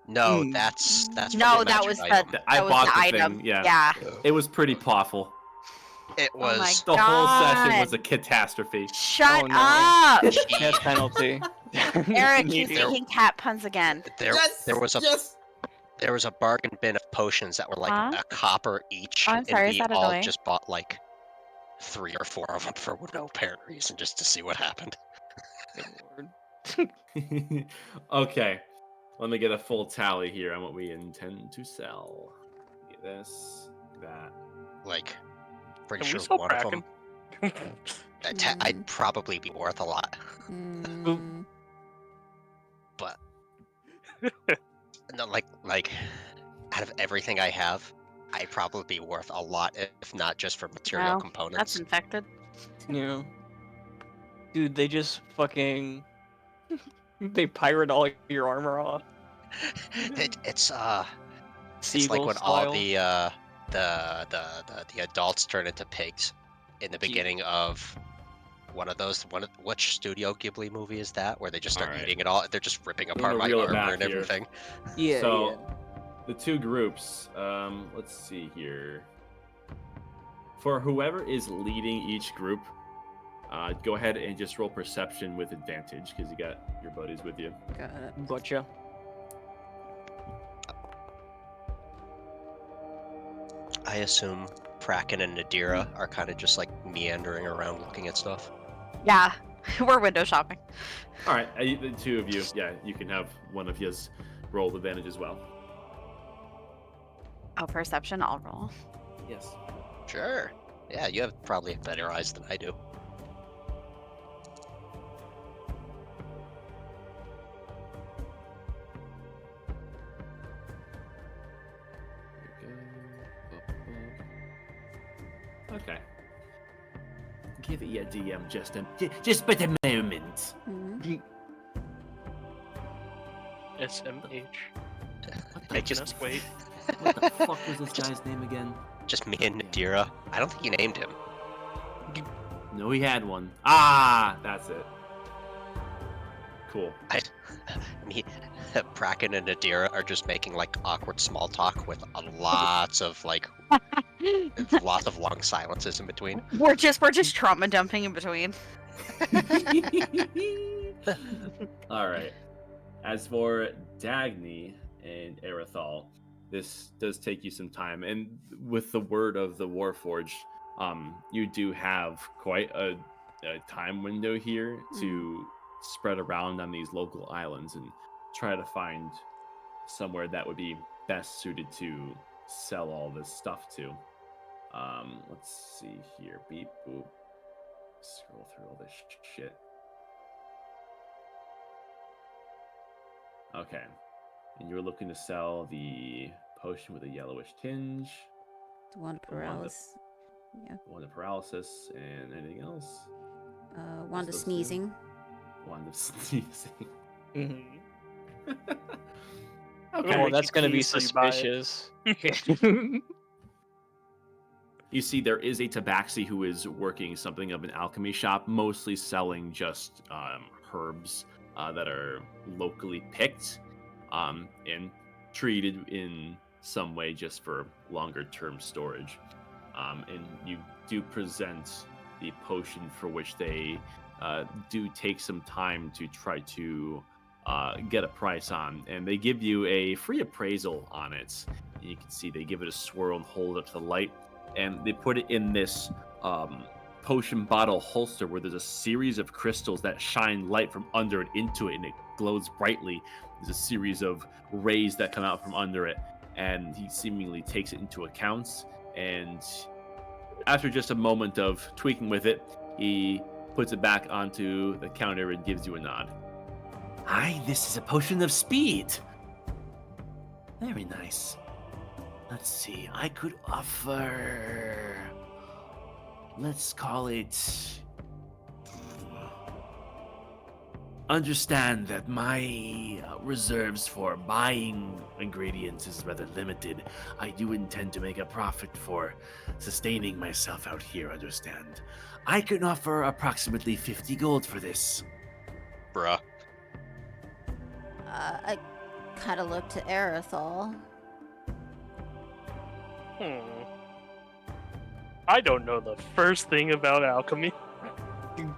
No, that's from No, the that magic was item. I that was bought the the item. thing. Yeah. Yeah. It was pretty pawful. It Oh my was. The whole session God. was a catastrophe. Shut Oh, no. up! Death penalty. Eric, he's There- making cat puns again. There was a bargain bin of potions that were like Huh? a copper each, Oh, I'm sorry, and is we that all annoying? just bought like 3 or 4 of them for no apparent reason, just to see what happened. Good lord. Okay. Let me get a full tally here on what we intend to sell. Get this, that. Like, pretty Can we sure sell one of Kraken? them. I'd probably be worth a lot, Mm, but no, like out of everything I have, I'd probably be worth a lot, if not just for material Well, components. that's infected. Yeah. Dude, they just fucking they pirate all your armor off. It's Seagull like when style. all the adults turn into pigs in the beginning of which Studio Ghibli movie is that, where they just start Alright. eating it all? They're just ripping I'm apart gonna my reel it armor back and here. everything. Yeah, So, the two groups, let's see here. For whoever is leading each group, go ahead and just roll perception with advantage, because you got your buddies with you. got it. Gotcha. I assume Kraken and Nadira are kind of just like meandering around looking at stuff. Yeah, we're window shopping. Alright, the two of you, yeah, you can have one of yours roll advantage as well. Oh, perception, I'll roll. Yes. Sure. Yeah, you have probably better eyes than I do. Okay. Give it your DM just but a moment. Mhm. SMH. Making us wait. What the fuck was this guy's name again? Just me and Nadira. I don't think you named him. No, he had one. Ah, that's it. Cool. Me, Kraken and Nadira are just making like awkward small talk with lots of lots of long silences in between. We're just trauma dumping in between. All right. As for Dagny and Erithal, this does take you some time, and with the word of the Warforged, you do have quite a time window here to spread around on these local islands and try to find somewhere that would be best suited to sell all this stuff to. Let's see here. Beep boop. Scroll through all this shit. Okay. And you're looking to sell the potion with a yellowish tinge, The one the wand of, paralysis. Yeah. wand of paralysis, and anything else? Wand of Those two? sneezing. Wand of sneezing. Mm-hmm. Okay. Well, that's gonna be so you buy it. suspicious. You see, there is a tabaxi who is working something of an alchemy shop, mostly selling just herbs that are locally picked and treated in some way just for longer term storage. And you do present the potion for which they do take some time to try to get a price on. And they give you a free appraisal on it. You can see they give it a swirl and hold it up to the light. And they put it in this potion bottle holster where there's a series of crystals that shine light from under it into it, and it glows brightly. There's a series of rays that come out from under it, and he seemingly takes it into account. And after just a moment of tweaking with it, he puts it back onto the counter and gives you a nod. Hi, this is a potion of speed. Very nice. Let's see, I could offer... Let's call it... Understand that my reserves for buying ingredients is rather limited. I do intend to make a profit for sustaining myself out here, understand? I can offer approximately 50 gold for this. Bruh. I kind of look to Arathol. I don't know the first thing about alchemy.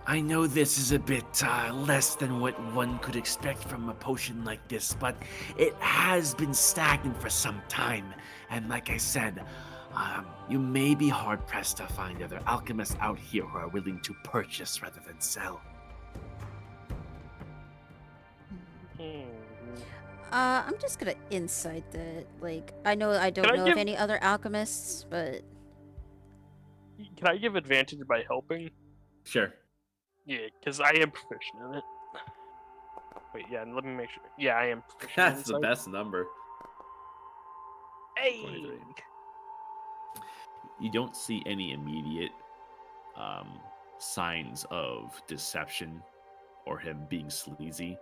I know this is a bit less than what one could expect from a potion like this, but it has been stagnant for some time. And like I said, you may be hard-pressed to find other alchemists out here who are willing to purchase rather than sell. I'm just gonna insight that. Like, I know I don't know of any other alchemists, but... Can I give advantage by helping? Sure. Yeah, because I am proficient in it. Wait, yeah, let me make sure. Yeah, I am proficient in That's the insight. best number. Hey! 23. You don't see any immediate signs of deception or him being sleazy.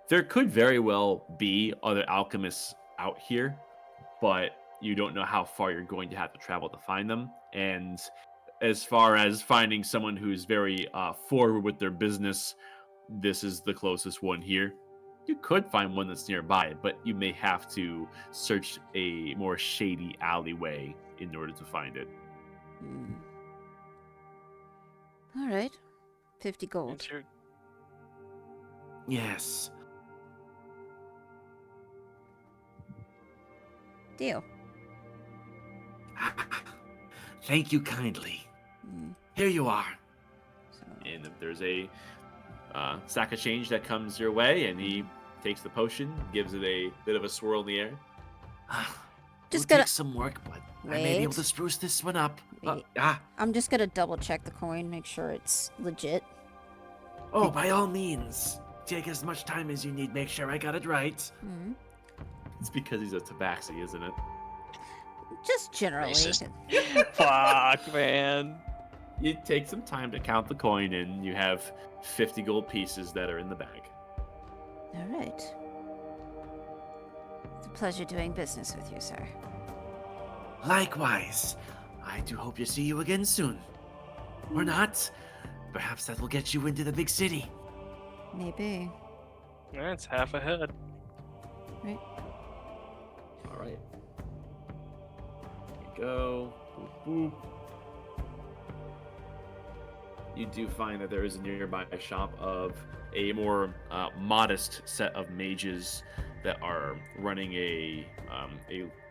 There could very well be other alchemists out here, but you don't know how far you're going to have to travel to find them. And as far as finding someone who's very forward with their business, this is the closest one here. You could find one that's nearby, but you may have to search a more shady alleyway in order to find it. All right. 50 gold. Yes. Deal. Thank you kindly. Here you are. And there's a sack of change that comes your way, and he takes the potion, gives it a bit of a swirl in the air. Just It'll gotta take some work, but I may be wait. able to spruce this one up. Wait. I'm just gonna double check the coin, make sure it's legit. Oh, by all means. Take as much time as you need. Make sure I got it right. It's because he's a tabaxi, isn't it? Just generally. Fuck, man. You take some time to count the coin, and you have 50 gold pieces that are in the bag. All right. It's a pleasure doing business with you, sir. Likewise. I do hope to see you again soon. Or not. Perhaps that will get you into the big city. Maybe. That's half ahead. Right. All right. Here you go. Boop, boop. You do find that there is a nearby shop of a more modest set of mages that are running a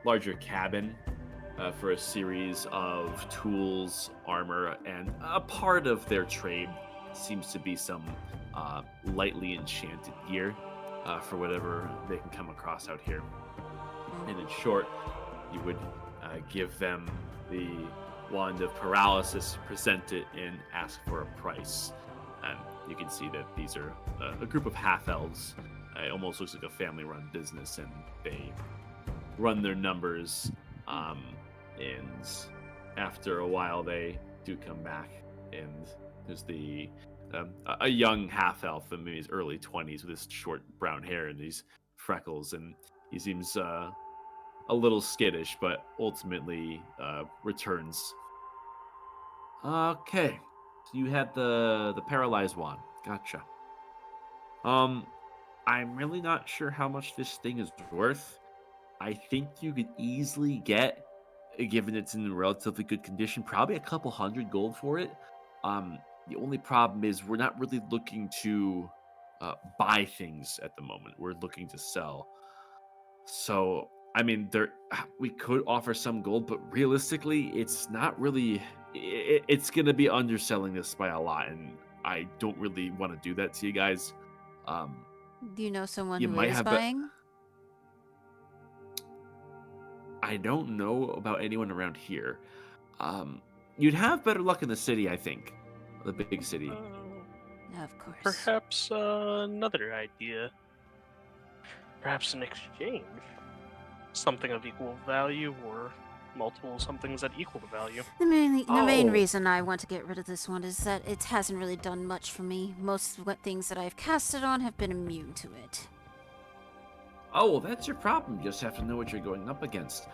larger cabin for a series of tools, armor, and a part of their trade seems to be some lightly enchanted gear for whatever they can come across out here. And in short, you would give them the wand of paralysis, present it, and ask for a price. And you can see that these are a group of half-elves it almost looks like a family-run business, and they run their numbers. And after a while, they do come back, and there's a young half-elf in his early 20s with his short brown hair and these freckles, and he seems a little skittish, but ultimately returns. Okay, so you had the paralyzed wand. Gotcha. I'm really not sure how much this thing is worth. I think you could easily get, given it's in relatively good condition, probably a couple hundred gold for it. The only problem is we're not really looking to buy things at the moment. We're looking to sell. So, I mean, we could offer some gold, but realistically, it's not really. It's gonna be underselling this by a lot, and I don't really want to do that to you guys. Do you know someone You who might is have buying? I don't know about anyone around here. You'd have better luck in the city, I think, the big city. Of course. Perhaps another idea. Perhaps an exchange. Something of equal value, or multiple somethings that equal the value. The main Oh. reason I want to get rid of this one is that it hasn't really done much for me. Most things that I've cast it on have been immune to it. Oh, well, that's your problem. You just have to know what you're going up against.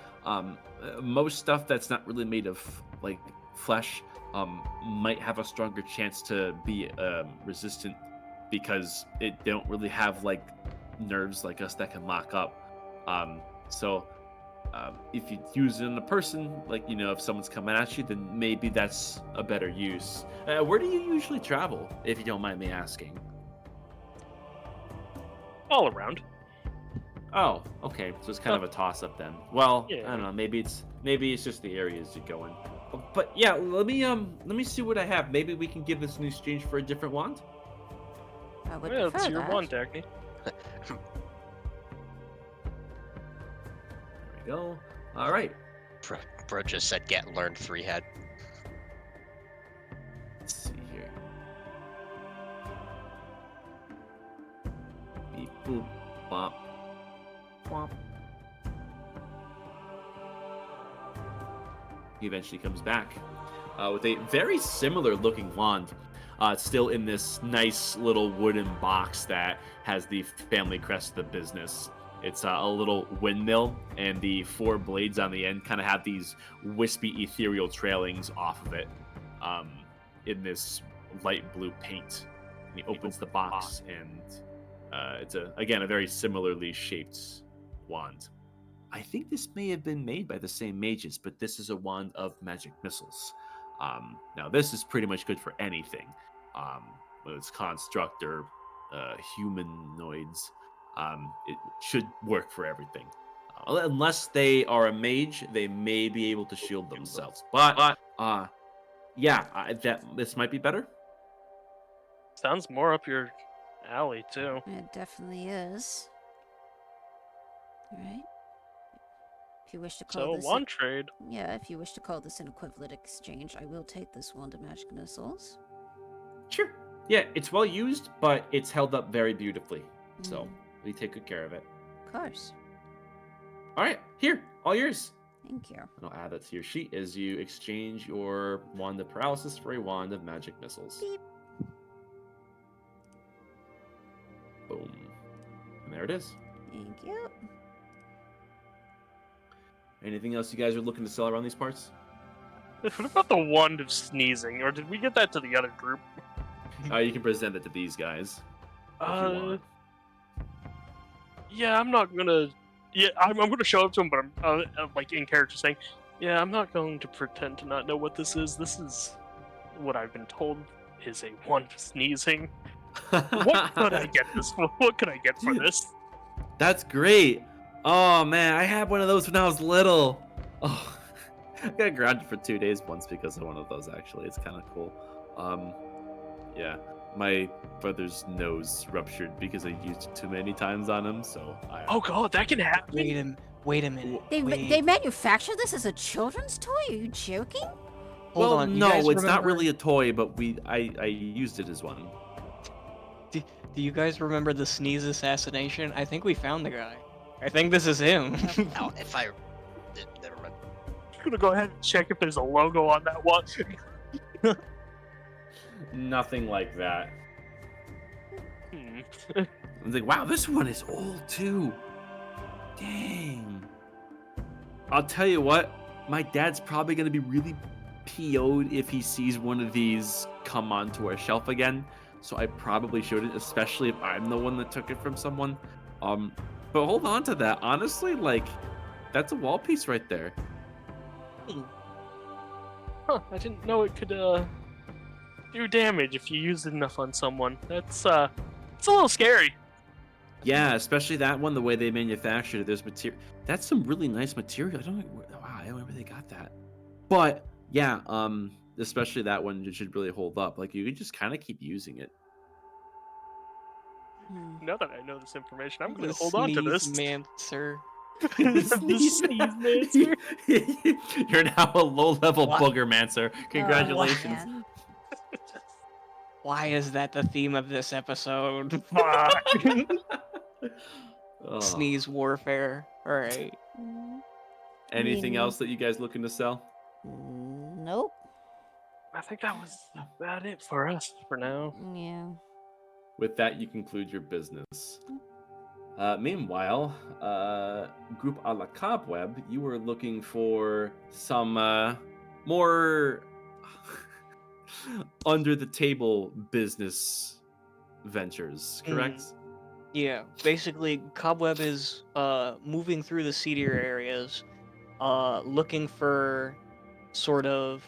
Most stuff that's not really made of like flesh might have a stronger chance to be resistant because they don't really have like nerves like us that can lock up. So if you use it on a person, like if someone's coming at you, then maybe that's a better use. Where do you usually travel, if you don't mind me asking? All around. Oh, okay. So it's kind of a toss-up then. Well, Yeah. I don't know. Maybe it's just the areas you go in. But yeah, let me see what I have. Maybe we can give this in exchange for a different wand. I would Well, it's prefer your that. one, Dagny. There we go. All right. Bro just said learn 3-head. Let's see here. Beep boop bop. Womp. He eventually comes back with a very similar looking wand. Still in this nice little wooden box that has the family crest of the business. It's a little windmill, and the 4 blades on the end kind of have these wispy ethereal trailings off of it in this light blue paint. And he opens the box, and it's again a very similarly shaped wand. I think this may have been made by the same mages, but this is a wand of magic missiles. Now this is pretty much good for anything, whether it's construct or humanoids. It should work for everything. Unless they are a mage, they may be able to shield themselves. But yeah, this might be better. Sounds more up your alley, too. It definitely is. Alright. If you wish to call So, this one trade. Yeah, if you wish to call this an equivalent exchange, I will take this wand of magic missiles. Sure. Yeah, it's well used, but it's held up very beautifully. So we take good care of it. Of course. All right, here, all yours. Thank you. And I'll add that to your sheet as you exchange your wand of paralysis for a wand of magic missiles. Beep. Boom. And there it is. Thank you. Anything else you guys are looking to sell around these parts? What about the wand of sneezing? Or did we get that to the other group? You can present it to these guys. If you want. Yeah, I'm not gonna. Yeah, I'm gonna show up to him, but I'm like in character saying, "Yeah, I'm not going to pretend to not know what this is. This is what I've been told is a wand of sneezing. What could I get this for? What could I get for this?" That's great. Oh man, I had one of those when I was little. Oh, I got grounded for 2 days once because of one of those. Actually, it's kind of cool. Yeah, my brother's nose ruptured because I used it too many times on him. So Oh god, that can happen. Wait a minute. They manufacture this as a children's toy? Are you joking? Hold well, on, you no, guys it's not remember- really a toy, but I used it as one. Do you guys remember the Sneeze assassination? I think we found the guy. I think this is him. Now, if I... Never mind. I'm gonna go ahead and check if there's a logo on that watch. Nothing like that. Hmm. I'm like, wow, this one is old too. Dang. I'll tell you what, my dad's probably gonna be really PO'd if he sees one of these come onto our shelf again. So I probably shouldn't, especially if I'm the one that took it from someone. But hold on to that. Honestly, like, that's a wall piece right there. Huh, I didn't know it could do damage if you use it enough on someone. That's it's a little scary. Yeah, especially that one, the way they manufactured it. There's material. That's some really nice material. I don't know. Wow, I don't know where they got that. But yeah, especially that one should really hold up. Like you could just kind of keep using it. Now that I know this information, I'm going The to hold on to this. Mancer. The sneeze mancer. You're now a low-level What? booger mancer. Congratulations. Oh, man. Why is that the theme of this episode? Fuck. Oh. Sneeze warfare. All right. Anything else that you guys looking to sell? Nope. I think that was about it for us for now. Yeah. With that, you conclude your business. Meanwhile, Group a la Cobweb, you were looking for some more under-the-table business ventures, correct? Yeah, basically, Cobweb is moving through the seedier areas, looking for sort of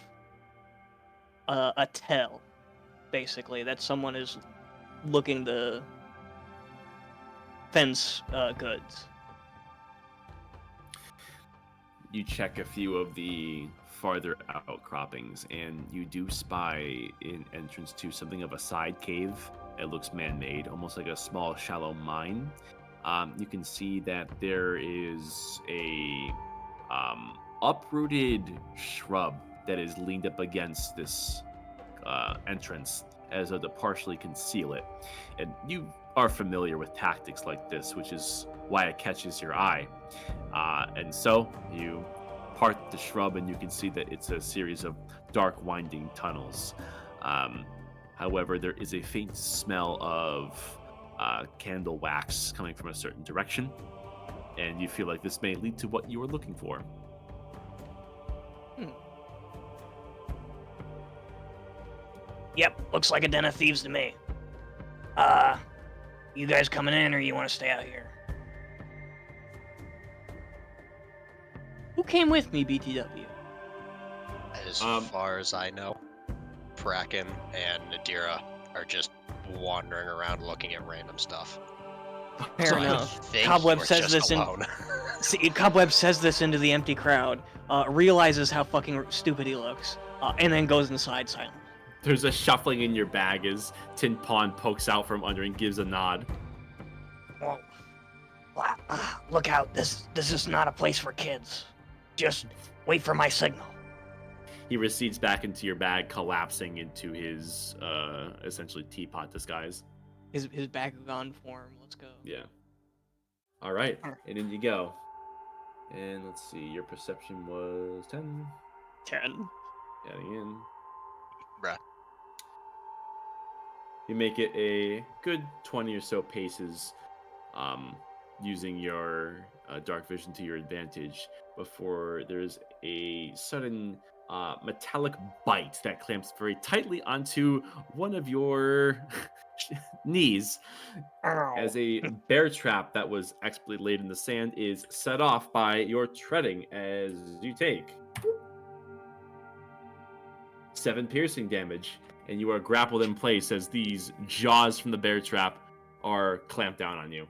a tell, basically, that someone is looking to fence goods. You check a few of the farther outcroppings, and you do spy an entrance to something of a side cave. It looks man-made, almost like a small, shallow mine. You can see that there is a uprooted shrub that is leaned up against this entrance as though to partially conceal it. And you are familiar with tactics like this, which is why it catches your eye. And so you part the shrub, and you can see that it's a series of dark, winding tunnels. However, there is a faint smell of candle wax coming from a certain direction, and you feel like this may lead to what you were looking for. Yep, looks like a den of thieves to me. You guys coming in, or you want to stay out here? Who came with me, BTW? As far as I know, Praken and Nadira are just wandering around looking at random stuff. Fair So I enough. think Cobweb we're says just this alone. See, Cobweb says this into the empty crowd, realizes how fucking stupid he looks, and then goes inside silent. There's a shuffling in your bag as Tin Pond pokes out from under and gives a nod. Well, look out! This is not a place for kids. Just wait for my signal. He recedes back into your bag, collapsing into his essentially teapot disguise. His Bakugan form. Let's go. Yeah. All right, and in you go. And let's see, your perception was 10. 10. Adding in. Bruh. You make it a good 20 or so paces, using your dark vision to your advantage, before there's a sudden metallic bite that clamps very tightly onto one of your knees. Ow. As a bear trap that was expertly laid in the sand is set off by your treading, as you take 7 piercing damage, and you are grappled in place as these jaws from the bear trap are clamped down on you.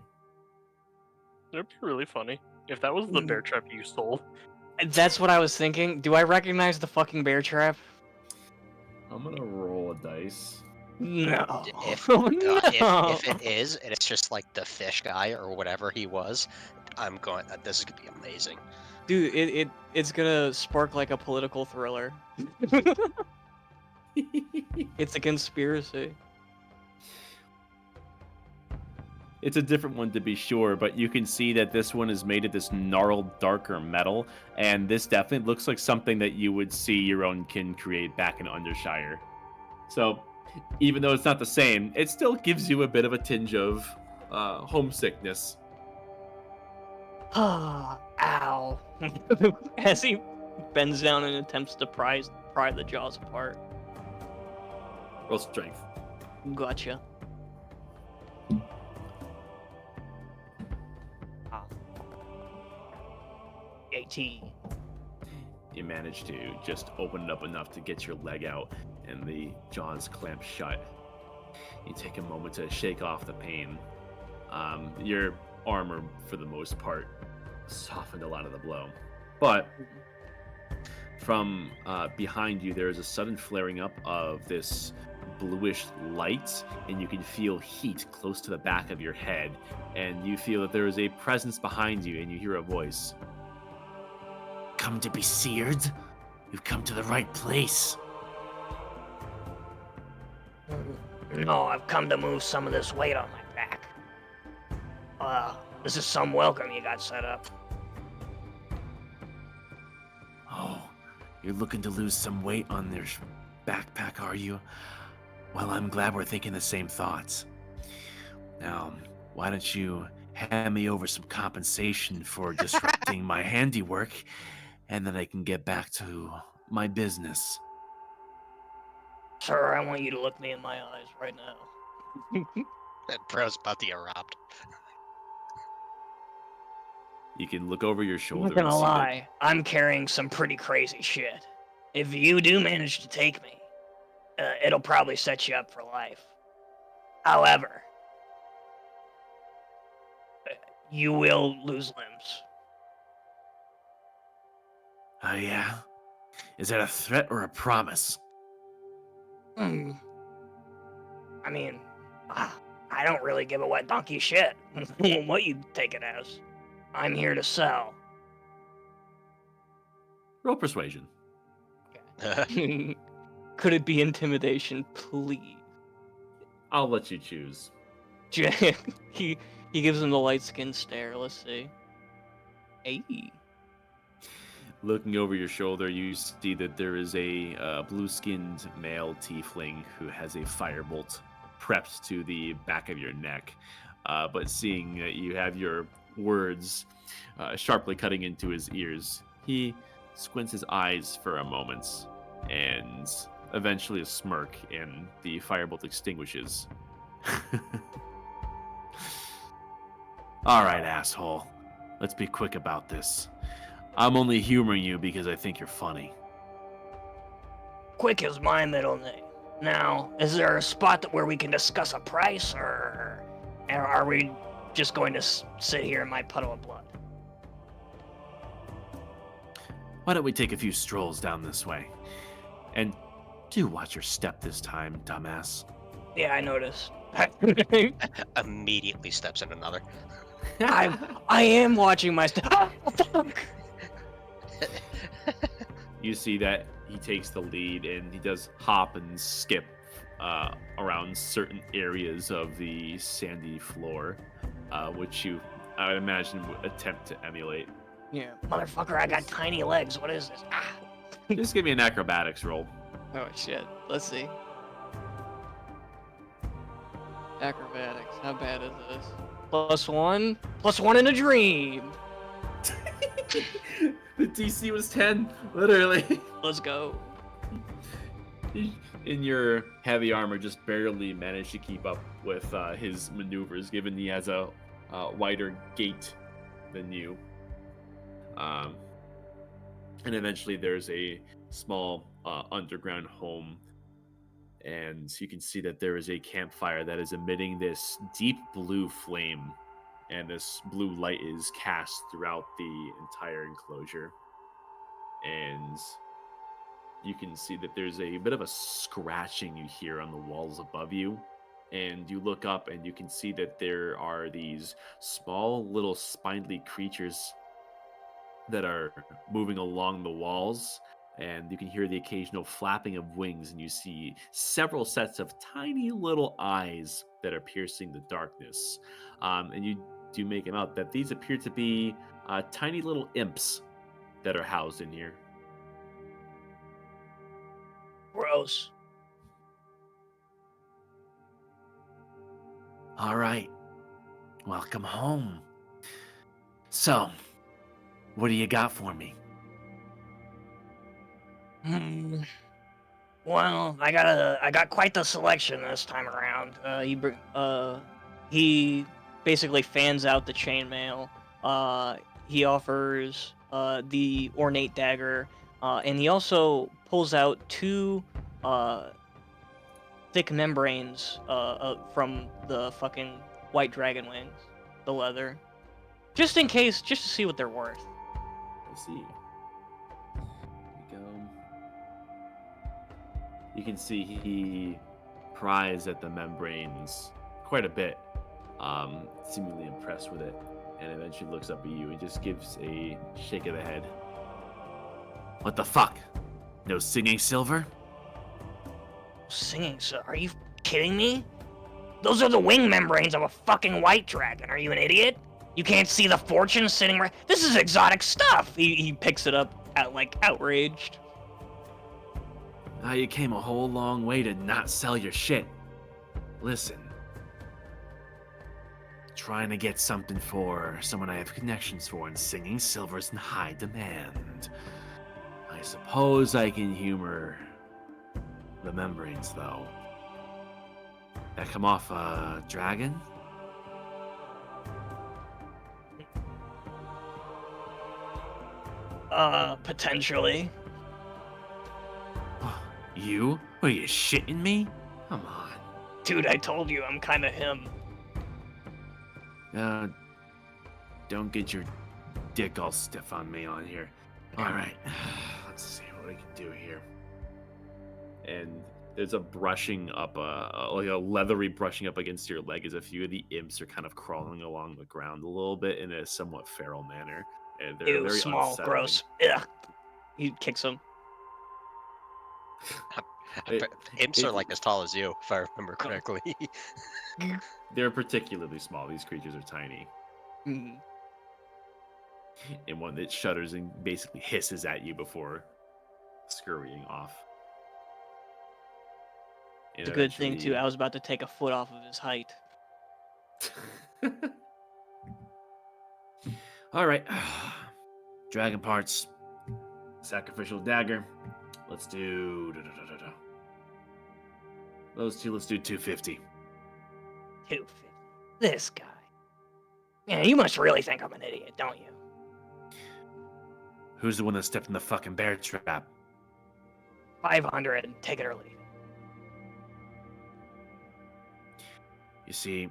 That'd be really funny if that was the bear trap you stole. That's what I was thinking. Do I recognize the fucking bear trap? I'm gonna roll a dice. No. If, No. if it is, and it's just like the fish guy or whatever he was, I'm going. This is gonna be amazing. Dude, it's gonna spark like a political thriller. It's a conspiracy. It's a different one to be sure, but you can see that this one is made of this gnarled, darker metal, and this definitely looks like something that you would see your own kin create back in Undershire. So, even though it's not the same, it still gives you a bit of a tinge of homesickness. Ow. As he bends down and attempts to pry the jaws apart. Roll strength. Gotcha. Ah. 18. You manage to just open it up enough to get your leg out, and the jaws clamp shut. You take a moment to shake off the pain. Your armor, for the most part, softened a lot of the blow. But from behind you, there is a sudden flaring up of this bluish light, and you can feel heat close to the back of your head, and you feel that there is a presence behind you, and you hear a voice. Come to be seared? You've come to the right place. No, I've come to move some of this weight on my back. This is some welcome you got set up. Oh, you're looking to lose some weight on their backpack, are you? Well, I'm glad we're thinking the same thoughts. Now, why don't you hand me over some compensation for disrupting my handiwork, and then I can get back to my business. Sir, I want you to look me in my eyes right now. That bro's about to get robbed. You can look over your I'm shoulder. not gonna and see lie, I'm carrying some pretty crazy shit. If you do manage to take me, it'll probably set you up for life. However, you will lose limbs. Oh, yeah? Is that a threat or a promise? I mean, I don't really give a wet donkey shit what you take it as. I'm here to sell. Roll persuasion. Could it be intimidation, please? I'll let you choose. he gives him the light skin stare. Let's see. Hey. Looking over your shoulder, you see that there is a blue-skinned male tiefling who has a firebolt prepped to the back of your neck. But seeing that you have your words sharply cutting into his ears, he squints his eyes for a moment, and eventually a smirk, and the firebolt extinguishes. All right, asshole. Let's be quick about this. I'm only humoring you because I think you're funny. Quick is my middle name. Now, is there a spot where we can discuss a price, or are we just going to sit here in my puddle of blood? Why don't we take a few strolls down this way? And do watch your step this time, dumbass. Yeah, I noticed. Immediately steps in another. I am watching my step. You see that he takes the lead, and he does hop and skip around certain areas of the sandy floor, which you, I would imagine, would attempt to emulate. Yeah. Motherfucker, I got tiny legs. What is this? Just give me an acrobatics roll. Oh, shit. Let's see. Acrobatics. How bad is this? +1. +1 in a dream. The DC was 10, literally. Let's go. In your heavy armor, just barely managed to keep up with his maneuvers, given he has a wider gait than you. And eventually there's a small underground home, and you can see that there is a campfire that is emitting this deep blue flame, and this blue light is cast throughout the entire enclosure. And you can see that there's a bit of a scratching you hear on the walls above you. And you look up and you can see that there are these small little spindly creatures that are moving along the walls. and you can hear the occasional flapping of wings, and you see several sets of tiny little eyes that are piercing the darkness. And you do make them out that these appear to be tiny little imps that are housed in here. Gross. All right. Welcome home. So, what do you got for me? Well, I got quite the selection this time around. He basically fans out the chainmail. He offers the ornate dagger, and he also pulls out two thick membranes from the fucking white dragon wings, the leather, just in case, just to see what they're worth. I see. Here we go. You can see he pries at the membranes quite a bit, seemingly impressed with it, and eventually looks up at you and just gives a shake of the head. What the fuck? No singing silver? Singing, so are you kidding me? Those are the wing membranes of a fucking white dragon. Are you an idiot? You can't see the fortune sitting right. This is exotic stuff. He picks it up outraged. You came a whole long way to not sell your shit. Listen. Trying to get something for someone I have connections for, and singing silver's in high demand. I suppose I can humor the membranes, though. That come off a dragon? Potentially. You? Are you shitting me? Come on. Dude, I told you, I'm kinda him. Don't get your dick all stiff on me on here. Alright, let's see what we can do here. And there's a brushing up, like a leathery brushing up against your leg as a few of the imps are kind of crawling along the ground a little bit in a somewhat feral manner. And they're Ew, very small, unsettling. gross. Ugh. He kicks him. Imps are like as tall as you, if I remember correctly. They're particularly small. These creatures are tiny. Mm. And one that shudders and basically hisses at you before scurrying off. It's a good thing, too. I was about to take a foot off of his height. All right. Dragon parts. Sacrificial dagger. Let's do... Those two, let's do 250. 250. This guy. Yeah, you must really think I'm an idiot, don't you? Who's the one that stepped in the fucking bear trap? 500, take it or leave it. You see,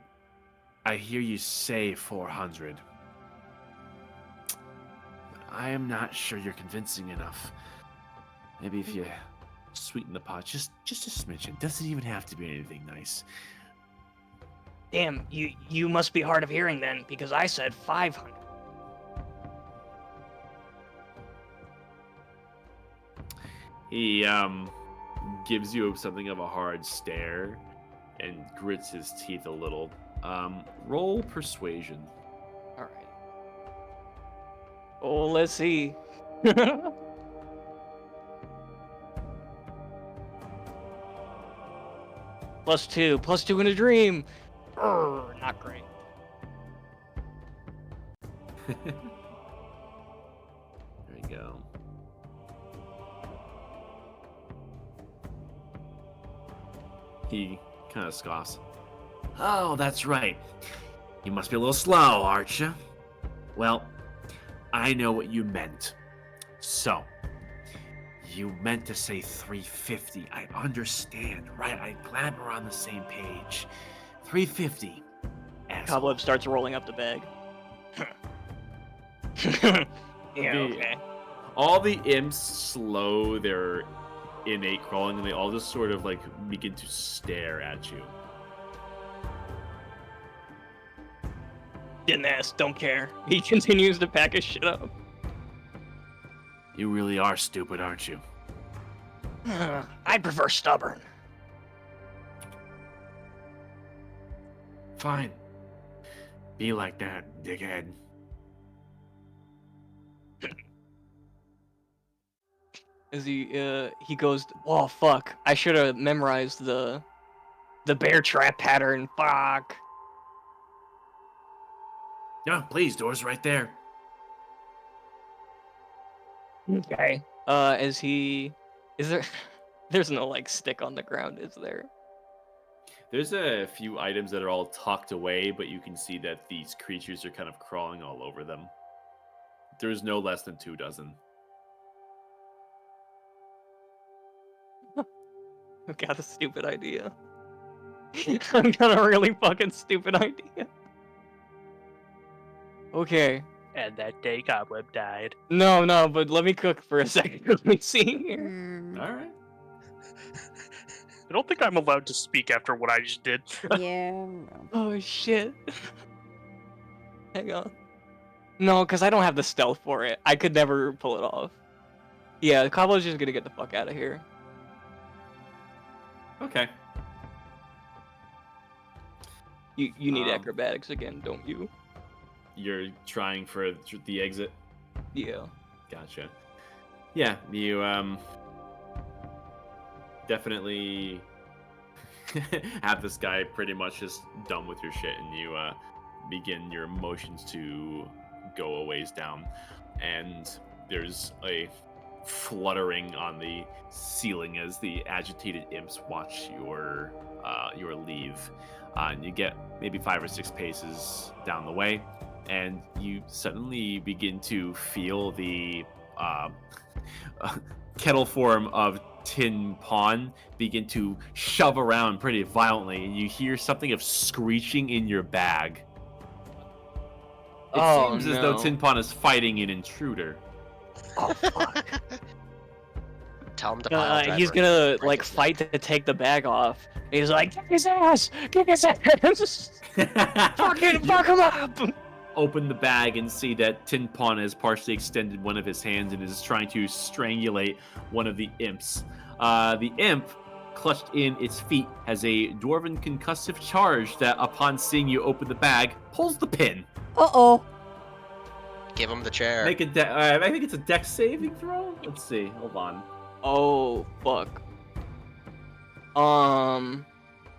I hear you say 400. I am not sure you're convincing enough. Maybe if you sweeten the pot just a smidgen. Doesn't even have to be anything nice. Damn, you must be hard of hearing then, because I said 500. He gives you something of a hard stare and grits his teeth a little. Roll persuasion. All right. Oh, let's see. +2 in a dream. Not great. There you go. He kind of scoffs. Oh, that's right. You must be a little slow, aren't you? Well, I know what you meant. So, you meant to say 350. I understand, right? I'm glad we're on the same page. 350. Asshole. Cobweb starts rolling up the bag. Yeah, okay. All the imps slow their innate crawling, and they all just sort of like begin to stare at you. Didn't ask, don't care. He continues to pack his shit up. You really are stupid, aren't you? I prefer stubborn. Fine. Be like that, dickhead. As he goes, oh fuck, I should have memorized the bear trap pattern. Fuck. No, please, door's right there. Okay. Is there? There's no like stick on the ground, is there? There's a few items that are all tucked away, but you can see that these creatures are kind of crawling all over them. There's no less than 2 dozen. I've got a stupid idea. I've got a really fucking stupid idea. Okay. And that day, Cobweb died. No, but let me cook for a second. Let me see here. All right. I don't think I'm allowed to speak after what I just did. Yeah. Oh shit. Hang on. No, because I don't have the stealth for it. I could never pull it off. Yeah, Cobble's just gonna get the fuck out of here. Okay. You need acrobatics again, don't you? You're trying for the exit? Yeah. Gotcha. Yeah, you definitely have this guy pretty much just done with your shit, and you begin your motions to go a ways down, and there's a fluttering on the ceiling as the agitated imps watch your leave. And you get maybe 5 or 6 paces down the way, and you suddenly begin to feel the kettle form of Tin Pawn begin to shove around pretty violently, and you hear something of screeching in your bag. It seems as though Tin Pawn is fighting an intruder. Oh fuck. Tell him to pile driver. He's gonna like fight to take the bag off. He's like, kick his ass! Kick his ass! Fucking fuck him up! Open the bag and see that Tin Pawn has partially extended one of his hands and is trying to strangulate one of the imps. The imp, clutched in its feet, has a dwarven concussive charge that, upon seeing you open the bag, pulls the pin. Uh-oh. Give him the chair. Make a I think it's a dex saving throw. Let's see. Hold on. Oh fuck.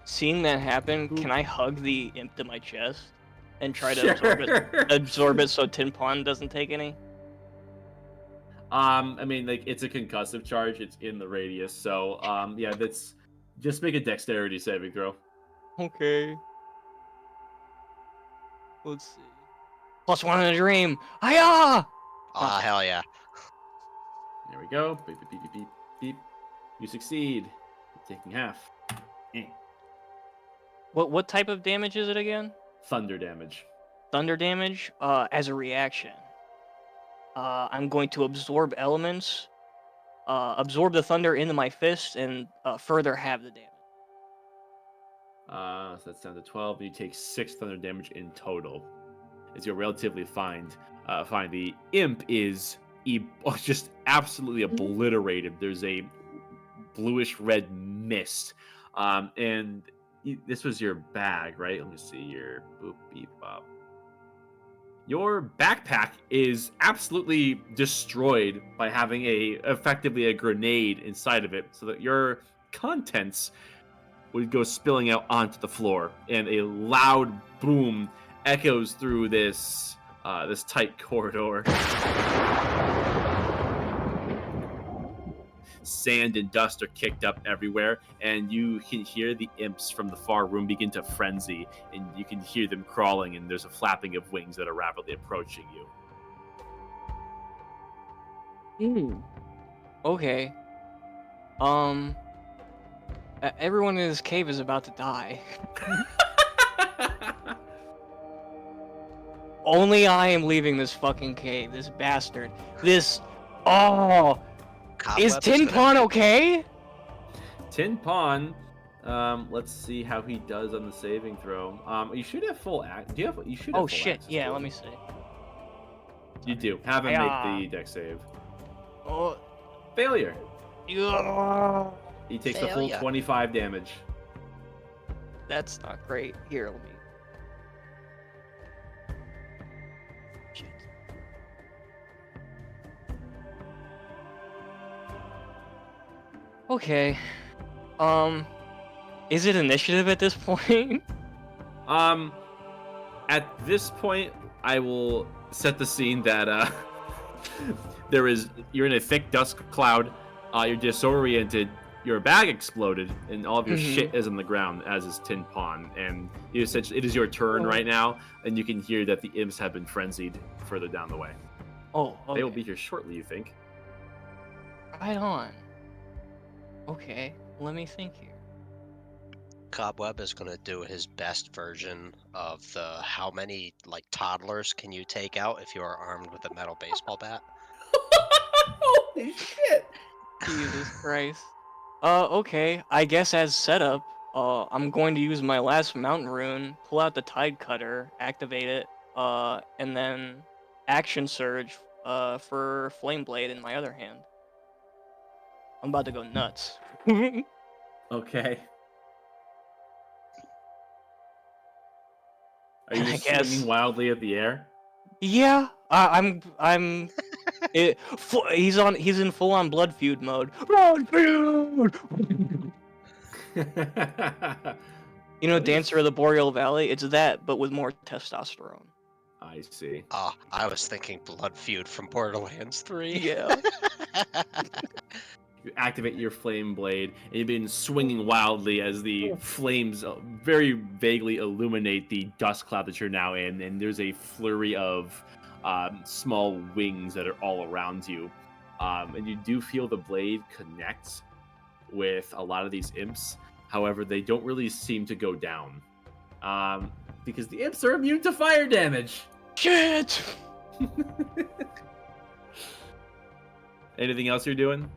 Seeing that happen, can I hug the imp to my chest and try to absorb it so Tin Pawn doesn't take any? I mean, like, it's a concussive charge. It's in the radius, so yeah, that's just make a dexterity saving throw. Okay. Let's see. +1 in a dream. Hiya! Ah, hell yeah. There we go. Beep, beep, beep, beep, beep, beep. You succeed. You're taking half. What type of damage is it again? Thunder damage. Thunder damage. As a reaction, I'm going to absorb elements, absorb the thunder into my fist, and further have the damage. So that's down to 12. You take 6 thunder damage in total. As you're relatively fine. The imp is just absolutely obliterated. There's a bluish red mist, and this was your bag, right? Let me see your boop beep bop. Your backpack is absolutely destroyed by having effectively a grenade inside of it, so that your contents would go spilling out onto the floor, and a loud boom echoes through this tight corridor. Sand and dust are kicked up everywhere, and you can hear the imps from the far room begin to frenzy, and you can hear them crawling, and there's a flapping of wings that are rapidly approaching you. Okay. Everyone in this cave is about to die. Only I am leaving this fucking cave. This bastard. This. Oh. Is Tin Pawn okay? Tin Pawn. Let's see how he does on the saving throw. You should have full act. Do you have? You should. Have oh full shit! Yeah, let me see. You do. Have him make the dex save. Oh. Failure. Yeah. He takes the full Failure. 25 damage. That's not great. Here, let me. Shit. Okay. Is it initiative at this point? At this point, I will set the scene that you're in a thick dusk cloud, you're disoriented, your bag exploded, and all of your shit is on the ground, as is Tin Pond, and it is your turn right now, and you can hear that the imps have been frenzied further down the way. Oh, okay. They will be here shortly, you think? Right on. Okay, let me think here. Cobweb is gonna do his best version of the how many like toddlers can you take out if you are armed with a metal baseball bat? Holy shit! Jesus Christ. Okay. I guess as setup, I'm going to use my last mountain rune, pull out the Tide Cutter, activate it, and then action surge, for Flame Blade in my other hand. I'm about to go nuts. Okay. Are you I just guess. swinging wildly at the air? Yeah, I'm. He's in full on blood feud mode. Blood feud. You know, Dancer of the Boreal Valley. It's that, but with more testosterone. I see. I was thinking Blood Feud from Borderlands 3. Yeah. You activate your flame blade, and you've been swinging wildly as the flames very vaguely illuminate the dust cloud that you're now in, and there's a flurry of small wings that are all around you. And you do feel the blade connect with a lot of these imps. However, they don't really seem to go down. Because the imps are immune to fire damage. Shit! Anything else you're doing?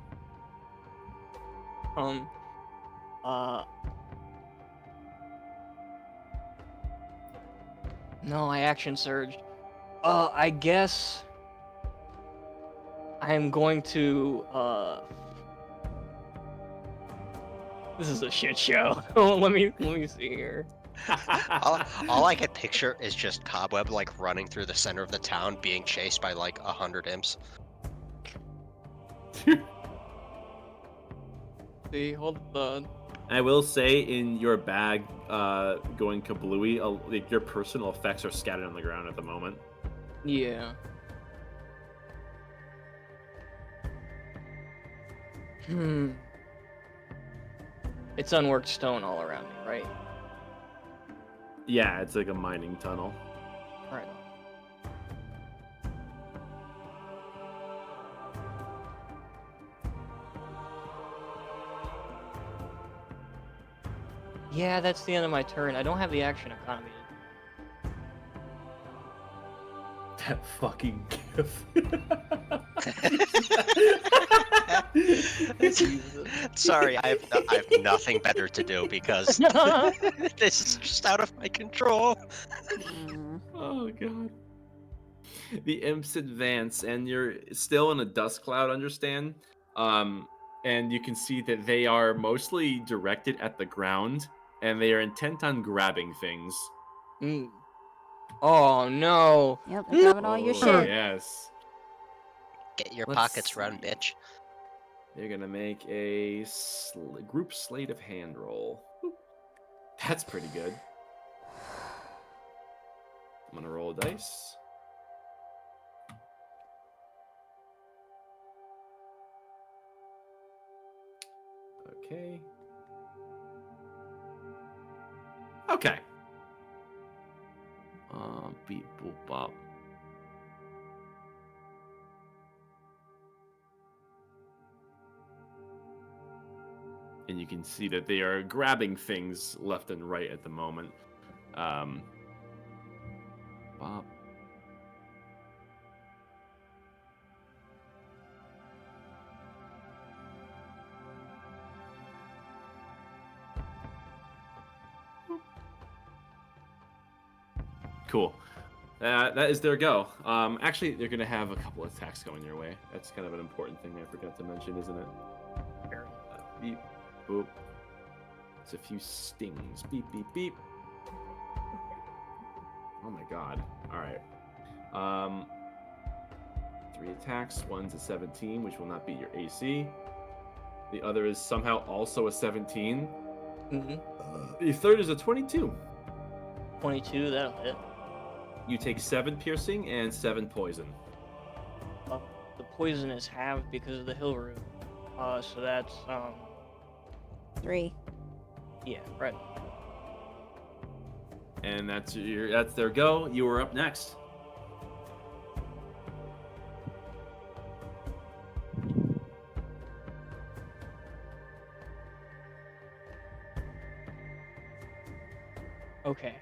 No, I action surged. I guess I'm going to, this is a shit show. let me see here. all I could picture is just Cobweb like running through the center of the town, being chased by like 100 imps. See, hold on. I will say, in your bag, going kablooey, like your personal effects are scattered on the ground at the moment. Yeah. It's unworked stone all around me, right? Yeah, it's like a mining tunnel. Right. Yeah, that's the end of my turn. I don't have the action economy. That fucking gif. Sorry, I have nothing better to do because this is just out of my control. Oh god. The imps advance, and you're still in a dust cloud, understand? And you can see that they are mostly directed at the ground, and they are intent on grabbing things. Oh no. Yep, they're grabbing all your shit. Yes. Get your Let's pockets run, see. bitch. They're gonna make a group slate of hand roll. That's pretty good. I'm gonna roll a dice. Okay. Okay. Beep boop bop. And you can see that they are grabbing things left and right at the moment. Bop. Cool. That is their go. Actually, they're going to have a couple of attacks going your way. That's kind of an important thing I forgot to mention, isn't it? beep, boop. It's a few stings. Beep, beep, beep. Oh my god. Alright. 3 attacks. One's a 17, which will not beat your AC. The other is somehow also a 17. The third is a 22. 22, that'll hit. You take 7 piercing and 7 poison. The poison is halved because of the hill root. So that's 3. Yeah, right. And that's their go. You are up next. Okay.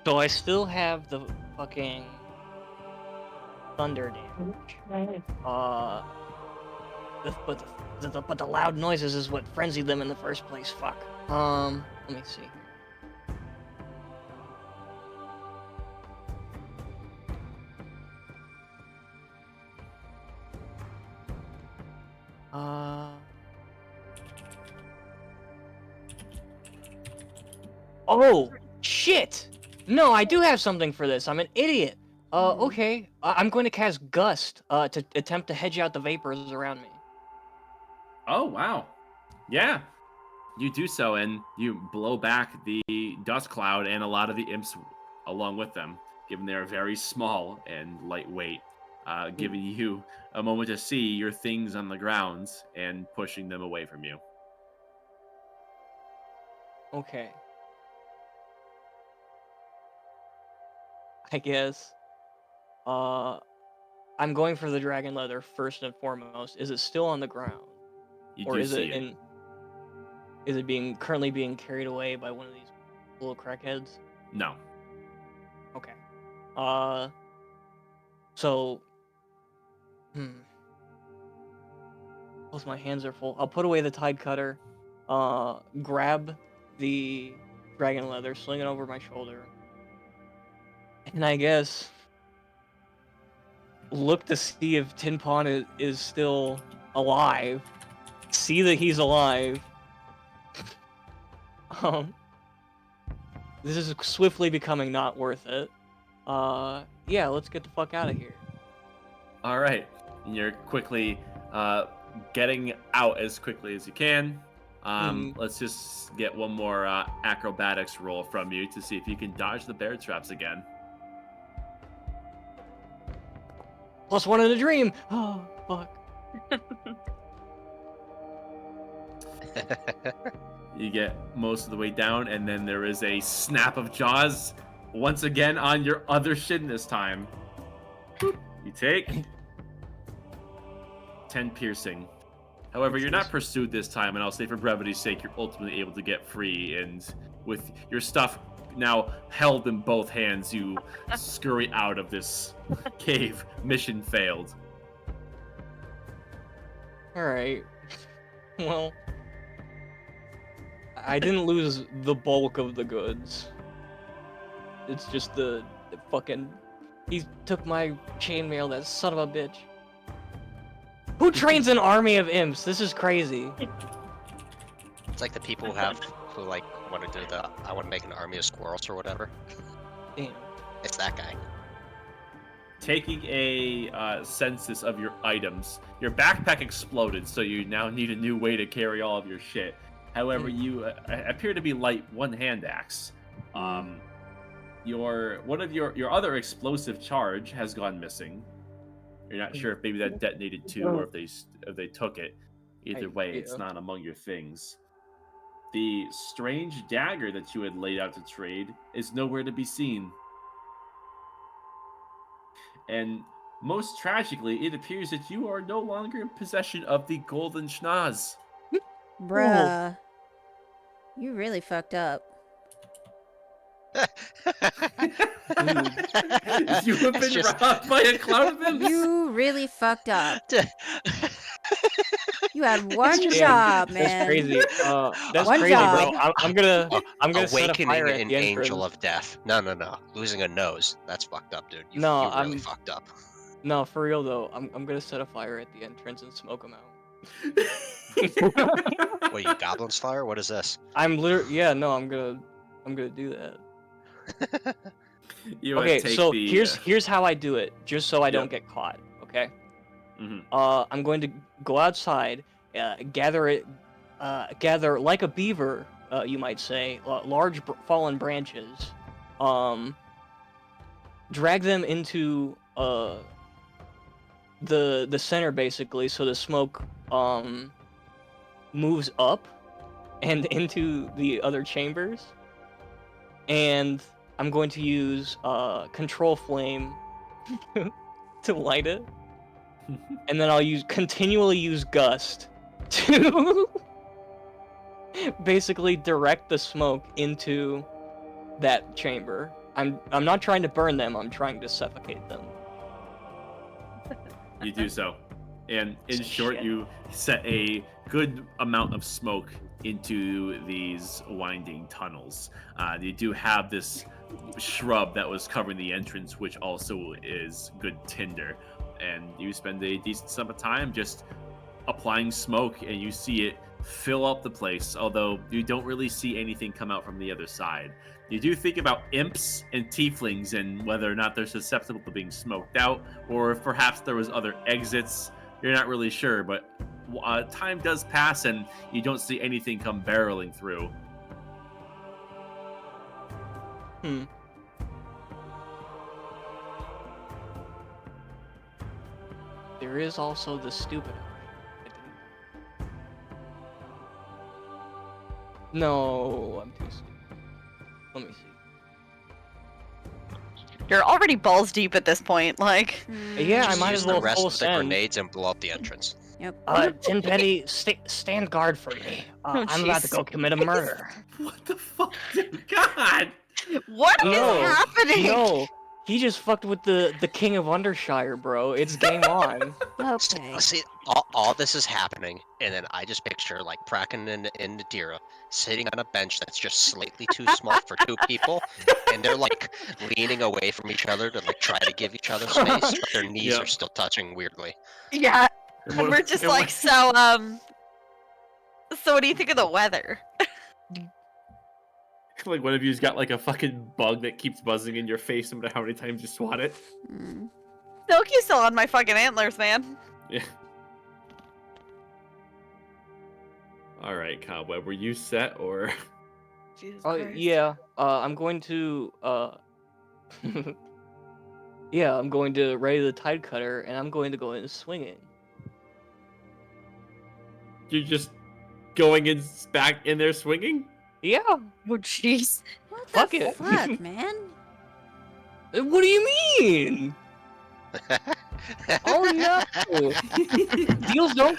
So I still have the fucking thunder damage. But the loud noises is what frenzied them in the first place. Fuck. Let me see. Oh, shit! No, I do have something for this. I'm an idiot. Okay. I'm going to cast Gust, to attempt to hedge out the vapors around me. Oh, wow. Yeah. You do so, and you blow back the dust cloud and a lot of the imps along with them, given they are very small and lightweight, giving you a moment to see your things on the ground and pushing them away from you. Okay. I guess. I'm going for the dragon leather first and foremost. Is it still on the ground? You Or do is see it in... Is it currently being carried away by one of these little crackheads? No. Okay. So... Plus my hands are full. I'll put away the tide cutter, grab the dragon leather, sling it over my shoulder, and I guess look to see if Tin Pon is still alive. See that he's alive. This is swiftly becoming not worth it. Yeah, let's get the fuck out of here. All right. You're quickly getting out as quickly as you can. Let's just get one more acrobatics roll from you to see if you can dodge the bear traps again. +1 in a dream. Oh, fuck. You get most of the way down, and then there is a snap of jaws once again on your other shin this time. You take 10 piercing. However, you're not pursued this time, and I'll say for brevity's sake, you're ultimately able to get free, and with your stuff now held in both hands, you scurry out of this cave. Mission failed. Alright. Well, I didn't lose the bulk of the goods. It's just the fucking... He took my chainmail, that son of a bitch. Who trains an army of imps? This is crazy. It's like the people who like want to do I want to make an army of squirrels or whatever. Damn. It's that guy. Taking a census of your items, your backpack exploded, so you now need a new way to carry all of your shit. However, you appear to be light one hand axe. One of your other explosive charge has gone missing. You're not sure if maybe that detonated too, or if they took it. Either way, it's not among your things. The strange dagger that you had laid out to trade is nowhere to be seen. And most tragically, it appears that you are no longer in possession of the golden schnoz. Bruh. You really fucked up. You have been robbed by a cloud of imps? You really fucked up. You had one Damn, job, That's man. crazy. That's One crazy, bro. job. I'm gonna set a Awakening fire at an the angel entrance. of death. No. Losing a nose. That's fucked up, dude. You No, really fucked up. No, for real though. I'm gonna set a fire at the entrance and smoke them out. What, you goblin's fire? What is this? I'm literally, yeah, no, I'm gonna do that. You would Okay, take so the, here's how I do it, just so I Yep. don't get caught. Okay. Mhm. I'm going to go outside, gather like a beaver, you might say, large fallen branches, drag them into the center basically, so the smoke moves up and into the other chambers, and I'm going to use control flame to light it, and then I'll continually use gust to basically direct the smoke into that chamber. I'm not trying to burn them, I'm trying to suffocate them. You do so. And in Some short, shit. you set a good amount of smoke into these winding tunnels. You do have this shrub that was covering the entrance, which also is good tinder. And you spend a decent sum of time just applying smoke, and you see it fill up the place, although you don't really see anything come out from the other side. You do think about imps and tieflings and whether or not they're susceptible to being smoked out, or if perhaps there was other exits. You're not really sure, but time does pass and you don't see anything come barreling through. There is also the stupid option. No, I'm too stupid. Let me see. You're already balls deep at this point, like. Yeah, I Just might use as the well rest full of the send. grenades and blow up the entrance. Yep. Tin Petty, stand guard for me. Oh, I'm about to jeez. go commit a murder. What the fuck, dude? God! What is happening? No, he just fucked with the king of Undershire, bro. It's game on. Okay. See, all this is happening, and then I just picture like Kraken and Nadira sitting on a bench that's just slightly too small for two people, and they're like leaning away from each other to like try to give each other space, but their knees Yep. are still touching weirdly. Yeah. And And what- we're just and like, what- so what do you think of the weather? Like one of you's got like a fucking bug that keeps buzzing in your face no matter how many times you swat it. Silky's still on my fucking antlers, man. Yeah. All right, Cobweb, were you set or? Jesus Yeah. I'm going to yeah, I'm going to ready the tide cutter, and I'm going to go in swinging. You're just going in back in there swinging? Yeah. Oh jeez. What Fuck the it. fuck, man? What do you mean? Oh no! Deals don't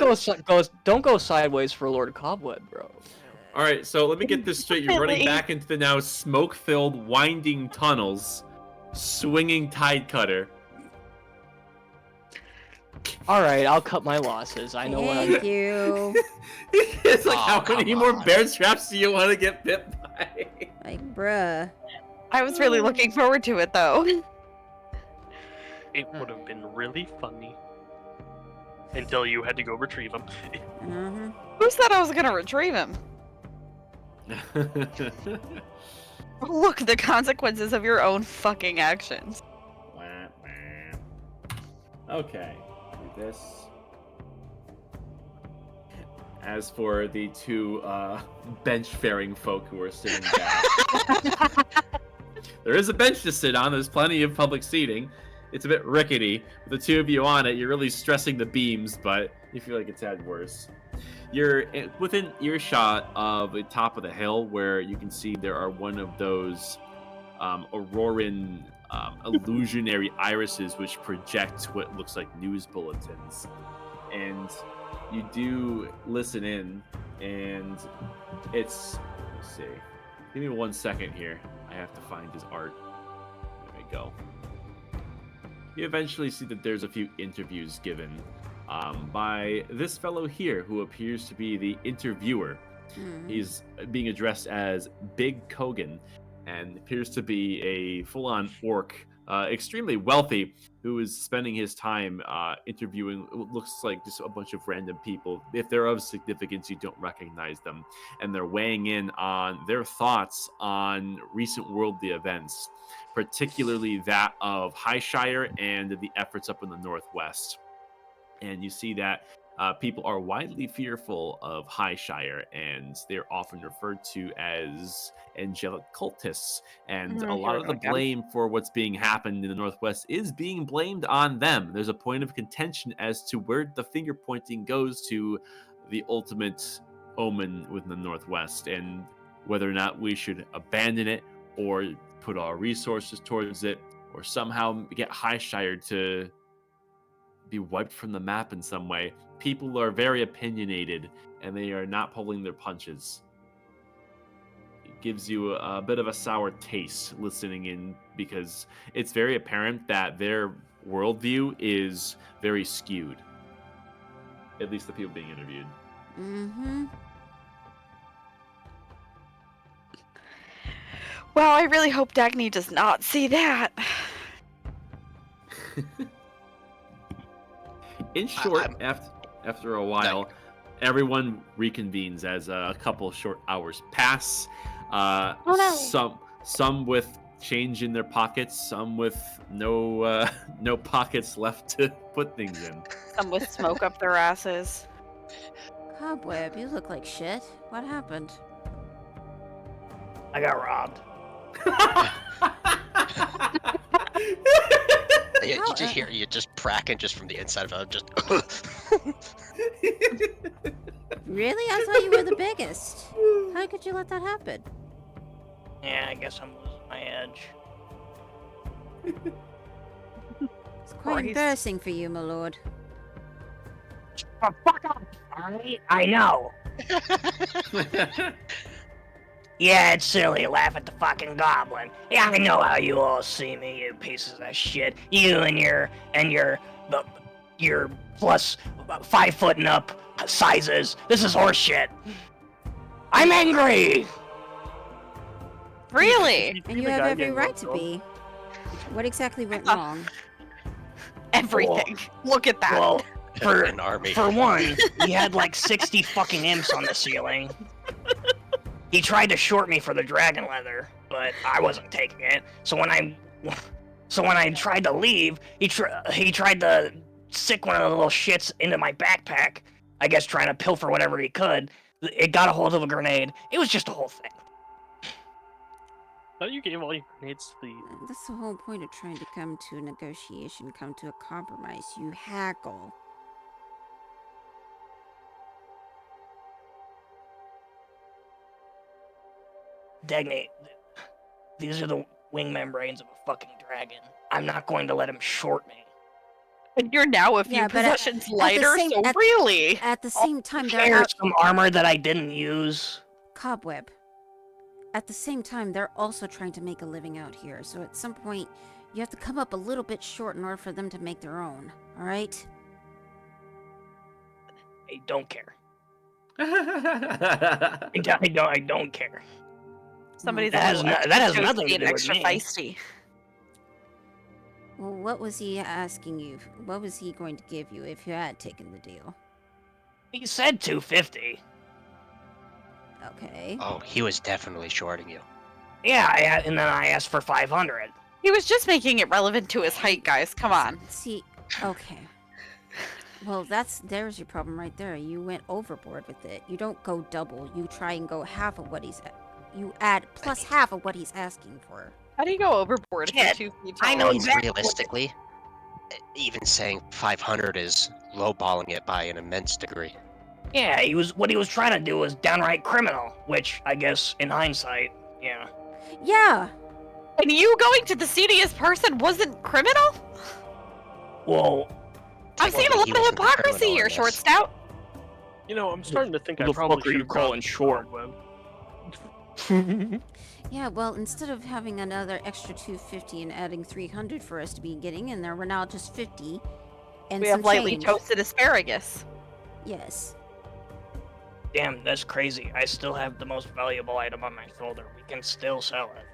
go sideways for Lord Cobweb, bro. All right, so let me get this straight. You're running back into the now smoke-filled, winding tunnels, swinging tide cutter. All right, I'll cut my losses. I know what I'm. Thank you. It's like, Oh, how many come more on. bear traps do you want to get bit by? Like, bruh. I was really looking forward to it though. It would have been really funny. Until you had to go retrieve him. Who said I was gonna retrieve him? Look, the consequences of your own fucking actions. Okay, do this. As for the two bench-faring folk who are sitting back, there is a bench to sit on. There's plenty of public seating. It's a bit rickety. With the two of you on it, you're really stressing the beams, but you feel like it's had worse. You're within earshot of the top of the hill, where you can see there are one of those Auroran illusionary irises which project what looks like news bulletins. And you do listen in, and it's, let's see, give me 1 second here. I have to find his art. There we go. You eventually see that there's a few interviews given by this fellow here, who appears to be the interviewer. He's being addressed as Big Kogan, and appears to be a full-on orc, extremely wealthy, who is spending his time interviewing what looks like just a bunch of random people. If they're of significance, you don't recognize them, and they're weighing in on their thoughts on recent worldly events, particularly that of Highshire and the efforts up in the northwest. And you see that people are widely fearful of Highshire, and they're often referred to as angelic cultists. And a lot of the blame for what's being happened in the Northwest is being blamed on them. There's a point of contention as to where the finger pointing goes to the ultimate omen within the Northwest, and whether or not we should abandon it or put our resources towards it, or somehow get Highshire to be wiped from the map in some way. People are very opinionated, and they are not pulling their punches. It gives you a bit of a sour taste listening in, because it's very apparent that their worldview is very skewed. At least the people being interviewed. Well, I really hope Dagny does not see that. In short, after a while, everyone reconvenes as a couple short hours pass. Some with change in their pockets, some with no pockets left to put things in. Some with smoke up their asses. Cobweb, you look like shit. What happened? I got robbed. You just hear you just cracking just from the inside of it. Just. Really? I thought you were the biggest. How could you let that happen? Yeah, I guess I'm losing my edge. It's quite embarrassing for you, my lord. Oh, fuck up, alright? I know. Yeah, it's silly. Laugh at the fucking goblin. Yeah, I know how you all see me, you pieces of shit. You and your plus 5 foot and up sizes. This is horse shit. I'm angry. Really? And you have every right to be. What exactly went wrong? Everything. Look at that. Well, for An army. For one, he had like 60 fucking imps on the ceiling. He tried to short me for the dragon leather, but I wasn't taking it. So when I tried to leave, he tried to sick one of the little shits into my backpack. I guess trying to pilfer whatever he could. It got a hold of a grenade. It was just a whole thing. Thought you gave all your grenades to the... That's the whole point of trying to come to a negotiation, come to a compromise. You haggle. Dagny, these are the wing membranes of a fucking dragon. I'm not going to let him short me. And you're now a few possessions lighter, so really? At the same time, There's some armor that I didn't use. Cobweb. At the same time, they're also trying to make a living out here, so at some point, you have to come up a little bit short in order for them to make their own, alright? I don't care. I don't care. Somebody's that has nothing to do with extra me. feisty. Well, what was he asking you? What was he going to give you if you had taken the deal? He said 250. Okay. Oh, he was definitely shorting you. Yeah, and then I asked for 500. He was just making it relevant to his height, guys. Come on. See, okay. Well, there's your problem right there. You went overboard with it. You don't go double. You try and go half of what you add plus half of what he's asking for. How do you go overboard if you're 2 feet tall? I know I mean, exactly. realistically, even saying 500 is lowballing it by an immense degree. Yeah, what he was trying to do was downright criminal, which I guess in hindsight, yeah. Yeah. And you going to the seediest person wasn't criminal? Well, I've seen a lot of hypocrisy here, short stout. You know, I'm starting to think Who I the probably fuck are you should calling short? Yeah, well, instead of having another extra 250 and adding 300 for us to be getting in there, we're now just 50. And We some have lightly change. toasted asparagus. Yes. Damn, that's crazy. I still have the most valuable item on my shoulder. We can still sell it.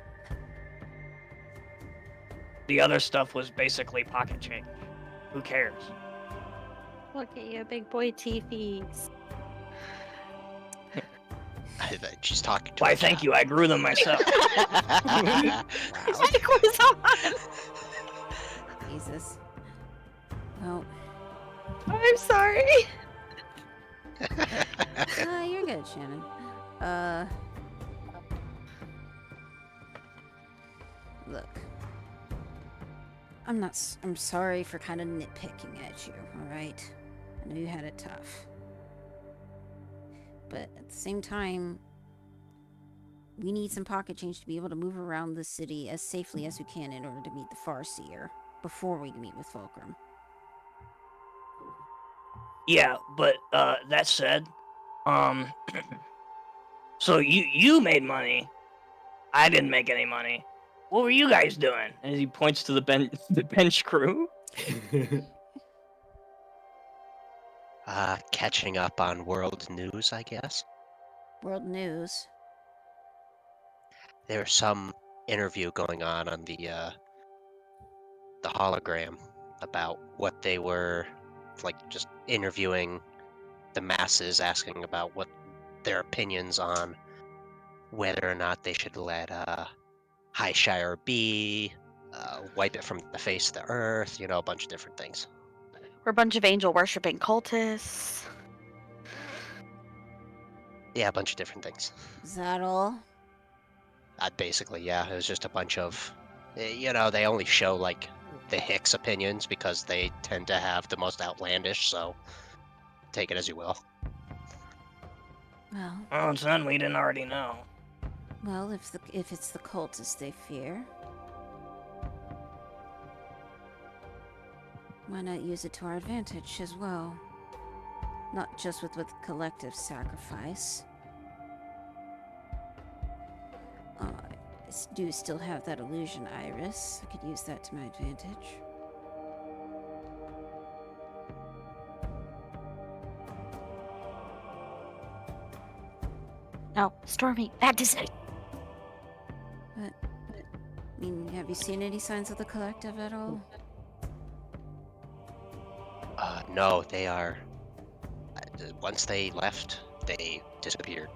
The other stuff was basically pocket change. Who cares? Look at you, big boy teethies. She's talking to Why, the thank cat. you. I grew them myself. Jesus. Well, I'm sorry. you're good, Shannon. Look. I'm sorry for kind of nitpicking at you, alright? I know you had it tough. But at the same time, we need some pocket change to be able to move around the city as safely as we can in order to meet the Farseer before we meet with Fulcrum. Yeah, but that said, so you made money. I didn't make any money. What were you guys doing? And he points to the bench crew. Catching up on world news, I guess. World news. There's some interview going on the hologram about what they were like, just interviewing the masses, asking about what their opinions on whether or not they should let Highshire be, wipe it from the face of the earth, a bunch of different things. We're a bunch of angel worshipping cultists. Yeah, a bunch of different things. Is that all? Basically, yeah, it was just a bunch of, they only show like the Hicks opinions because they tend to have the most outlandish, so take it as you will. Well. Oh, it's none we didn't already know. Well, if it's the cultists they fear, why not use it to our advantage as well? Not just with collective sacrifice. I do still have that illusion iris. I could use that to my advantage. No, Stormy, that decision. But, I mean, have you seen any signs of the collective at all? No, they are. Once they left, they disappeared.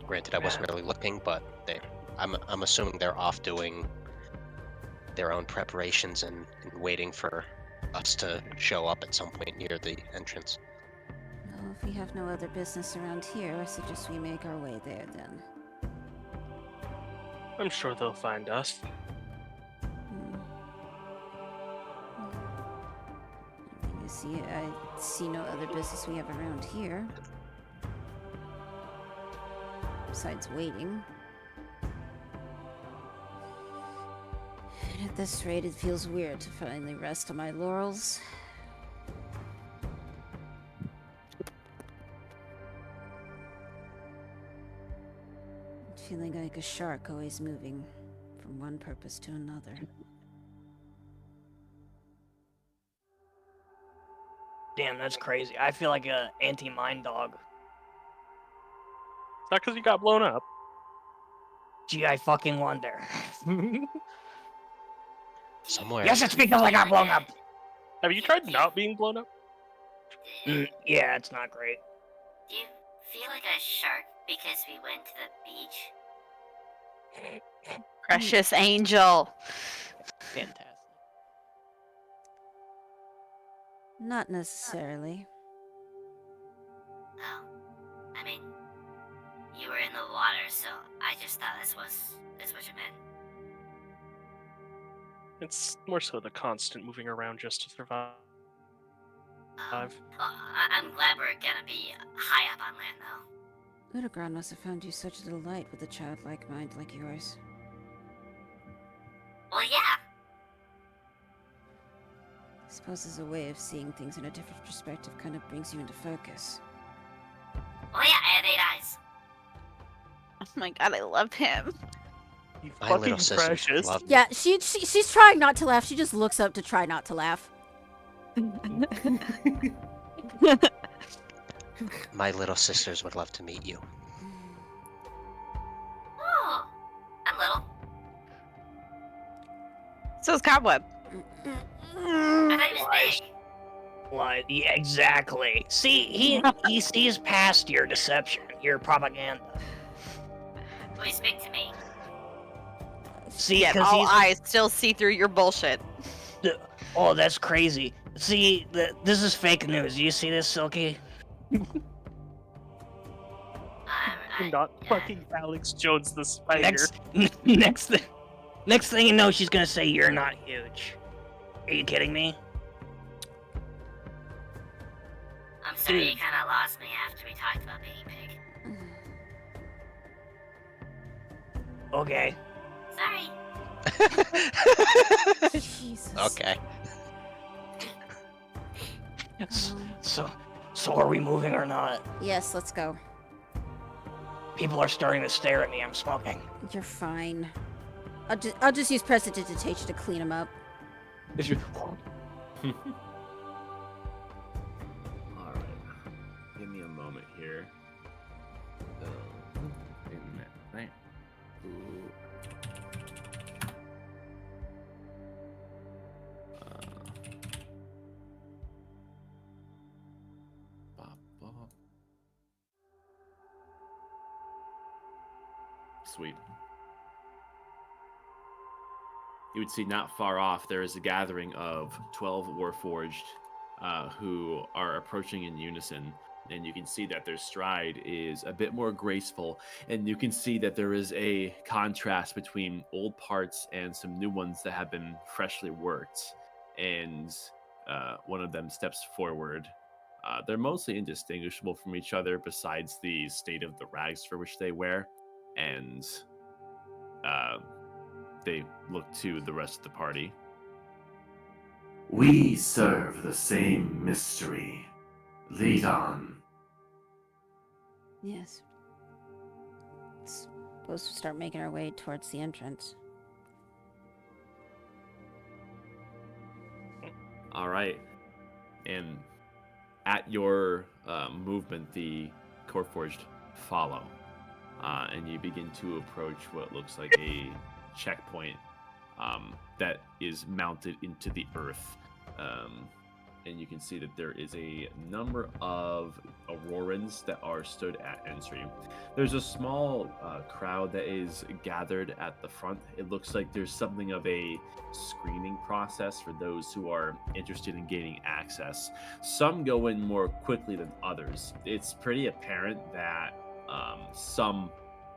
Granted, I wasn't really looking, but I'm assuming they're off doing their own preparations and waiting for us to show up at some point near the entrance. Well, if we have no other business around here, I suggest we make our way there then. I'm sure they'll find us. I see no other business we have around here. Besides waiting. And at this rate, it feels weird to finally rest on my laurels. Feeling like a shark always moving from one purpose to another. Damn, that's crazy. I feel like a anti-mind dog. It's not because you got blown up. Gee, I fucking wonder. Somewhere. Yes, it's because I got blown up. Have you tried not being blown up? Yeah, it's not great. Do you feel like a shark because we went to the beach? Precious angel. Fantastic. Not necessarily. Oh. I mean, you were in the water, so I just thought this what you meant. It's more so the constant moving around just to survive. Well, I'm glad we're gonna be high up on land, though. Ludogran must have found you such a delight with a childlike mind like yours. Well, yeah. I suppose as a way of seeing things in a different perspective kind of brings you into focus. Well, yeah, I have 8 eyes. Oh my god, I love him. You My fucking little sister precious. loved me. Yeah, she's trying not to laugh. She just looks up to try not to laugh. My little sisters would love to meet you. Oh, I'm little. So is Cobweb. I thought he was big. What? Yeah, exactly. See, he sees past your deception, your propaganda. Please speak to me. See, Yet because all he's. eyes still see through your bullshit. Oh, that's crazy. See, this is fake news. You see this, Silky? Not fucking Alex Jones the spider. Next thing you know, she's gonna say you're not huge. Are you kidding me? I'm sorry, you kind of lost me after we talked about being big. Okay. Sorry. Jesus. Okay. So are we moving or not? Yes, let's go. People are starting to stare at me. I'm smoking. You're fine. I'll just use prestidigitation to clean them up. Alright. Give me a moment here. Wait a minute. Right. Ooh. Sweet. You would see not far off there is a gathering of 12 Warforged who are approaching in unison. And you can see that their stride is a bit more graceful. And you can see that there is a contrast between old parts and some new ones that have been freshly worked. And one of them steps forward. They're mostly indistinguishable from each other besides the state of the rags for which they wear. And they look to the rest of the party. We serve the same mystery. Lead on. Yes. Suppose we start making our way towards the entrance. All right. And at your movement, the Coreforged follow. And you begin to approach what looks like a checkpoint that is mounted into the earth. And you can see that there is a number of Aurorans that are stood at entry. There's a small crowd that is gathered at the front. It looks like there's something of a screening process for those who are interested in gaining access. Some go in more quickly than others. It's pretty apparent that some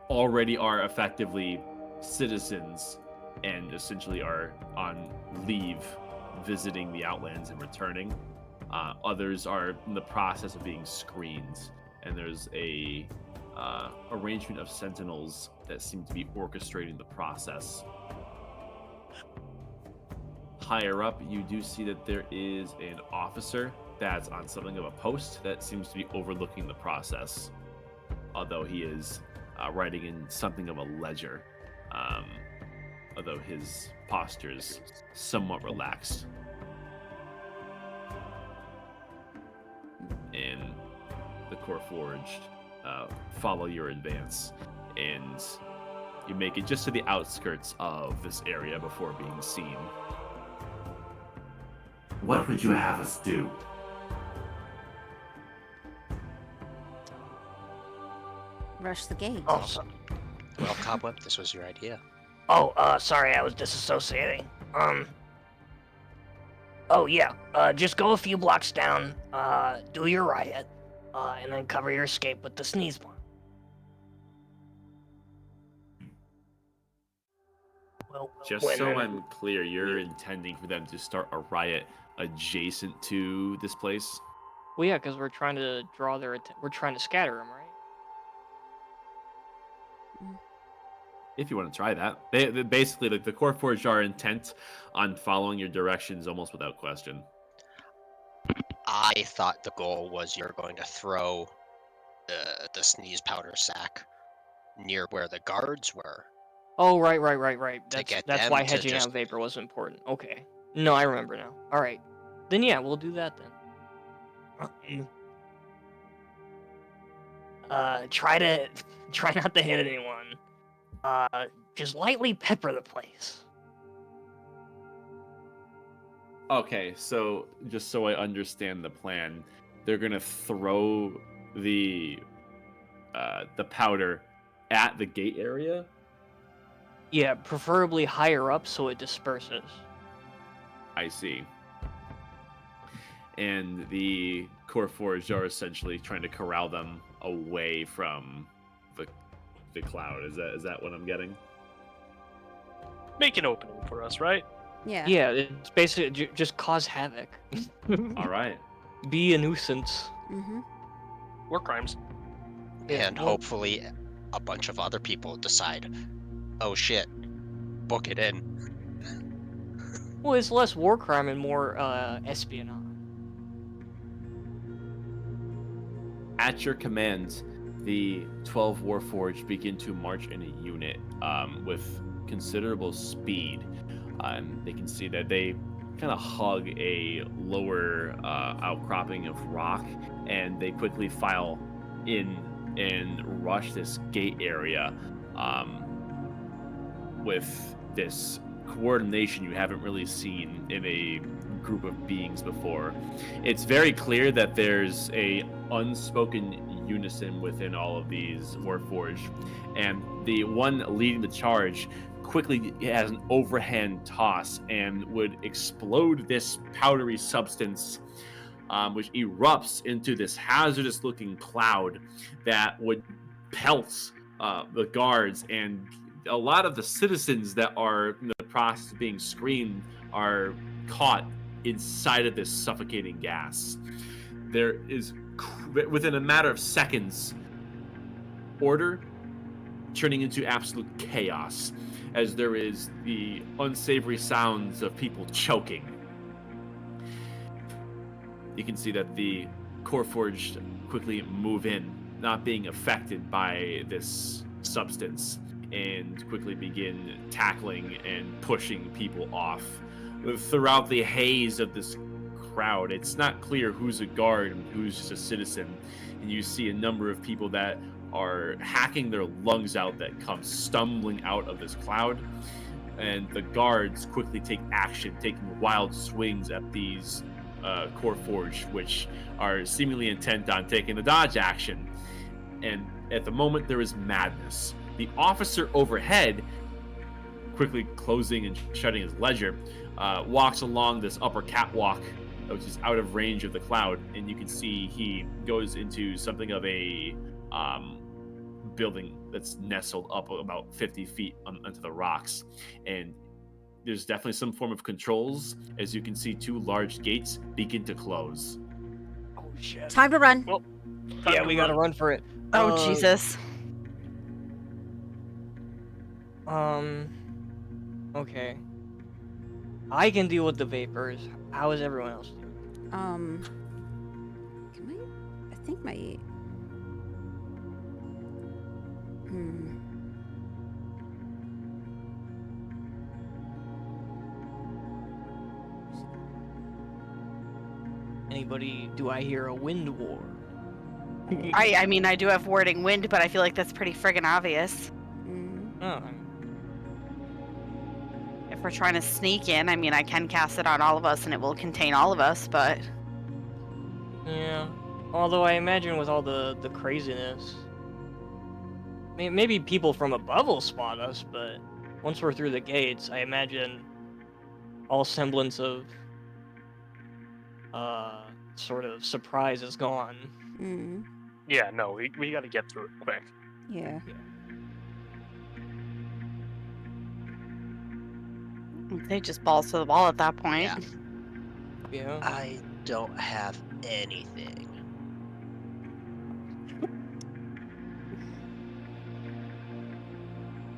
already are effectively citizens and essentially are on leave visiting the Outlands and returning. Others are in the process of being screened, and there's a arrangement of sentinels that seem to be orchestrating the process. Higher up, you do see that there is an officer that's on something of a post that seems to be overlooking the process, although he is writing in something of a ledger, although his posture is somewhat relaxed. And the Coreforged follow your advance, and you make it just to the outskirts of this area before being seen. What would you have us do? Rush the gate. Oh, Well, Cobweb, this was your idea. Sorry, I was disassociating. Oh yeah, just go a few blocks down, do your riot, and then cover your escape with the sneeze bomb. Well, Just so I'm clear, you're intending for them to start a riot adjacent to this place? Well, yeah, because we're trying to draw their we're trying to scatter them, right? If you want to try that. They basically, like, the Coreforged are intent on following your directions almost without question. I thought the goal was you're going to throw the sneeze powder sack near where the guards were. Oh, right. That's get that's them why to hedging just- out vapor was important. Okay. No, I remember now. All right. Then yeah, we'll do that then. Try not to hit anyone. Just lightly pepper the place. Okay, so just so I understand the plan, they're gonna throw the powder at the gate area. Yeah, preferably higher up so it disperses. I see. And the core forge are essentially trying to corral them away from the cloud. Is that what I'm getting? Make an opening for us, right? Yeah. Yeah, it's basically just cause havoc. All right. Be a nuisance. Mm-hmm. War crimes. Yeah, And well- hopefully a bunch of other people decide, oh shit, book it in. Well, it's less war crime and more espionage. At your command, the 12 Warforged begin to march in a unit with considerable speed. They can see that they kind of hug a lower outcropping of rock, and they quickly file in and rush this gate area with this coordination you haven't really seen in a group of beings before. It's very clear that there's a unspoken unison within all of these Warforged, and the one leading the charge quickly has an overhand toss and would explode this powdery substance, which erupts into this hazardous looking cloud that would pelt the guards, and a lot of the citizens that are in the process of being screened are caught inside of this suffocating gas. There is, within a matter of seconds, order turning into absolute chaos as there is the unsavory sounds of people choking. You can see that the core forged quickly move in, not being affected by this substance, and quickly begin tackling and pushing people off. Throughout the haze of this crowd, it's not clear who's a guard and who's just a citizen, and you see a number of people that are hacking their lungs out that come stumbling out of this cloud, and the guards quickly take action, taking wild swings at these core forged, which are seemingly intent on taking the dodge action. And at the moment, there is madness. The officer overhead, quickly closing and shutting his ledger, walks along this upper catwalk, which is out of range of the cloud, and you can see he goes into something of a building that's nestled up about 50 feet onto the rocks. And there's definitely some form of controls, as you can see two large gates begin to close. Oh shit. Time to run. Well, Yeah, we gotta run for it. Oh, Jesus. Okay. I can deal with the vapors. How is everyone else doing? I think my... Anybody, do I hear a wind war? I mean, I do have warding wind, but I feel like that's pretty friggin' obvious. Oh, If we're trying to sneak in, I mean, I can cast it on all of us and it will contain all of us, but... yeah. Although I imagine with all the craziness, maybe people from above will spot us, but once we're through the gates, I imagine all semblance of sort of surprise is gone. Yeah, no, we gotta get through it quick. Yeah. They just balls to the wall at that point. Yeah. Yeah. I don't have anything.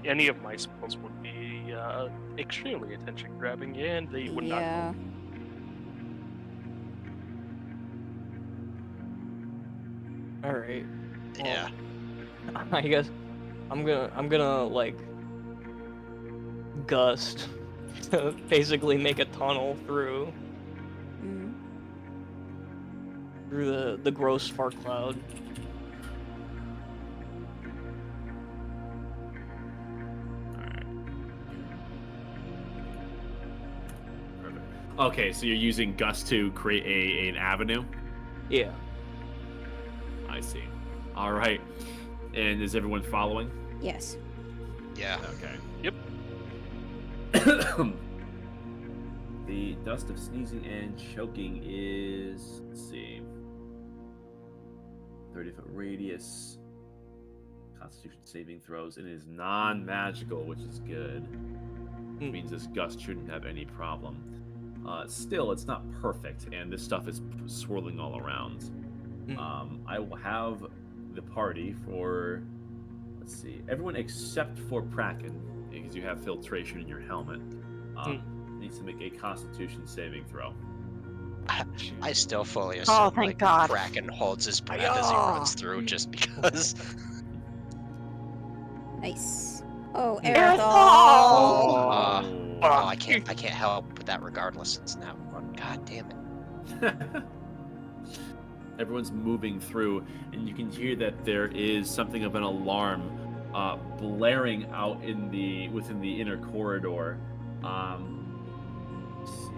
Any of my spells would be extremely attention grabbing, and they would not. Yeah. All right. Yeah. I guess I'm gonna like gust to basically make a tunnel through. through the gross fart cloud. Okay, so you're using Gust to create an avenue? Yeah. I see. All right. And is everyone following? Yes. Yeah. Okay. Yep. The dust of sneezing and choking is, let's see, 30-foot radius. Constitution saving throws, and it is non-magical, which is good. Which means this gust shouldn't have any problem. Still, it's not perfect, and this stuff is swirling all around. I will have the party for, let's see, everyone except for Kraken, because you have filtration in your helmet, needs to make a Constitution saving throw. I still fully assume thank God. Kraken holds his breath as he runs through just because. Nice. Oh, Aerithal! Oh, I can't help with that regardless. It's now one. God damn it. Everyone's moving through, and you can hear that there is something of an alarm blaring out within the inner corridor. Let's see.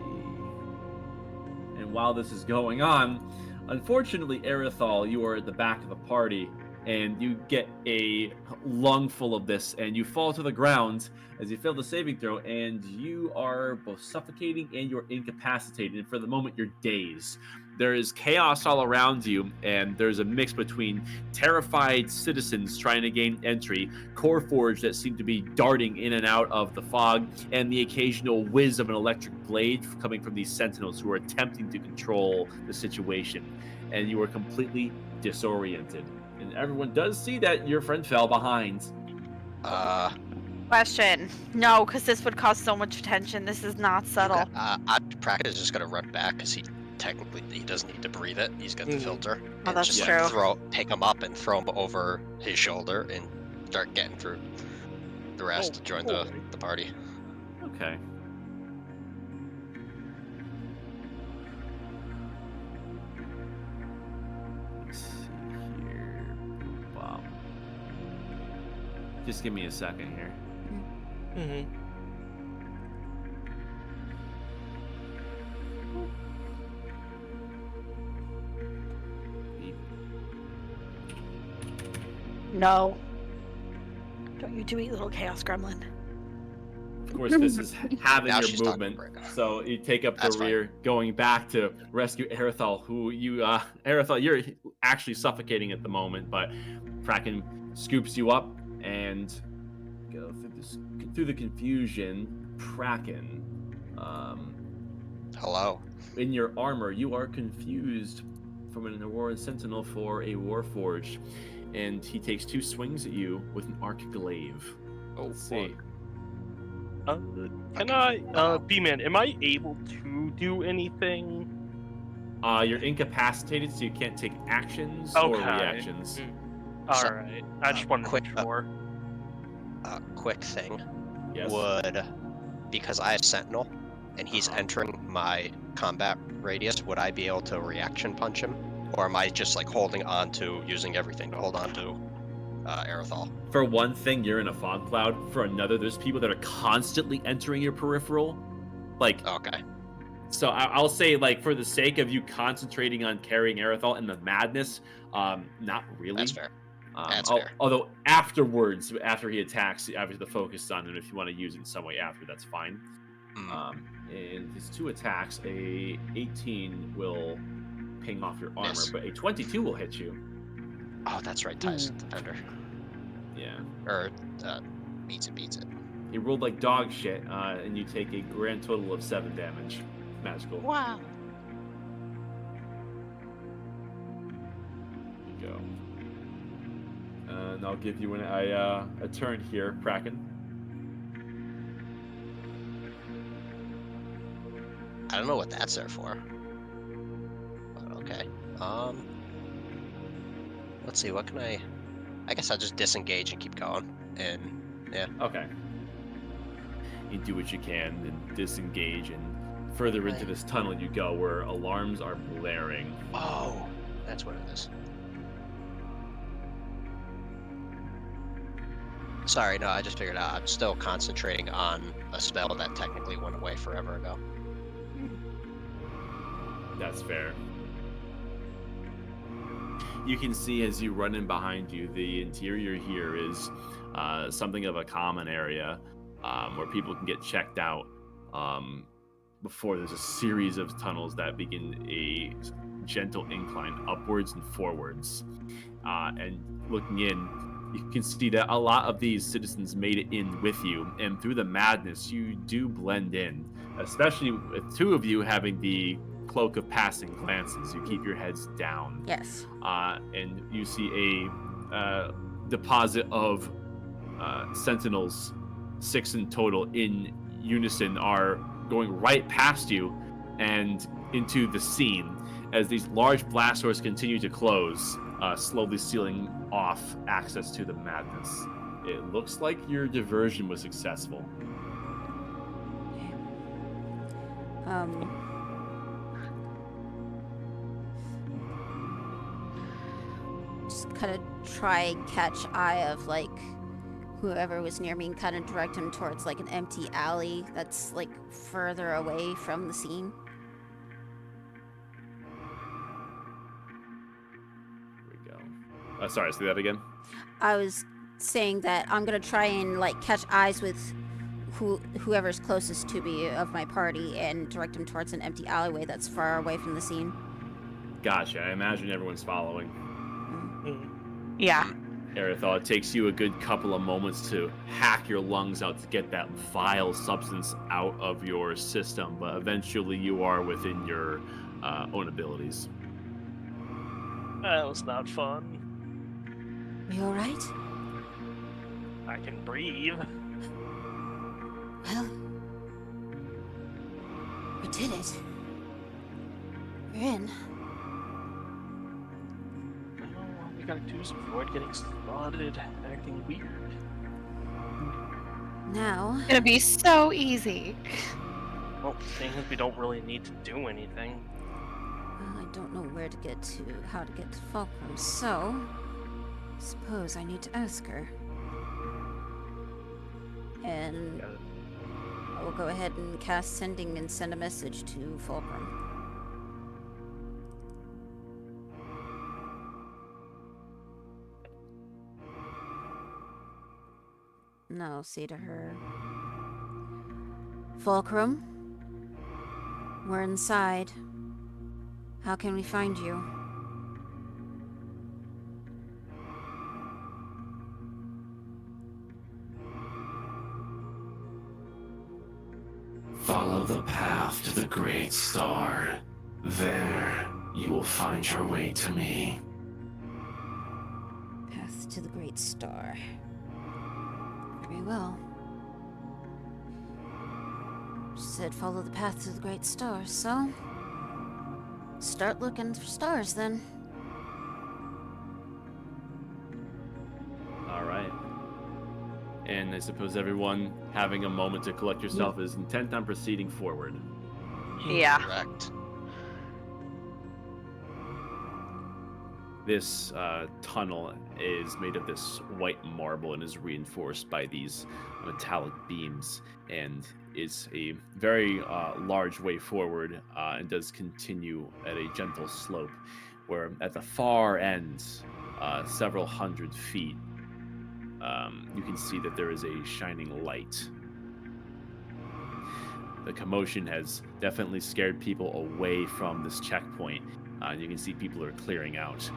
And while this is going on, unfortunately, Aerithal, you are at the back of the party, and you get a lungful of this, and you fall to the ground as you fail the saving throw, and you are both suffocating and you're incapacitated. And for the moment, you're dazed. There is chaos all around you, and there's a mix between terrified citizens trying to gain entry, Coreforge that seem to be darting in and out of the fog, and the occasional whiz of an electric blade coming from these sentinels who are attempting to control the situation. And you are completely disoriented. And everyone does see that your friend fell behind. Question. No, because this would cause so much tension. This is not subtle. Pracket is just gonna run back because he doesn't need to breathe it. He's got the filter. Oh, and that's just true. Pick him up and throw him over his shoulder and start getting through the rest to join the party. Okay. Let's see here. Wow. Just give me a second here. Mm-hmm. No. Don't you do it, little chaos gremlin. Of course, this is having Now your she's talking movement, right now. so you take up the That's fine. rear, going back to rescue Aerithal, who Aerithal, you're actually suffocating at the moment, but Kraken scoops you up and go through the confusion. Kraken, hello. In your armor, you are confused from an Auroran Sentinel for a Warforged, and he takes 2 swings at you with an arc glaive. Let's see. Can I, B-Man, am I able to do anything? You're incapacitated, so you can't take actions or reactions. Alright, I just wanted to make sure. Quick thing. Yes. Because I have Sentinel, and he's entering my combat radius, would I be able to reaction punch him? Or am I just like using everything to hold on to Aerithal? For one thing, you're in a fog cloud. For another, there's people that are constantly entering your peripheral. Okay. So I'll say, for the sake of you concentrating on carrying Aerithal and the madness, not really. That's fair. That's fair. Although afterwards, after he attacks, obviously the focus on him. If you want to use it in some way after, that's fine. And his 2 attacks, a 18 will ping off your armor, but a 22 will hit you. Oh, that's right. Ties Defender. Yeah. Or beats it. He rolled like dog shit, and you take a grand total of 7 damage. Magical. Wow. There you go. And I'll give you a turn here, Kraken. I don't know what that's there for. But okay. Let's see, what can I guess I'll just disengage and keep going. And yeah. Okay. You do what you can and disengage, and further into this tunnel you go where alarms are blaring. Oh, That's what it is. Sorry, no, I just figured out I'm still concentrating on a spell that technically went away forever ago. That's fair. You can see as you run in behind you, the interior here is something of a common area where people can get checked out before there's a series of tunnels that begin a gentle incline upwards and forwards. And looking in, you can see that a lot of these citizens made it in with you, and through the madness, you do blend in, especially with two of you having the cloak of passing glances. You keep your heads down. Yes. And you see a deposit of sentinels, 6 in total, in unison, are going right past you and into the scene as these large blast doors continue to close, slowly sealing off access to the madness. It looks like your diversion was successful. Just kind of try and catch eye of like whoever was near me and kind of direct him towards like an empty alley that's like further away from the scene. Here we go. Sorry, say that again. I was saying that I'm gonna try and like catch eyes with whoever's closest to me of my party and direct him towards an empty alleyway that's far away from the scene. Gotcha. I imagine everyone's following. Yeah. Erithal, it takes you a good couple of moments to hack your lungs out to get that vile substance out of your system, but eventually you are within your own abilities. That was not fun. Are you alright? I can breathe. Well, we did it. We're in. All we gotta do is avoid getting spotted acting weird. Now. It's gonna be so easy. Well, the thing is, we don't really need to do anything. Well, I don't know how to get to Fulcrum, so I suppose I need to ask her. And I will go ahead and cast Sending and send a message to Fulcrum. And I'll say to her, Fulcrum, we're inside. How can we find you? Follow the path to the Great Star. There, you will find your way to me. Path to the Great Star. Very well. She said follow the path to the Great Star, so start looking for stars then. All right. And I suppose everyone having a moment to collect yourself is intent on proceeding forward. Yeah. Correct. This tunnel is made of this white marble and is reinforced by these metallic beams, and is a very large way forward, and does continue at a gentle slope, where at the far end, several hundred feet, you can see that there is a shining light. The commotion has definitely scared people away from this checkpoint. You can see people are clearing out.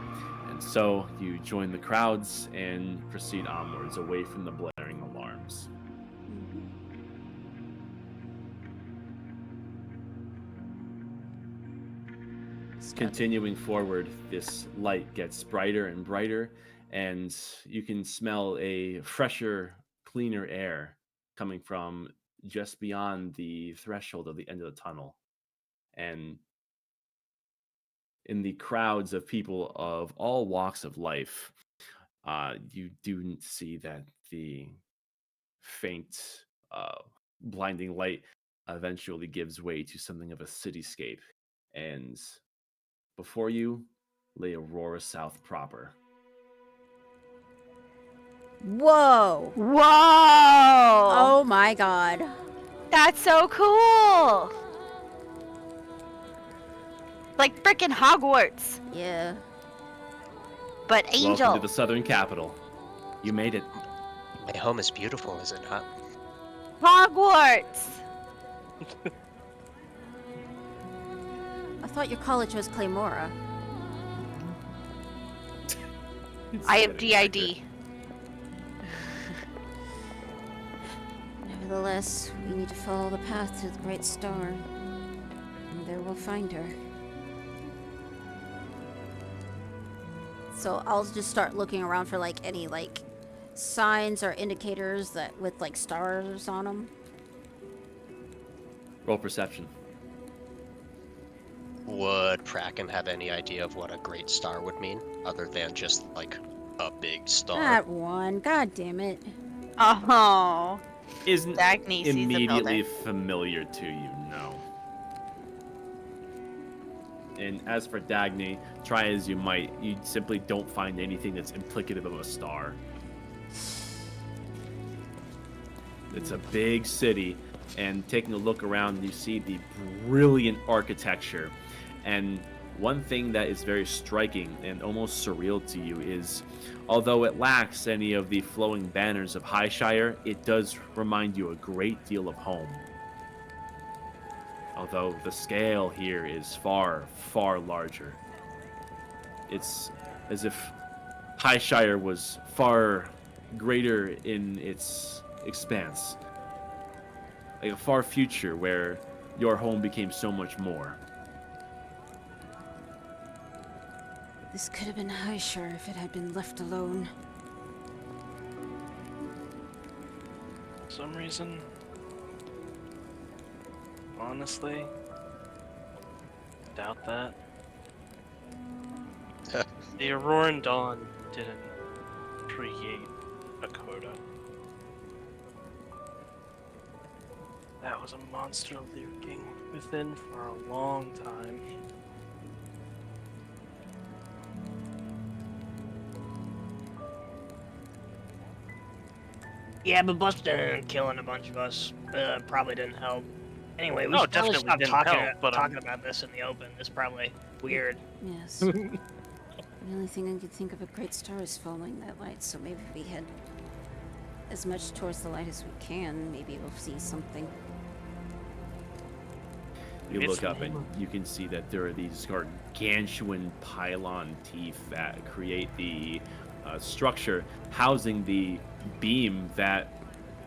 And so you join the crowds and proceed onwards away from the blaring alarms. Continuing forward, this light gets brighter and brighter, and you can smell a fresher, cleaner air coming from just beyond the threshold of the end of the tunnel. And in the crowds of people of all walks of life, you do see that the faint, blinding light eventually gives way to something of a cityscape. And before you, lay Aurora South proper. Whoa! Whoa! Oh my god. That's so cool! Like frickin' Hogwarts, Yeah. but angel. Welcome to the Southern Capital. You made it. My home is beautiful, is it not? Hogwarts! I thought your college was Claymora. I have GID. Nevertheless, we need to follow the path to the Great Star. And there we'll find her. So I'll just start looking around for like any like signs or indicators that with like stars on them. Roll perception. Would Praken have any idea of what a great star would mean, other than just like a big star? That one. God damn it. Oh. Isn't Dagny sees the immediately building. familiar to you, no. And as for Dagny, try as you might, you simply don't find anything that's implicative of a star. It's a big city, and taking a look around, you see the brilliant architecture. And one thing that is very striking and almost surreal to you is, although it lacks any of the flowing banners of Highshire, it does remind you a great deal of home. Although the scale here is far, far larger. It's as if Highshire was far greater in its expanse. Like a far future where your home became so much more. This could have been Highshire if it had been left alone. For some reason, honestly, doubt that. The Auroran Dawn didn't create a quota. That was a monster lurking within for a long time. Yeah, but busting in and killing a bunch of us probably didn't help. Anyway, we No, should probably definitely stop didn't talking, help, but, talking about this in the open. It's probably weird. Yes. The only thing I could think of, a great star is following that light, so maybe if we head as much towards the light as we can, maybe we'll see something. You It's look up name and you can see that there are these gargantuan pylon teeth that create the structure housing the beam that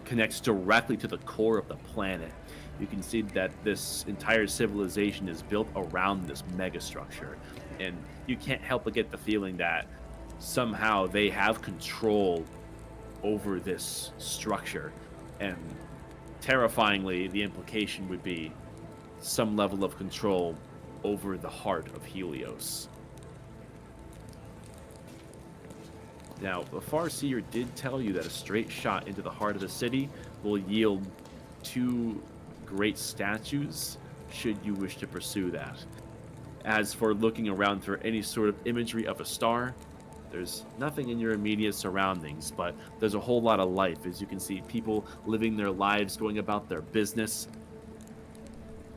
connects directly to the core of the planet. You can see that this entire civilization is built around this megastructure, and you can't help but get the feeling that somehow they have control over this structure, and terrifyingly, the implication would be some level of control over the heart of Helios. Now, the Farseer did tell you that a straight shot into the heart of the city will yield 2 great statues, should you wish to pursue that. As for looking around for any sort of imagery of a star, there's nothing in your immediate surroundings, but there's a whole lot of life. As you can see, people living their lives, going about their business.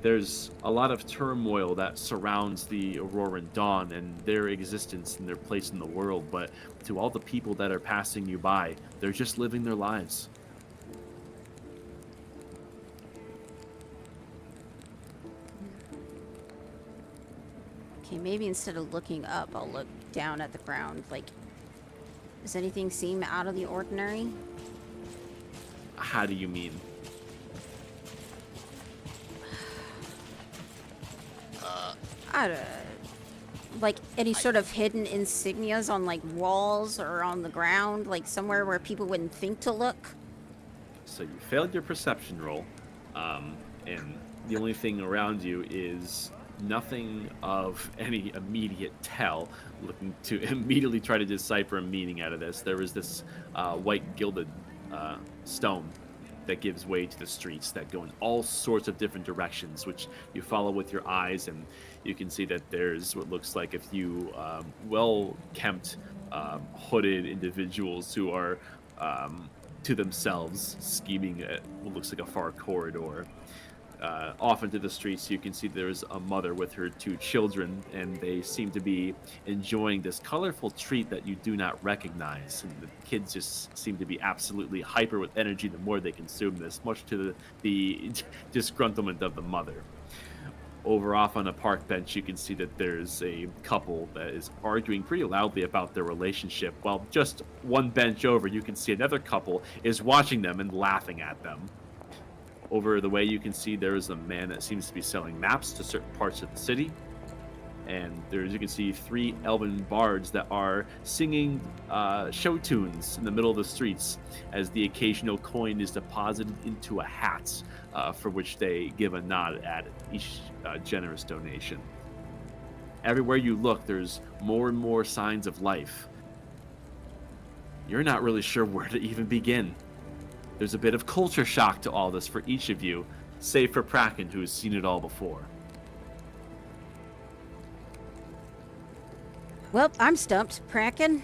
There's a lot of turmoil that surrounds the Auroran Dawn and their existence and their place in the world, but to all the people that are passing you by, they're just living their lives. Okay, maybe instead of looking up, I'll look down at the ground. Like, does anything seem out of the ordinary? How do you mean? I don't like any sort of hidden insignias on like walls or on the ground, like somewhere where people wouldn't think to look. So you failed your perception roll, and the only thing around you is nothing of any immediate tell. Looking to immediately try to decipher a meaning out of this, there was this white gilded stone that gives way to the streets that go in all sorts of different directions, which you follow with your eyes, and you can see that there's what looks like a few well-kempt, hooded individuals who are to themselves scheming at what looks like a far corridor. Off into the streets, you can see there's a mother with her 2 children, and they seem to be enjoying this colorful treat that you do not recognize. And the kids just seem to be absolutely hyper with energy the more they consume this, much to the disgruntlement of the mother. Over off on a park bench, you can see that there's a couple that is arguing pretty loudly about their relationship, while just one bench over, you can see another couple is watching them and laughing at them. Over the way, you can see there is a man that seems to be selling maps to certain parts of the city. And there's, you can see 3 elven bards that are singing show tunes in the middle of the streets as the occasional coin is deposited into a hat, for which they give a nod at each generous donation. Everywhere you look, there's more and more signs of life. You're not really sure where to even begin. There's a bit of culture shock to all this for each of you, save for Praken, who has seen it all before. Well, I'm stumped. Praken?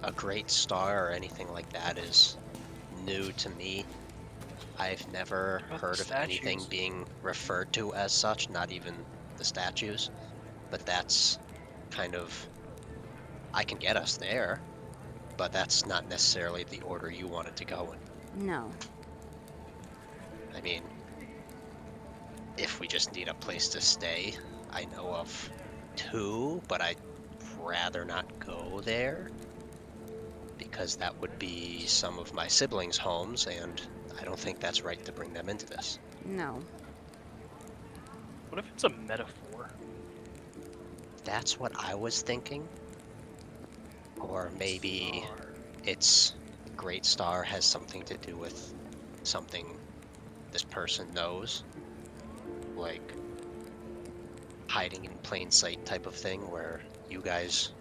A great star or anything like that is new to me. I've never heard of anything being referred to as such, not even the statues. But that's kind of... I can get us there, but that's not necessarily the order you wanted to go in. No. I mean, if we just need a place to stay, I know of 2, but I'd rather not go there, because that would be some of my siblings' homes, and I don't think that's right to bring them into this. No. What if it's a metaphor? That's what I was thinking. Or maybe it's Great Star has something to do with something this person knows. Like hiding in plain sight type of thing where you guys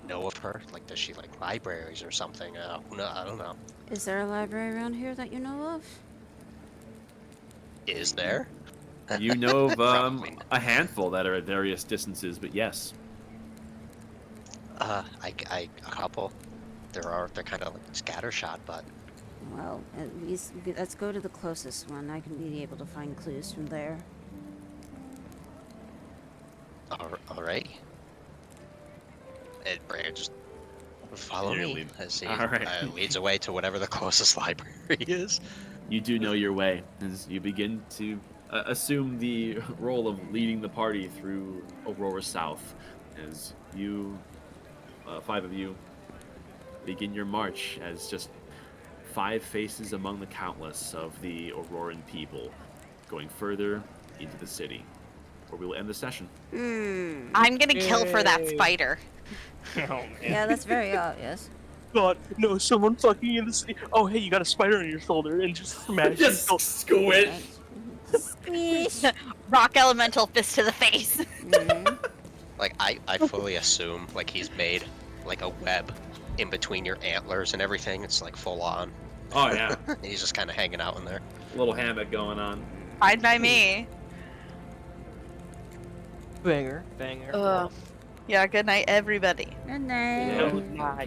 know of her. Like, does she like libraries or something? No, I don't know. Is there a library around here that you know of? Is there? You know of a handful that are at various distances, but yes. A couple. They're kind of like scattershot, but... Well, at least let's go to the closest one. I can be able to find clues from there. Alright. And Brer, just follow me as he leads away to whatever the closest library is. You do know your way as you begin to assume the role of leading the party through Aurora South, as you, 5 of you, begin your march as just 5 faces among the countless of the Auroran people, going further into the city, where we will end the session. I'm gonna kill for that spider. Oh, man. Yeah, that's very obvious. God, no, someone fucking in the city. Oh, hey, you got a spider on your shoulder and just smash Just squish. Squish. Rock elemental fist to the face. Like, I fully assume, like, he's made, like, a web in between your antlers and everything. It's, like, full on. Oh, yeah. He's just kind of hanging out in there. A little hammock going on. Fine by me. Banger. Yeah, good night, everybody. Good night. Yeah.